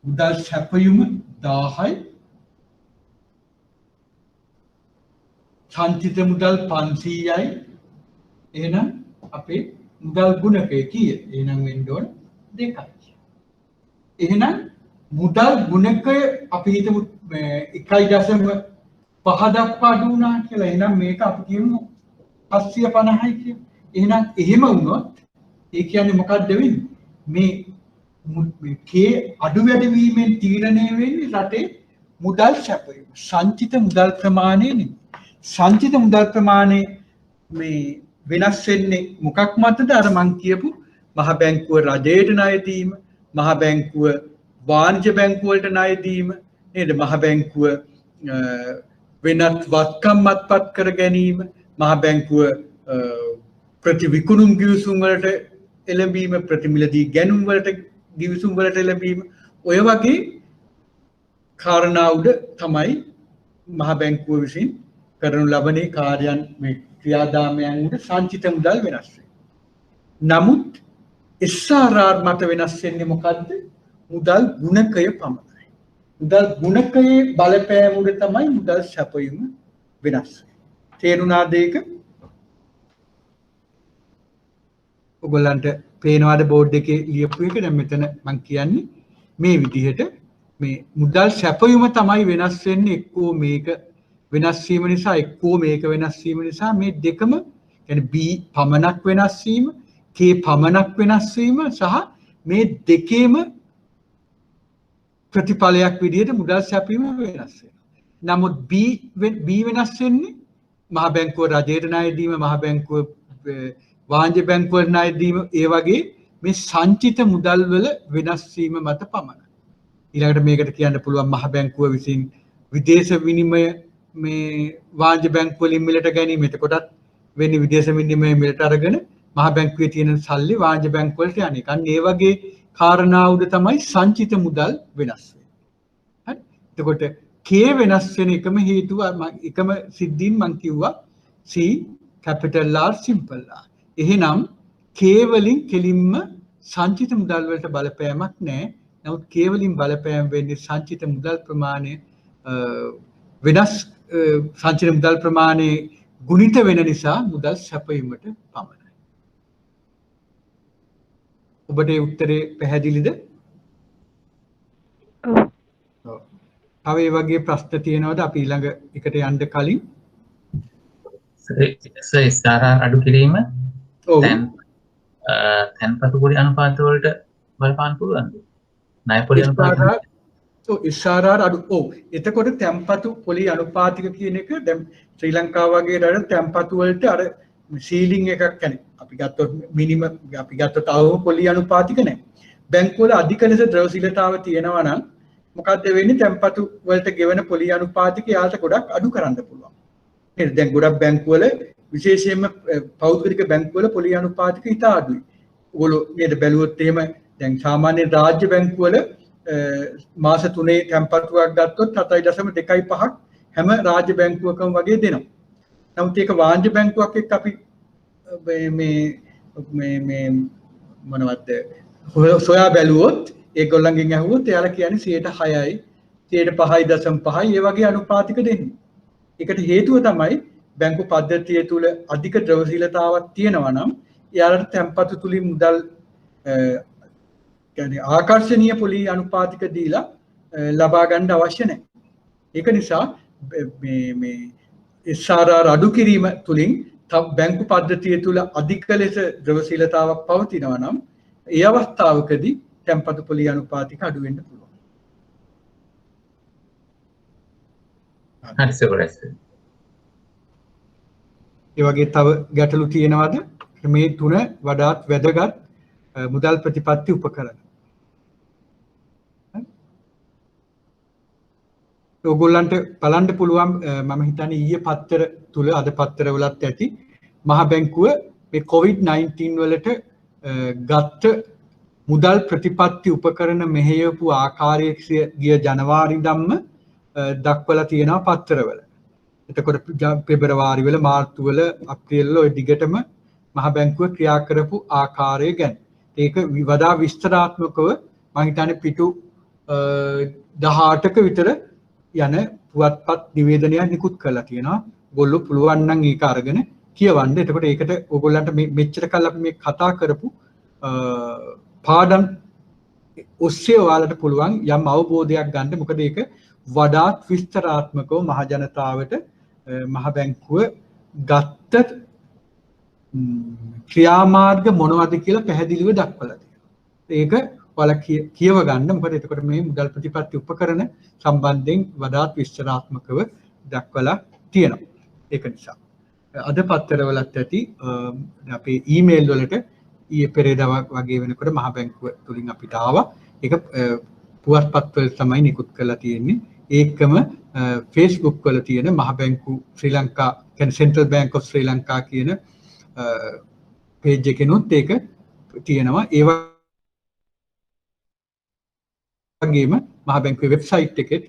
මුදල් සැපයුම 1000යි සංචිත මුදල් 500යි. එහෙනම් අපේ මුදල් ගුණකය කීයද? එහෙනම් වෙන්න ඕන 2යි. එහෙනම් මුදල් ගුණකය අපි හිතමු 1.5 දක්වා අඩු වුණා කියලා. එහෙනම් මේක අපි කියමු 750යි කියලා. එහෙනම් එහෙම වුණොත් ඒ කියන්නේ මොකක්ද වෙන්නේ? මේ කේ අඩු වැඩි වීමෙන් තීරණය වෙන්නේ රටේ මුදල් සැපයීම. සංචිත මුදල් ප්‍රමාණය නෙමෙයි. සංචිත මුදල් ප්‍රමාණය මේ වෙනස් වෙන්නේ මොකක් මතද? අර මං කියපු මහ බැංකුව රජයට ණය දීම, මහ බැංකුව වාණිජ බැංකුව වලට ණය දීම නේද? මහ බැංකුව වෙනත් වත්කම් අත්පත් කර ගැනීම, මහ බැංකුව ප්‍රතිවිකුණුම් ගිවිසුම් වලට එළඹීම, ප්‍රතිමිලදී ගැනුම් වලට ගිවිසුම් වලට එළඹීම, ඔය වගේ කාරණා උඩ තමයි මහ බැංකුව විසින් කරනු ලබන කාර්යයන් මේ ක්‍රියාදාමයන් උඩ සංචිත මුදල් වෙනස් වෙනවා. නමුත් SRR මත වෙනස් වෙන්නේ මොකද්ද? මුදල් ගුණකය පමණයි. මුදල් ගුණකයේ බලපෑම උඩ තමයි මුදල් සැපයීම වෙනස් වෙන්නේ. තේරුණාද ඒක? ඔයගොල්ලන්ට පේනවාද බෝඩ් එකේ ලියපු එක? දැන් මෙතන මම කියන්නේ මේ විදිහට මේ මුදල් සැපයීම තමයි වෙනස් වෙන්නේ. එක්කෝ මේක වෙනස් වීම නිසා, එක්කෝ මේක වෙනස් වීම නිසා. මේ දෙකම කියන්නේ B පමණක් වෙනස් වීම, K පමණක් වෙනස් වීම සහ මේ දෙකේම ප්‍රතිඵලයක් විදිහට මුදල් සැපයීම වෙනස් වෙනවා. නමුත් B වෙනස් වෙන්නේ මහ බැංකුව රජයට ණය දීම, මහ බැංකුව වාණිජ බැංකුව ණය දීම, ඒ වගේ මේ සංචිත මුදල් වල වෙනස් වීම මත පමණයි. ඊළඟට මේකට කියන්න පුළුවන් මහ බැංකුව විසින් විදේශ විනිමය මේ වාණිජ බැංකුව වලින් මිලට ගැනීම. එතකොටත් වෙන්නේ විදේශ විනිමය මිලට අරගෙන මහ බැංකුවේ තියෙන සල්ලි වාණිජ බැංකුව වලට යන්නේ. අන්න ඒ වගේ කාරණා උඩ තමයි සංචිත මුදල් වෙනස් වෙන්නේ. හරි. එතකොට K වෙනස් වෙන එකම හේතුව එකම සිද්ධීන් මම කිව්වා C capital R simple R. එහෙනම් K වලින් කෙලින්ම සංචිත මුදල් වලට බලපෑමක් නැහැ. නමුත් K වලින් බලපෑම් වෙන්නේ සංචිත මුදල් ප්‍රමාණය වෙනස් සංචිත මුදල් ප්‍රමාණය ගුණිත වෙන නිසා මුදල් සැපයීමට පමණයි. ඔබට ඒ උත්තරේ පැහැදිලිද? ඔව්. ඔව්. තව ඒ වගේ ප්‍රශ්න තියෙනවද අපි ඊළඟ එකට යන්න කලින්? SRR අඩු කිරීම ඔව්. තැන්පතු පොලි අනුපාත වලට බලපාන්න පුළුවන්ද? ණය පොලි අනුපාත SRR අඩු ඔව්. එතකොට තැන්පතු පොලි අනුපාතික කියන එක දැන් ශ්‍රී ලංකාව වගේ රට තැන්පතු වලට අර සීලිං එකක් කියන්නේ අපි ගත්තොත් මිනිමම් අපි ගත්තොත් අවම පොලි අනුපාතික නැහැ. බැංකු වල අධික ලෙස ද්‍රවශීලතාව තියෙනවා නම් මොකක්ද වෙන්නේ? තැන්පතු වලට ගෙවන පොලි අනුපාතික යාට ගොඩක් අඩු කරන්න පුළුවන්. නේද? දැන් ගොඩක් බැංකු වල විශේෂයෙන්ම පෞද්ගලික බැංකු වල පොලි අනුපාතික ඉතා අඩුයි. ඔයගොල්ලෝ නේද බැලුවොත් එහෙම දැන් සාමාන්‍ය රාජ්‍ය බැංකු වල මාස 3 තැන්පතුවක් ගත්තොත් 7.25ක් හැම රාජ්‍ය බැංකුවකම වගේ දෙනවා. නමුත් ඒක වාණිජ්‍ය බැංකුවක් එක්ක අපි මේ මොනවද සොයා බැලුවොත් ඒගොල්ලන්ගෙන් අහුවොත් එයාලා කියන්නේ 6යි 5.5යි ඒ වගේ අනුපාතික දෙන්නේ. ඒකට හේතුව තමයි බැංකු පද්ධතිය තුල අධික ද්‍රවශීලතාවක් තියෙනවා නම් එයාලට තැන්පතු තුලින් මුදල් කියන්නේ ආකර්ෂණීය පොලි අනුපාතික දීලා ලබා ගන්න අවශ්‍ය නැහැ. ඒක නිසා මේ SRR අඩු කිරීම තුලින් බැංකු පද්ධතිය තුල අධික ලෙස ද්‍රවශීලතාවක් පවතිනවා නම් ඒ අවස්ථාවකදී තැන්පතු පොලි අනුපාතික අඩු වෙන්න පුළුවන්. හරි සර්. ඒ වගේ තව ගැටලු තියෙනවද? මේ තුන වඩාත් වැදගත් මුදල් ප්‍රතිපත්ති උපකරණ. ඔයගොල්ලන්ට බලන්න පුළුවන් මම හිතන්නේ ඊයේ පත්තර තුල අද පත්තරවලත් ඇති මහ බැංකුව මේ COVID-19 වලට ගත්ත මුදල් ප්‍රතිපත්ති උපකරණ මෙහෙයපු ආකාරය ගිය ජනවාරි ධම්ම දක්වලා තියෙනවා පත්තරවල. එතකොට පෙබරවාරි වල මාර්තු වල අප්‍රේල් වල ඔය දිගටම මහ බැංකුව ක්‍රියා කරපු ආකාරය ගැන. ඒක වඩා විස්තරාත්මකව මම හිතන්නේ පිටු 18ක විතර යන පුවත්පත් නිවේදනයක් නිකුත් කරලා තියෙනවා. ඔයගොල්ලෝ පුළුවන් නම් ඒක අරගෙන කියවන්න. එතකොට ඒකට ඔයගොල්ලන්ට මෙච්චර කල් අපි මේ කතා කරපු පාඩම් ඔස්සේ ඔයාලට පුළුවන් යම් අවබෝධයක් ගන්න. මොකද ඒක වඩාත් විස්තරාත්මකව මහ ජනතාවට මහ බැංකුව ගත්ත ක්‍රියාමාර්ග මොනවද කියලා පැහැදිලිව දක්වලා තියෙනවා. ඒක ඔයාලා කියව ගන්න. මොකද එතකොට මේ මුදල් ප්‍රතිපත්ති උපකරණ සම්බන්ධයෙන් වඩාත් විස්තරාත්මකව දක්වලා තියෙනවා. ඒක නිසා අද පත්තරවලත් ඇති අපේ ඊමේල් වලට ඊයේ පෙරේදා වගේ වෙනකොට මහ බැංකුව තුලින් අපිට ආවා. ඒක පුවත්පත්වල තමයි නිකුත් කරලා තියෙන්නේ. ඒකම Facebook වල තියෙන මහ බැංකු ශ්‍රී ලංකා කියන්නේ Central Bank of Sri Lanka කියන page එකෙනුත් ඒක තියෙනවා. ඒ වගේම මහ බැංකුවේ වෙබ්සයිට් එකේ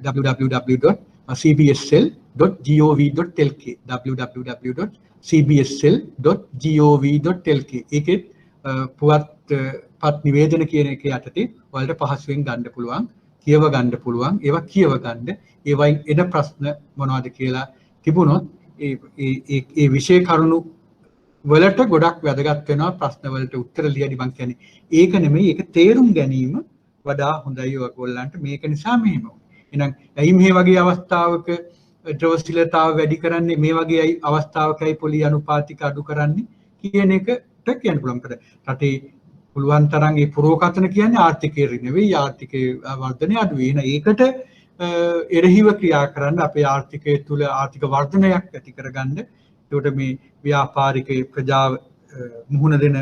www.cbsl.gov.lk www.cbsl.gov.lk ඒකේ පුවත්පත් නිවේදන කියන එක යටතේ ඔයාලට පහසුවෙන් ගන්න පුළුවන්, කියව ගන්න පුළුවන්, ඒවා කියව ගන්න. ඒවයින් එන ප්‍රශ්න මොනවද කියලා තිබුණොත් ඒ විෂය කරුණු වලට ගොඩක් වැදගත් වෙනවා. ප්‍රශ්න වලට උත්තර ලියනි මං කියන්නේ ඒක නෙමෙයි, ඒක තේරුම් ගැනීම වඩා හොඳයි ඔයගොල්ලන්ට. මේක නිසා මෙහෙම. එහෙනම් ඇයි මේ වගේ අවස්ථාවක ද්‍රවශීලතාව වැඩි කරන්නේ, මේ වගේ අවස්ථාවකයි පොලි අනුපාතික අඩු කරන්නේ කියන එකට කියන්න පුළුවන්. මොකද රටේ පුළුවන් තරම් ඒ පුරෝකථන කියන්නේ ආර්ථිකය නෙවෙයි, ආර්ථිකයේ වර්ධනය අඩු වෙන. ඒකට එරෙහිව ක්‍රියා කරන්න අපේ ආර්ථිකය තුළ ආර්ථික වර්ධනයක් ඇති කරගන්න. ඒකට මේ ව්‍යාපාරික ප්‍රජාව මුහුණ දෙන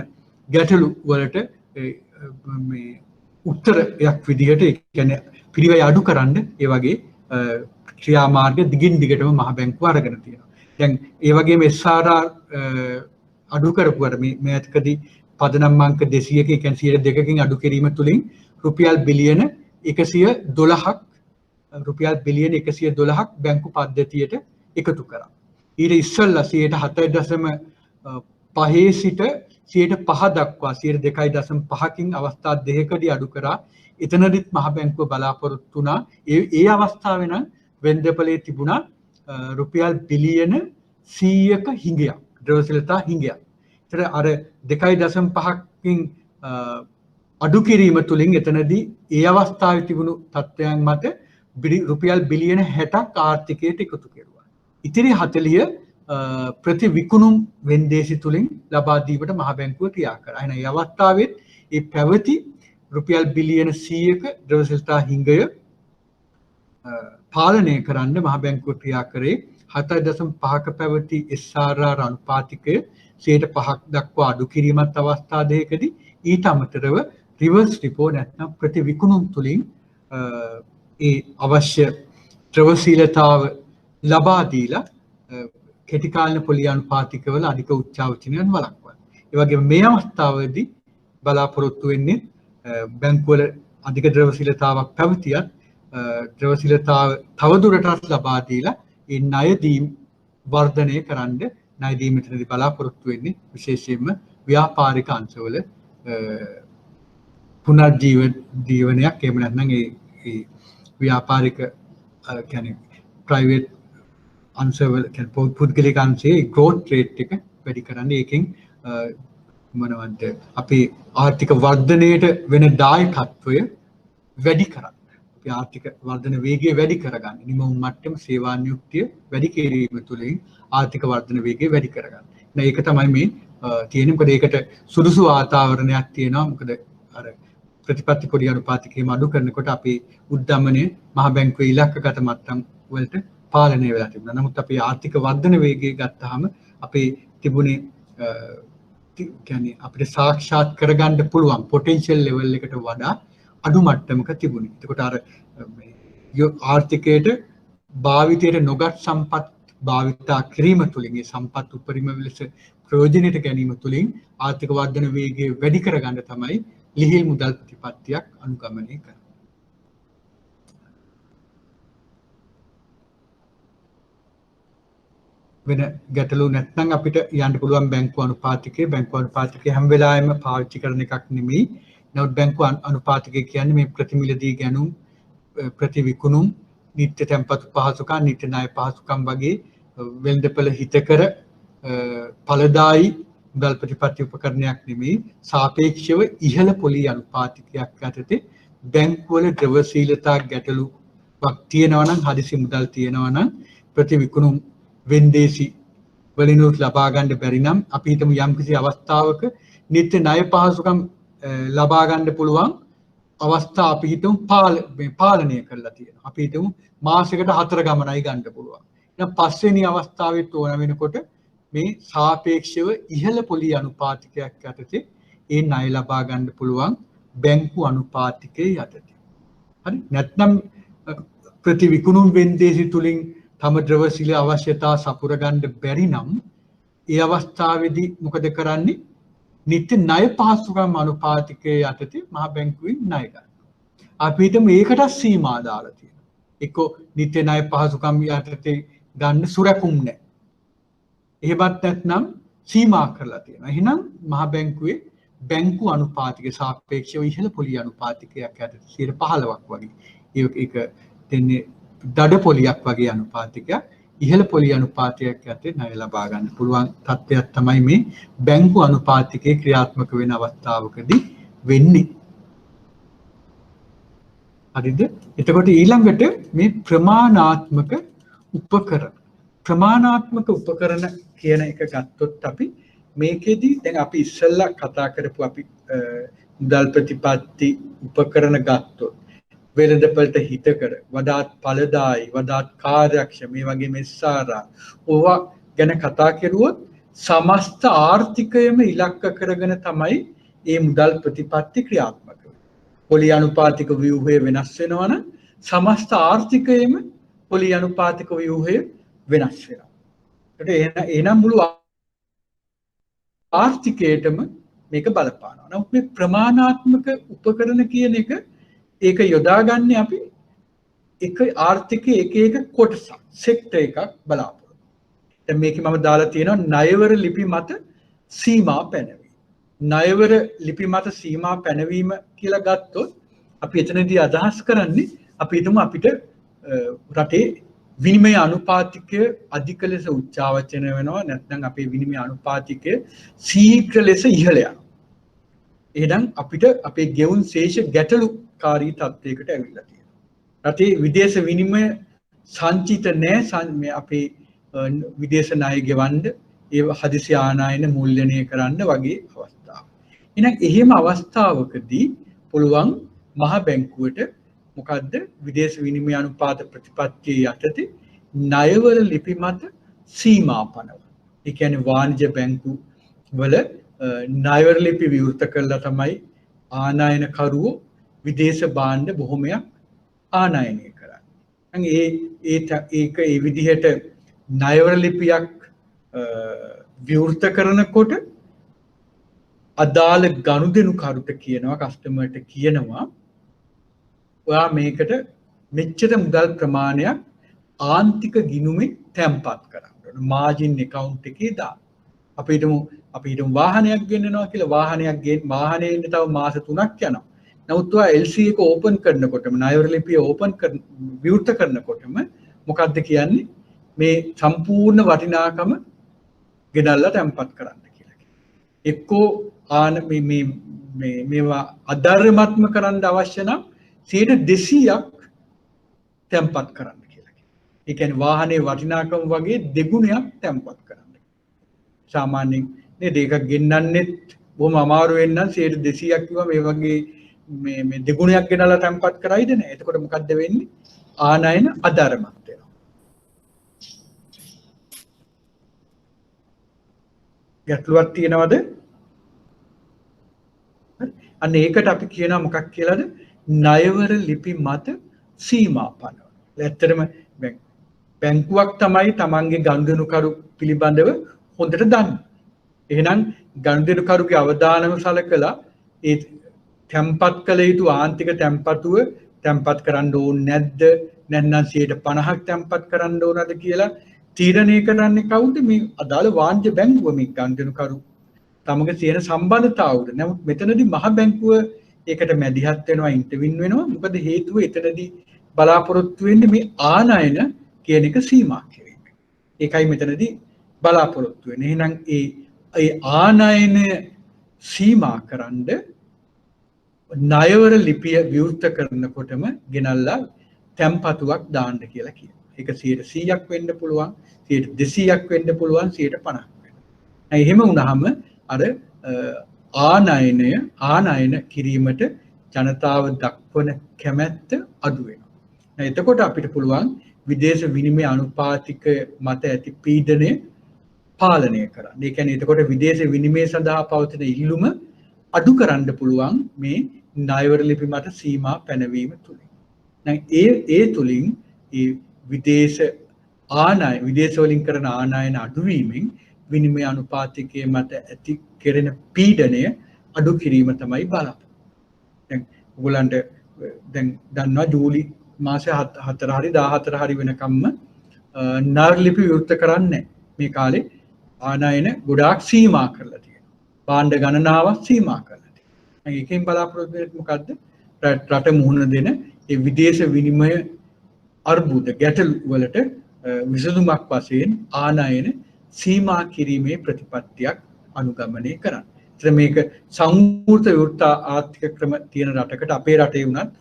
ගැටලු වලට මේ උත්තරයක් විදිහට ඒ කියන්නේ පිරිවැය අඩු කරන්න ඒ වගේ ක්‍රියාමාර්ග දිගින් දිගටම මහ බැංකුව අරගෙන තියෙනවා. දැන් ඒ වගේම SRR අඩු කරපුවට මේ ඇතකදී පදනම් අංක 200ක ඒ කියන්නේ 2කින් අඩු කිරීම තුලින් රුපියල් බිලියන 112ක් රුපියල් බිලියන 112ක් බැංකු පද්ධතියට එකතු කරා. ඊට ඉස්සෙල්ලා 7.5 සිට 5% දක්වා 2.5කින් අවස්ථා දෙකකදී අඩු කරා. එතනදිත් මහ බැංකුව බලාපොරොත්තු වුණා ඒ අවස්ථාවේ නම් වෙන්දපලේ තිබුණා රුපියල් බිලියන 100ක හිඟයක් ද්‍රවශීලතා හිඟයක්. ඒතර අර 2.5කින් අඩු කිරීම තුලින් එතනදී ඒ අවස්ථාවේ තිබුණු තත්ත්වයන් මත රුපියල් බිලියන 60ක් ආර්ථිකයට එකතු කෙරුවා. ඉතිරි 40 ප්‍රතිවිකුණුම් වෙන්දේසි තුලින් ලබා දීමට මහ බැංකුව ක්‍රියා කරා. එහෙනම් මේ අවස්ථාවෙත් මේ පැවති රුපියල් බිලියන 100ක ද්‍රවශීලතා හිඟය පාලනය කරන්න මහ බැංකුව ක්‍රියා කරේ 7.5ක පැවති SRR අනුපාතිකය 5% දක්වා අඩු කිරීමත් අවස්ථා දෙකකදී ඊට අමතරව රිවර්ස් රිපෝ නැත්නම් ප්‍රතිවිකුණුම් තුලින් ඒ අවශ්‍ය ද්‍රවශීලතාව ලබා දීලා කෙටි කාලින පොලි අනුපාතිකවල අධික උච්චාවචනයන් වළක්වනවා. ඒ වගේම මේ අවස්ථාවේදී බලාපොරොත්තු වෙන්නේ බැංකුවල අධික ද්‍රවශීලතාවක් පැවතියත් ද්‍රවශීලතාව තවදුරටත් ලබා දීලා ඒ ණය දීම් වර්ධනය කරන්න ණය දීමේදී බලාපොරොත්තු වෙන්නේ විශේෂයෙන්ම ව්‍යාපාරික අංශවල පුනර්ජීවනයක් එහෙම නැත්නම් ඒ ව්‍යාපාරික කියන්නේ ප්‍රයිවට් අංශවල කියන්නේ පුද්ගලික අංශයේ growth rate එක වැඩි කරන්නේ ඒකෙන් මොනවද අපේ ආර්ථික වර්ධනයට වෙන දායකත්වය වැඩි කරන්න. අපි ආර්ථික වර්ධන වේගය වැඩි කරගන්න. නිමවුම් මට්ටම සේවා නියුක්තිය වැඩි කිරීම තුළින් ආර්ථික වර්ධන වේගය වැඩි කරගන්න. දැන් ඒක තමයි මේ තියෙන්නේ. මොකද ඒකට සුදුසු වාතාවරණයක් තියෙනවා. මොකද අර ප්‍රතිපත්ති පොඩි අනුපාතිකයම අඩු කරනකොට අපේ උද්දමනය මහ බැංකුවේ ඉලක්කගත මට්ටම් වලට පාලනය වෙලා තිබුණා. නමුත් අපේ ආර්ථික වර්ධන වේගය ගත්තාම අපේ තිබුණේ කියන්නේ අපිට සාක්ෂාත් කරගන්න පුළුවන් පොටෙන්ෂල් ලෙවල් එකට වඩා අඩු මට්ටමක තිබුණේ. එතකොට අර ආර්ථිකයට භාවිතයට නොගත් සම්පත් භාවිතා කිරීම තුළින් ඒ සම්පත් උපරිම ලෙස ප්‍රයෝජනයට ගැනීම තුළින් ආර්ථික වර්ධන වේගය වැඩි කරගන්න තමයි ලිහිල් මුදල් ප්‍රතිපත්තියක් අනුගමනය කරන්නේ. වෙන ගැටලු නැත්නම් අපිට යන්න පුළුවන් බැංකු අනුපාතිකය හැම වෙලාවෙම පාවිච්චි කරන එකක් නෙමෙයි. නමුත් බැංකු අනුපාතිකය කියන්නේ මේ ප්‍රතිමිලදී ගැනුම් ප්‍රතිවිකුණුම් නිත්‍ය තැන්පතු පහසුකම් නිත්‍ය ණය පහසුකම් වගේ වෙළඳපළ හිතකර ඵලදායි මුදල් ප්‍රතිපත්ති උපකරණයක් නෙමෙයි. සාපේක්ෂව ඉහළ පොලි අනුපාතිකයක් යටතේ බැංකුවල ද්‍රවශීලතා ගැටලුවක් තියෙනවා නම් හදිසි මුදල් තියෙනවා නම් ප්‍රතිවිකුණුම් වෙන්දේසි වලිනුත් ලබා ගන්න බැරි නම් අපි හිතමු යම්කිසි අවස්ථාවක නිත්‍ය ණය පහසුකම් ලබා ගන්න පුළුවන් අවස්ථා අපි හිතමු පාලනය කරලා තියෙනවා. අපි හිතමු මාසයකට 4 ගමනයි ගන්න පුළුවන්. එහෙනම් පස්වෙනි අවස්ථාවෙත් ඕන වෙනකොට මේ සාපේක්ෂව ඉහළ පොලි අනුපාතිකයක් යටතේ ඒ ණය ලබා ගන්න පුළුවන් බැංකු අනුපාතිකයේ යටතේ. හරි? නැත්නම් ප්‍රතිවිකුණුම් වෙන්දේසි තුලින් තම ද්‍රවශීල අවශ්‍යතා සපුර ගන්න බැරි නම් ඒ අවස්ථාවේදී මොකද කරන්නේ? නිත්‍ය ණය පහසුකම් අනුපාතිකයේ යටතේ මහ බැංකුවෙන් ණය ගන්නවා. අපි හිතමු ඒකට සීමා දාලා තියෙනවා. එක්ක නිත්‍ය ණය පහසුකම් යටතේ ගන්න සුරැකුම් නැහැ. එහෙමත් නැත්නම් සීමා කරලා තියෙනවා. එහෙනම් මහ බැංකුවේ බැංකු අනුපාතික සාපේක්ෂව ඉහළ පොලි අනුපාතිකයක් යටතේ 15ක් වගේ. ඒක දෙන්නේ දඩ පොලියක් වගේ අනුපාතිකයක් ඉහළ පොලි අනුපාතයක් යටතේ ණය ලබා ගන්න පුළුවන් තත්ත්වයක් තමයි මේ බැංකු අනුපාතිකයේ ක්‍රියාත්මක වෙන අවස්ථාවකදී වෙන්නේ. හරිද? එතකොට ඊළඟට මේ ප්‍රමාණාත්මක උපකරණ කියන එක ගත්තොත් අපි මේකෙදි දැන් අපි ඉස්සෙල්ලා කතා කරපු අපි මුදල් ප්‍රතිපත්ති උපකරණ ගත්තොත් වෙළඳපළට හිතකර වඩාත් ඵලදායි වඩාත් කාර්යක්ෂම මේ වගේ මෙස්සාරා ඕවා ගැන කතා කරුවොත් සමස්ත ආර්ථිකයම ඉලක්ක කරගෙන තමයි මේ මුදල් ප්‍රතිපත්ති ක්‍රියාත්මක වෙන්නේ. පොලි අනුපාතික ව්‍යුහය වෙනස් වෙනවා නම් සමස්ත ආර්ථිකයම පොලි අනුපාතික ව්‍යුහය වෙනස් වෙනවා. ඒකට එහෙනම් මුළු ආර්ථිකයටම මේක බලපානවා. නමුත් මේ ප්‍රමාණාත්මක උපකරණ කියන එක ඒක යොදාගන්නේ අපි එක ආර්ථිකයේ එක කොටසක් සෙක්ටර් එකක් බලාපොරොත්තු. දැන් මේකේ මම දාලා තියෙනවා ණයවර ලිපි මත සීමා පැනවීම. ණයවර ලිපි මත සීමා පැනවීම කියලා ගත්තොත් අපි එතනදී අදහස් කරන්නේ අපි හිතමු අපිට රටේ විනිමය අනුපාතිකය අධික ලෙස උච්චාවචන වෙනවා නැත්නම් අපේ විනිමය අනුපාතිකය ශීඝ්‍ර ලෙස ඉහළ යනවා. එහෙනම් අපිට අපේ ගෙවුම් ශේෂ ගැටලුකාරී තත්ත්වයකට ඇවිල්ලා තියෙනවා. රටේ විදේශ විනිමය සංචිත නැහැ අපේ විදේශ ණය ගෙවන්න ඒ හදිසි ආනයන මූල්‍යණය කරන්න වගේ අවස්ථාවක්. එහෙනම් එහෙම අවස්ථාවකදී පුළුවන් මහ බැංකුවට මොකද්ද විදේශ විනිමය අනුපාත ප්‍රතිපත්තිය යටතේ ණයවල ලිපි මත සීමා පනවන. ඒ කියන්නේ වාණිජ බැංකු වල ණයවල ලිපි විවෘත කළා තමයි ආනයනකරුවෝ විදේශ භාණ්ඩ බොහොමයක් ආනයනය කරන්නේ. ඒක ඒ විදිහට ණයවල ලිපියක් විවෘත කරනකොට අදාළ ගනුදෙනුකරුට කියනවා කස්ටමර්ට කියනවා ඔයා මේකට මෙච්චර මුදල් ප්‍රමාණයක් ආන්තික ගිණුමේ තැන්පත් කරන්න ඕන මාජින් account එකේ දාන්න. අපි හිතමු වාහනයක් ගෙන්නනවා කියලා වාහනයෙන් තව මාස 3ක් යනවා. නමුත් ඔයා LC එක ඕපන් කරනකොටම ණයවර ලිපිය විවෘත කරනකොටම මොකද්ද කියන්නේ මේ සම්පූර්ණ වටිනාකම ගෙනල්ලා තැන්පත් කරන්න කියලා. එක්කෝ මේවා අධර්මත්ම කරන්න අවශ්‍ය නම් 200ක් තැන්පත් කරන්න කියලා. ඒ කියන්නේ වාහනේ වටිනාකම වගේ දෙගුණයක් තැන්පත් කරන්න. සාමාන්‍යයෙන් නේද ඒක ගෙන්නන්නෙත් බොහොම අමාරු වෙන්නම් 200ක් කිව්වා මේ වගේ මේ දෙගුණයක් ගෙනලා තැන්පත් කරයිද නෑ. එතකොට මොකද්ද වෙන්නේ? ආනයන අධර්මත් වෙනවා. ගැටලුවක් තියෙනවද? අන්න ඒකට අපි කියනවා මොකක් කියලාද? ණයවර ලිපි මත සීමා පනවන. ඇත්තටම බැංකුවක් තමයි තමන්ගේ ගනුදෙනුකරු පිළිබඳව හොඳට දන්නේ. එහෙනම් ගනුදෙනුකරුගේ අවදානම සලකලා ඒ තැන්පත් කළ යුතු ආන්තික තැන්පතුව තැන්පත් කරන්න ඕනේ නැද්ද? නැත්නම් 50ක් තැන්පත් කරන්න ඕනද කියලා තීරණය කරන්නේ කවුද? මේ අදාළ වාණිජ බැංකුව මේ ගනුදෙනුකරු තමග තියෙන සම්බන්ධතාවුද. නමුත් මෙතනදී මහ බැංකුව ඒකට මැදිහත් වෙනවා ඉන්ටර්වින් වෙනවා. මොකද හේතුව එතනදී බලාපොරොත්තු වෙන්නේ මේ ආනයන කියන එක සීමා කිරීම. ඒකයි මෙතනදී බලාපොරොත්තු වෙන්නේ. එහෙනම් ඒ ආනයන සීමා කරන්න ණයවර ලිපිය විවෘත කරනකොටම ගෙනල්ලා තැන්පතුවක් දාන්න කියලා කියනවා. ඒක 100ක් වෙන්න පුළුවන්, 200ක් වෙන්න පුළුවන්, 50ක් වෙන්න. එහෙම වුණාම අර ආනයන කිරීමට ජනතාව දක්වන කැමැත්ත අඩු වෙනවා. එතකොට අපිට පුළුවන් විදේශ විනිමය අනුපාතික මත ඇති පීඩනය පාලනය කරන්න. ඒ කියන්නේ එතකොට විදේශ විනිමය සඳහා පවතින ඉල්ලුම අඩු කරන්න පුළුවන් මේ ණයවර ලිපි මත සීමා පැනවීම තුලින්. දැන් ඒ තුලින් ඒ විදේශ වලින් කරන ආනයන අඩුවීමෙන් විනිමය අනුපාතිකයේ මත ඇති කෙරෙන පීඩනය අඩු කිරීම තමයි බලාපොරොත්තු. දැන් ඔයගොල්ලන්ට දැන් දන්නවා ජූලි මාසේ 4 හරි 14 හරි වෙනකම්ම ණයවර ලිපි විවෘත කරන්නේ මේ කාලේ ආනයන ගොඩාක් සීමා කරලා තියෙනවා. භාණ්ඩ ගණනාවක් සීමා කරලා තියෙනවා. ඒකෙන් බලාපොරොත්තු වෙන්නේ මොකද්ද? රට මුහුණ දෙන ඒ විදේශ විනිමය අර්බුද ගැටලු වලට විසඳුමක් වශයෙන් ආනයන සීමා කිරීමේ ප්‍රතිපත්තියක් අනුගමනය කරන්න. ඒත් මේක සංවෘත විවෘත ආර්ථික ක්‍රම තියෙන රටකට අපේ රටේ වුණත්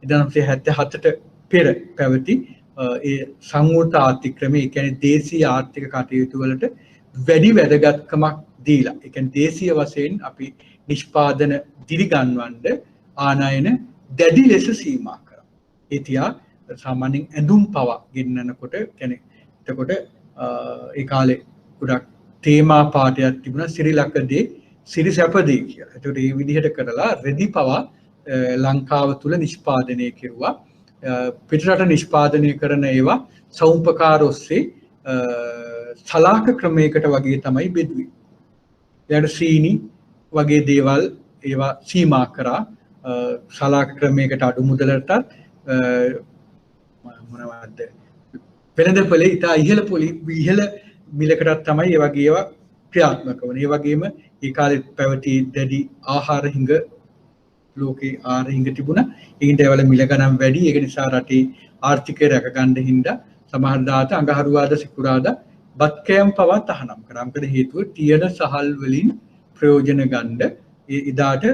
1977ට පෙර පැවති ඒ සංවෘත ආර්ථික ක්‍රමය, ඒ කියන්නේ දේශීය ආර්ථික කටයුතු වලට වැඩි වැදගත්කමක් දීලා, ඒ කියන්නේ දේශීය වශයෙන් අපි නිෂ්පාදන දිරිගන්වන්න ආනයන දැඩි ලෙස සීමා කරා. ඒ තියා සාමාන්‍යයෙන් ඇඳුම් පවා ගෙන්නනකොට කියන්නේ එතකොට ඒ කාලේ ගොඩක් තේමා පාටයක් තිබුණා සිරිලකදී සිරිසැපදී කියලා. ඒකට මේ විදිහට කරලා රෙදි පවා ලංකාව තුල නිෂ්පාදනය කෙරුවා. පිටරට නිෂ්පාදනය කරන ඒවා සෞම්පකාර ඔස්සේ සලාක ක්‍රමයකට වගේ තමයි බෙදුවේ. ඊට සීනි වගේ දේවල් ඒවා සීමා කරා සලාක ක්‍රමයකට අඩු මුදලටත් මොනවද වෙළඳපොලේ ඉතා ඉහළ මිලකටත් තමයි ඒ වගේ ඒවා ක්‍රියාත්මක වුණේ. ඒ වගේම ඒ කාලේ පැවති දැඩි ආහාර හිඟ ලෝකේ ආහාර හිඟ තිබුණා. ඒකින්ට ඒවල මිල ගණන් වැඩි. ඒක නිසා රටේ ආර්ථිකය රැකගන්න හින්දා සමහර දාත අඟහරුවාදා සිකුරාදා බත් කෑම පවා තහනම් කරා. මොකද හේතුව තියෙන සහල් වලින් ප්‍රයෝජන ගන්න ඉදාට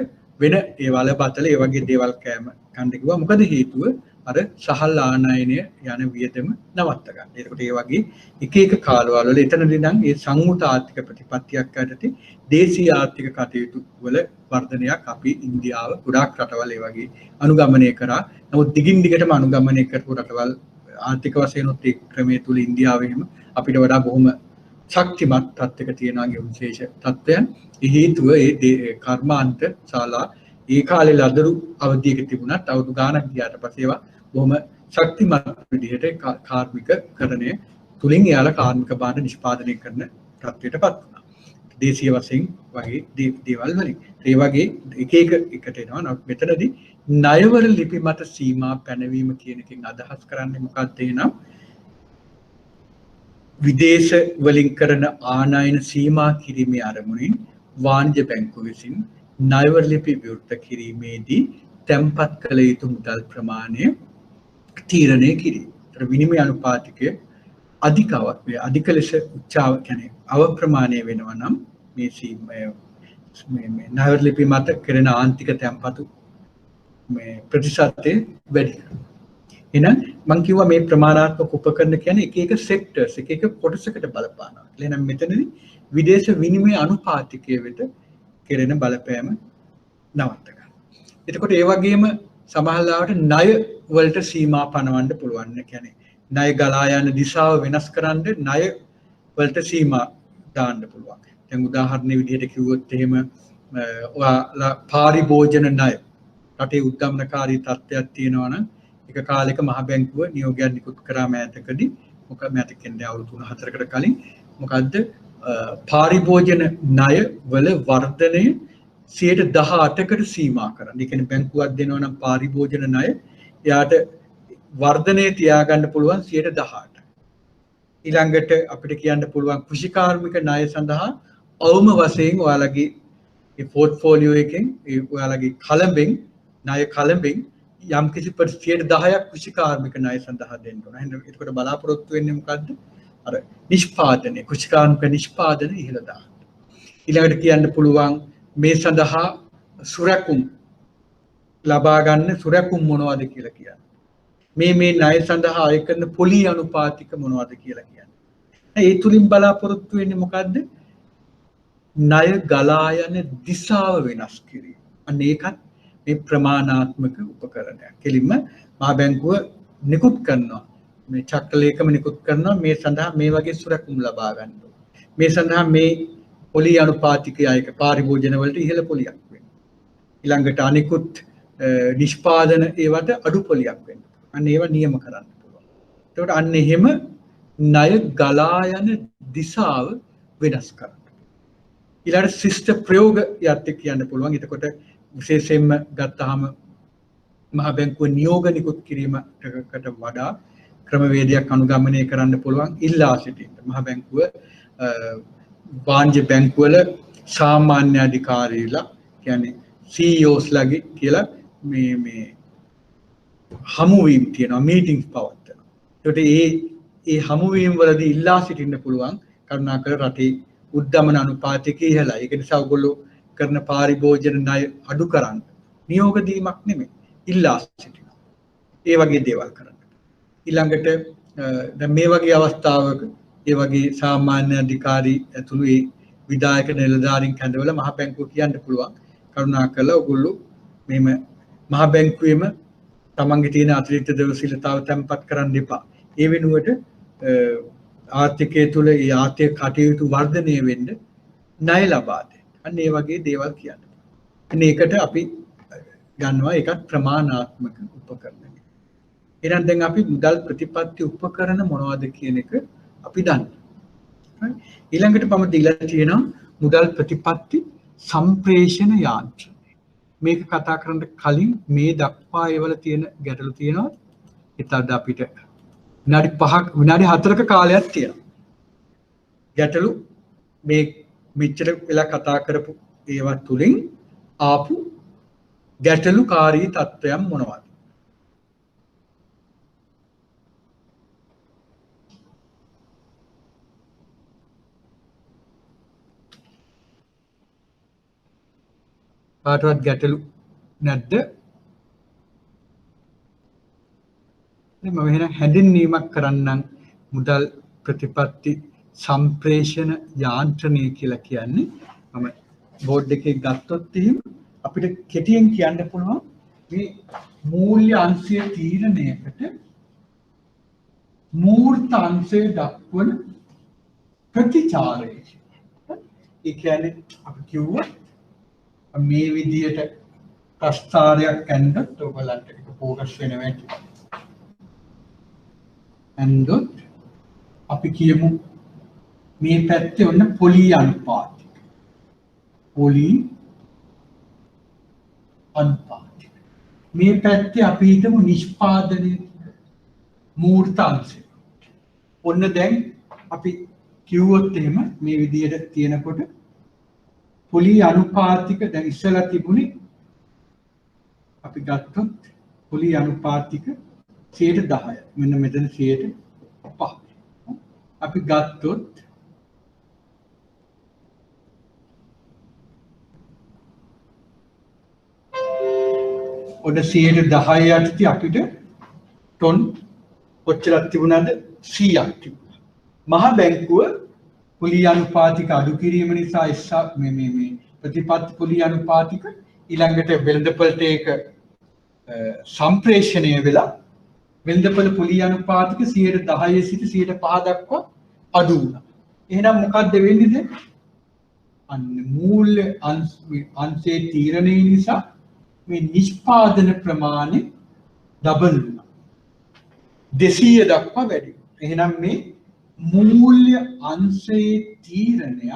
වෙන ඒ වල බතල ඒ වගේ දේවල් කෑම ගන්න කිව්වා. මොකද හේතුව අර සහල් ආනයනය යන වියදම නවත්ත ගන්න. ඒකට ඒ වගේ එක එක කාලවල වල එතනදී නම් ඒ සංයුත ආර්ථික ප්‍රතිපත්තියක් යටතේ දේශීය ආර්ථික කටයුතු වල වර්ධනයක් අපි ඉන්දියාව ගොඩාක් රටවල් ඒ වගේ අනුගමනය කරා. නමුත් දිගින් දිගටම අනුගමනය කරපු රටවල් ආර්ථික වශයෙන් උත් ඒ ක්‍රමයේ තුල ඉන්දියාවෙම අපිට වඩා බොහොම ශක්තිමත් තත්ත්වයක තියෙනවා විශේෂ තත්ත්වයන්. ඒ හේතුව ඒ කර්මාන්ත ශාලා ඒ කාලේ ලදරු අවධියක තිබුණත් අවුරුදු ගාණක් ගියාට පස්සේ ඒවා බොහොම ශක්තිමත් විදිහට කාර්මිකකරණය තුලින් එයාලා කාර්මික භාණ්ඩ නිෂ්පාදනය කරන තත්ත්වයටපත් වුණා. දේශීය වශයෙන් වගේ දේවල් වලින්. ඒ වගේ එක එකට එනවා. නමුත් මෙතනදී ණයවර ලිපි මත සීමා පැනවීම කියන එකෙන් අදහස් කරන්නේ මොකක්ද එනම් විදේශ වලින් කරන ආනයන සීමා කිරීමේ අරමුණින් වාණිජ බැංකුව විසින් ණයවර ලිපි විවෘත කිරීමේදී තැන්පත් කළ යුතු මුදල් ප්‍රමාණය තීරණය කිරීම. විනිමය අනුපාතිකය අධික ලෙස උච්චාව කියන්නේ අව ප්‍රමාණය වෙනවා නම් මේ ණයවර ලිපි මත කරන ආන්තික තැන්පතු මේ ප්‍රතිශතය වැඩි කරනවා. එහෙනම් මම කිව්වා මේ ප්‍රමාණාත්මක උපකරණ කියන්නේ එක එක සෙක්ටර්ස් එක එක කොටසකට බලපානවා. එහෙනම් මෙතනදී විදේශ විනිමය අනුපාතිකය වෙත කෙරෙන බලපෑම නවත්ත ගන්න. එතකොට ඒ වගේම සමහරවිට ණය වලට සීමා පනවන්න පුළුවන්. කියන්නේ ණය ගලා යන දිශාව වෙනස් කරන්න ණය වලට සීමා දාන්න පුළුවන්. දැන් උදාහරණයක් විදිහට කිව්වොත් එහෙම ඔයාලා පාරිභෝජන ණය රටේ උද්දමනකාරී තත්ත්වයක් තියෙනවා නම් එක කාලෙක මහ බැංකුව නියෝගයක් නිකුත් කරා මෑතකදී මොකද මෑත කියන්නේ අවුරුදු 3-4කට කලින් මොකද්ද පාරිභෝජන ණය වල වර්ධනය 18%කට සීමා කරන්න. ඒ කියන්නේ බැංකුවක් දෙනවා නම් පාරිභෝජන ණය එයාට වර්ධනය තියාගන්න පුළුවන් 18%ට. ඊළඟට අපිට කියන්න පුළුවන් කෘෂිකාර්මික ණය සඳහා අවම වශයෙන් ඔයාලගේ ඒ පෝර්ට්ෆෝලියෝ එකෙන් ඔයාලගේ කලඹෙන් ණය කලඹෙන් යම් කිසි 10% කෘෂිකාර්මික ණය සඳහා දෙන්න ඕන. එහෙනම් ඒකට බලාපොරොත්තු වෙන්නේ මොකද්ද? අර නිෂ්පාදනය කෘෂිකාර්මික නිෂ්පාදනය ඉහළ දාන්න. ඊළඟට කියන්න පුළුවන් මේ සඳහා සුරැකුම් ලබා ගන්න සුරැකුම් මොනවද කියලා කියන්නේ. මේ ණය සඳහා අය කරන පොලි අනුපාතික මොනවද කියලා කියන්නේ. ඒ තුලින් බලාපොරොත්තු වෙන්නේ මොකද්ද? ණය ගලා යන දිශාව වෙනස් කිරීම. අන්න ඒකත් මේ ප්‍රමාණාත්මක උපකරණයක්. කෙලින්ම මහා බැංකුව නිකුත් කරනවා. මේ චක්‍රලේඛම නිකුත් කරනවා මේ සඳහා මේ වගේ සුරැකුම් ලබා ගන්න ඕන. මේ සඳහා මේ පොලි අනුපාතිකය එක පාරිභෝජන වලට ඉහළ පොලියක් වෙනවා. ඊළඟට අනිකුත් නිෂ්පාදන ඒවට අඩු පොලියක් වෙනවා. අන්න ඒවා නියම කරන්න පුළුවන්. එතකොට අන්න එහෙම ණය ගලා යන දිශාව වෙනස් කරන්න. ඊළඟට ශිෂ්ට ප්‍රයෝග යත් කියන්න පුළුවන්. එතකොට විශේෂයෙන්ම ගත්තාම මහ බැංකුව නියෝග නිකුත් කිරීමකට වඩා ක්‍රමවේදයක් අනුගමනය කරන්න පුළුවන් ඉල්ලා සිටින්න. මහ බැංකුව වාණිජ බැංකුවල සාමාන්‍ය අධිකාරීලා කියන්නේ CEOs ලගේ කියලා මේ හමුවීම් තියෙනවා මීටින්ග්ස් පවත්වනවා. ඒකට ඒ හමුවීම් වලදී ඉල්ලා සිටින්න පුළුවන් කරුණාකර රටේ උද්දමන අනුපාතිකය ඉහළයි. ඒක නිසා ඔයගොල්ලෝ කරන පාරිභෝජන ණය අඩු කරන්න නියෝග දීමක් නෙමෙයි ඉල්ලා සිටිනවා. ඒ වගේ දේවල් කරන්න. ඊළඟට දැන් මේ වගේ අවස්ථාවක ඒ වගේ සාමාන්‍ය අධිකාරී ඇතුළු ඒ විධායක නිලධාරීන් කැඳවලා මහ බැංකුව කියන්න පුළුවන් කරුණාකරලා ඔයගොල්ලෝ මෙහෙම මහ බැංකුවේම තමන්ගේ තියෙන අතිරික්ත දවසීලතාව තැන්පත් කරන්න එපා. ඒ වෙනුවට ආර්ථිකය තුළ ඒ ආර්ථික කටයුතු වර්ධනය වෙන්න ණය ලබා දෙන්න. අන්න ඒ වගේ දේවල් කියන්න. අන්න ඒකට අපි ගන්නවා ඒකත් ප්‍රමාණාත්මක උපකරණ. එහෙනම් දැන් අපි මුදල් ප්‍රතිපත්ති උපකරණ මොනවද කියන එක අපි දන්නවා. ඊළඟට මම දීලා තියෙනවා මුදල් ප්‍රතිපත්ති සම්ප්‍රේෂණ යාන්ත්‍රණය. මේක කතා කරන්න කලින් මේ දක්වා ඒවල තියෙන ගැටලු තියෙනවා. ඒතද අපිට විනාඩි 5ක විනාඩි 4ක කාලයක් තියෙනවා. ගැටලු මේ මෙච්චර වෙලා කතා කරපු ඒවා තුලින් ආපු ගැටලුකාරී තත්ත්වයන් මොනවද? කාටවත් ගැටලු නැද්ද? මම එහෙනම් හැඳින්වීමක් කරන්නම් මුදල් ප්‍රතිපත්ති සම්ප්‍රේෂණ යාන්ත්‍රණය කියලා කියන්නේ. මම බෝඩ් එකේ ගත්තොත් එහෙම අපිට කෙටියෙන් කියන්න පුළුවන් මේ මූල්‍ය අංශය තීරණයකට මූර්ත අංශය දක්වන ප්‍රතිචාරය. ඒ කියන්නේ අපි කිව්වා මේ විදියට ප්‍රස්තාරයක් ඇන්දොත් ඔයගලන්ට ඒක ફોකස් වෙනවා කියලා. ඇන්දොත් අපි කියමු මේ පැත්තේ ඔන්න පොලි අනුපාතික. පොලි අනුපාතික. මේ පැත්තේ අපි හිතමු නිෂ්පාදනය මූර්ත අංශය. ඔන්න දැන් අපි කිව්වොත් එහෙම මේ විදියට තියෙනකොට පොලි අනුපාතික දැන් ඉස්සලා තිබුණේ අපි ගත්තොත් පොලි අනුපාතික 10%. මෙන්න මෙතන 5%. අපි ගත්තොත් ඔන්න 10% යටදී අපිට ටොන් කොච්චරක් තිබුණාද? 100ක් තිබුණා. මහ බැංකුව පොලි අනුපාතික අඩු කිරීම නිසා මේ ප්‍රතිපත්ති පොලි අනුපාතික ඊළඟට වෙළඳපළට ඒක සම්ප්‍රේෂණය වෙලා වෙළඳපළ පොලි අනුපාතික 10% සිට 5% දක්වා අඩු වුණා. එහෙනම් මොකක්ද වෙන්නේ? අන්න මූල්‍ය අංශයේ තීරණය නිසා මේ නිෂ්පාදන ප්‍රමාණය ඩබල් වුණා. 200 දක්වා වැඩි වුණා. එහෙනම් මේ මූල්‍ය අංශයේ තීරණය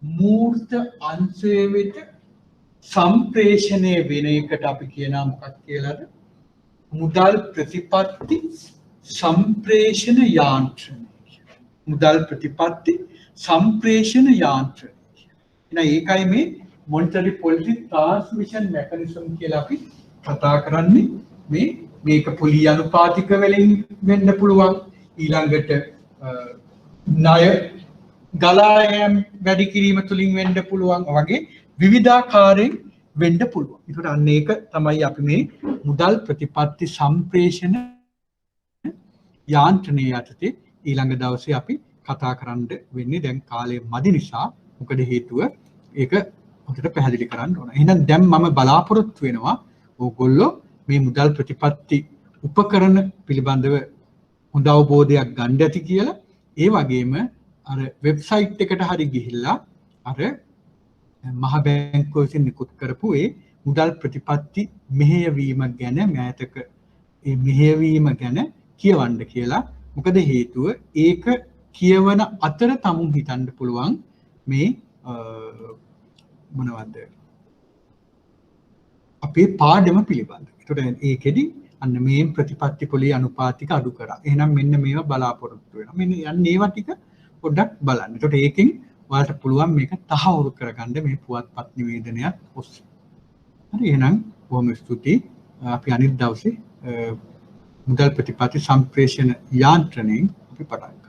මූර්ත අංශය වෙත සම්ප්‍රේෂණය වෙන එකට අපි කියනවා මොකක්ද කියලාද? මුදල් ප්‍රතිපත්ති සම්ප්‍රේෂණ යාන්ත්‍රණය. මුදල් ප්‍රතිපත්ති සම්ප්‍රේෂණ යාන්ත්‍රණය. එහෙනම් ඒකයි මේ monetary policy transmission mechanism කියලා අපි කතා කරන්නේ. මේක පොලි අනුපාතික වලින් වෙන්න පුළුවන්. ඊළඟට ණය ගලා යෑම වැඩි කිරීම තුලින් වෙන්න පුළුවන්. වගේ විවිධාකාරයෙන් වෙන්න පුළුවන්. ඒකට අන්න ඒක තමයි අපි මේ මුදල් ප්‍රතිපත්ති සම්ප්‍රේෂණ යාන්ත්‍රණය යටතේ ඊළඟ දවසේ අපි කතා කරන්න වෙන්නේ. දැන් කාලය මදි නිසා මොකද හේතුව ඒක හොඳට පැහැදිලි කරන්න ඕන. එහෙනම් දැන් මම බලාපොරොත්තු වෙනවා ඕගොල්ලෝ මේ මුදල් ප්‍රතිපත්ති උපකරණ පිළිබඳව හොඳ අවබෝධයක් ගන්න ඇති කියලා. ඒ වගේම අර වෙබ්සයිට් එකට හරි ගිහිල්ලා අර මහ බැංකුව විසින් නිකුත් කරපු ඒ මුදල් ප්‍රතිපත්ති මෙහෙයවීම ගැන මෑතක ඒ මෙහෙයවීම ගැන කියවන්න කියලා. මොකද හේතුව ඒක කියවන අතර තමුන් හිතන්න පුළුවන් මේ මොනවද අපේ පාඩම පිළිබඳ. ඒකට ඒකෙදි අන්න මේ ප්‍රතිපත්ති පොලි අනුපාතික අඩු කරා. එහෙනම් මෙන්න මේවා බලාපොරොත්තු වෙනවා. මෙන්න යන්නේ ඒවා ටික පොඩ්ඩක් බලන්න. ඒකට ඒකෙන් ඔයාලට පුළුවන් මේක තහවුරු කරගන්න මේ පුවත්පත් නිවේදනයත් ඔස්සේ. හරි එහෙනම් බොහොම ස්තුතියි. අපි අනිත් දවසේ මුදල් ප්‍රතිපත්ති සම්ප්‍රේෂණ යාන්ත්‍රණයෙන් අපි පටන් ගමු.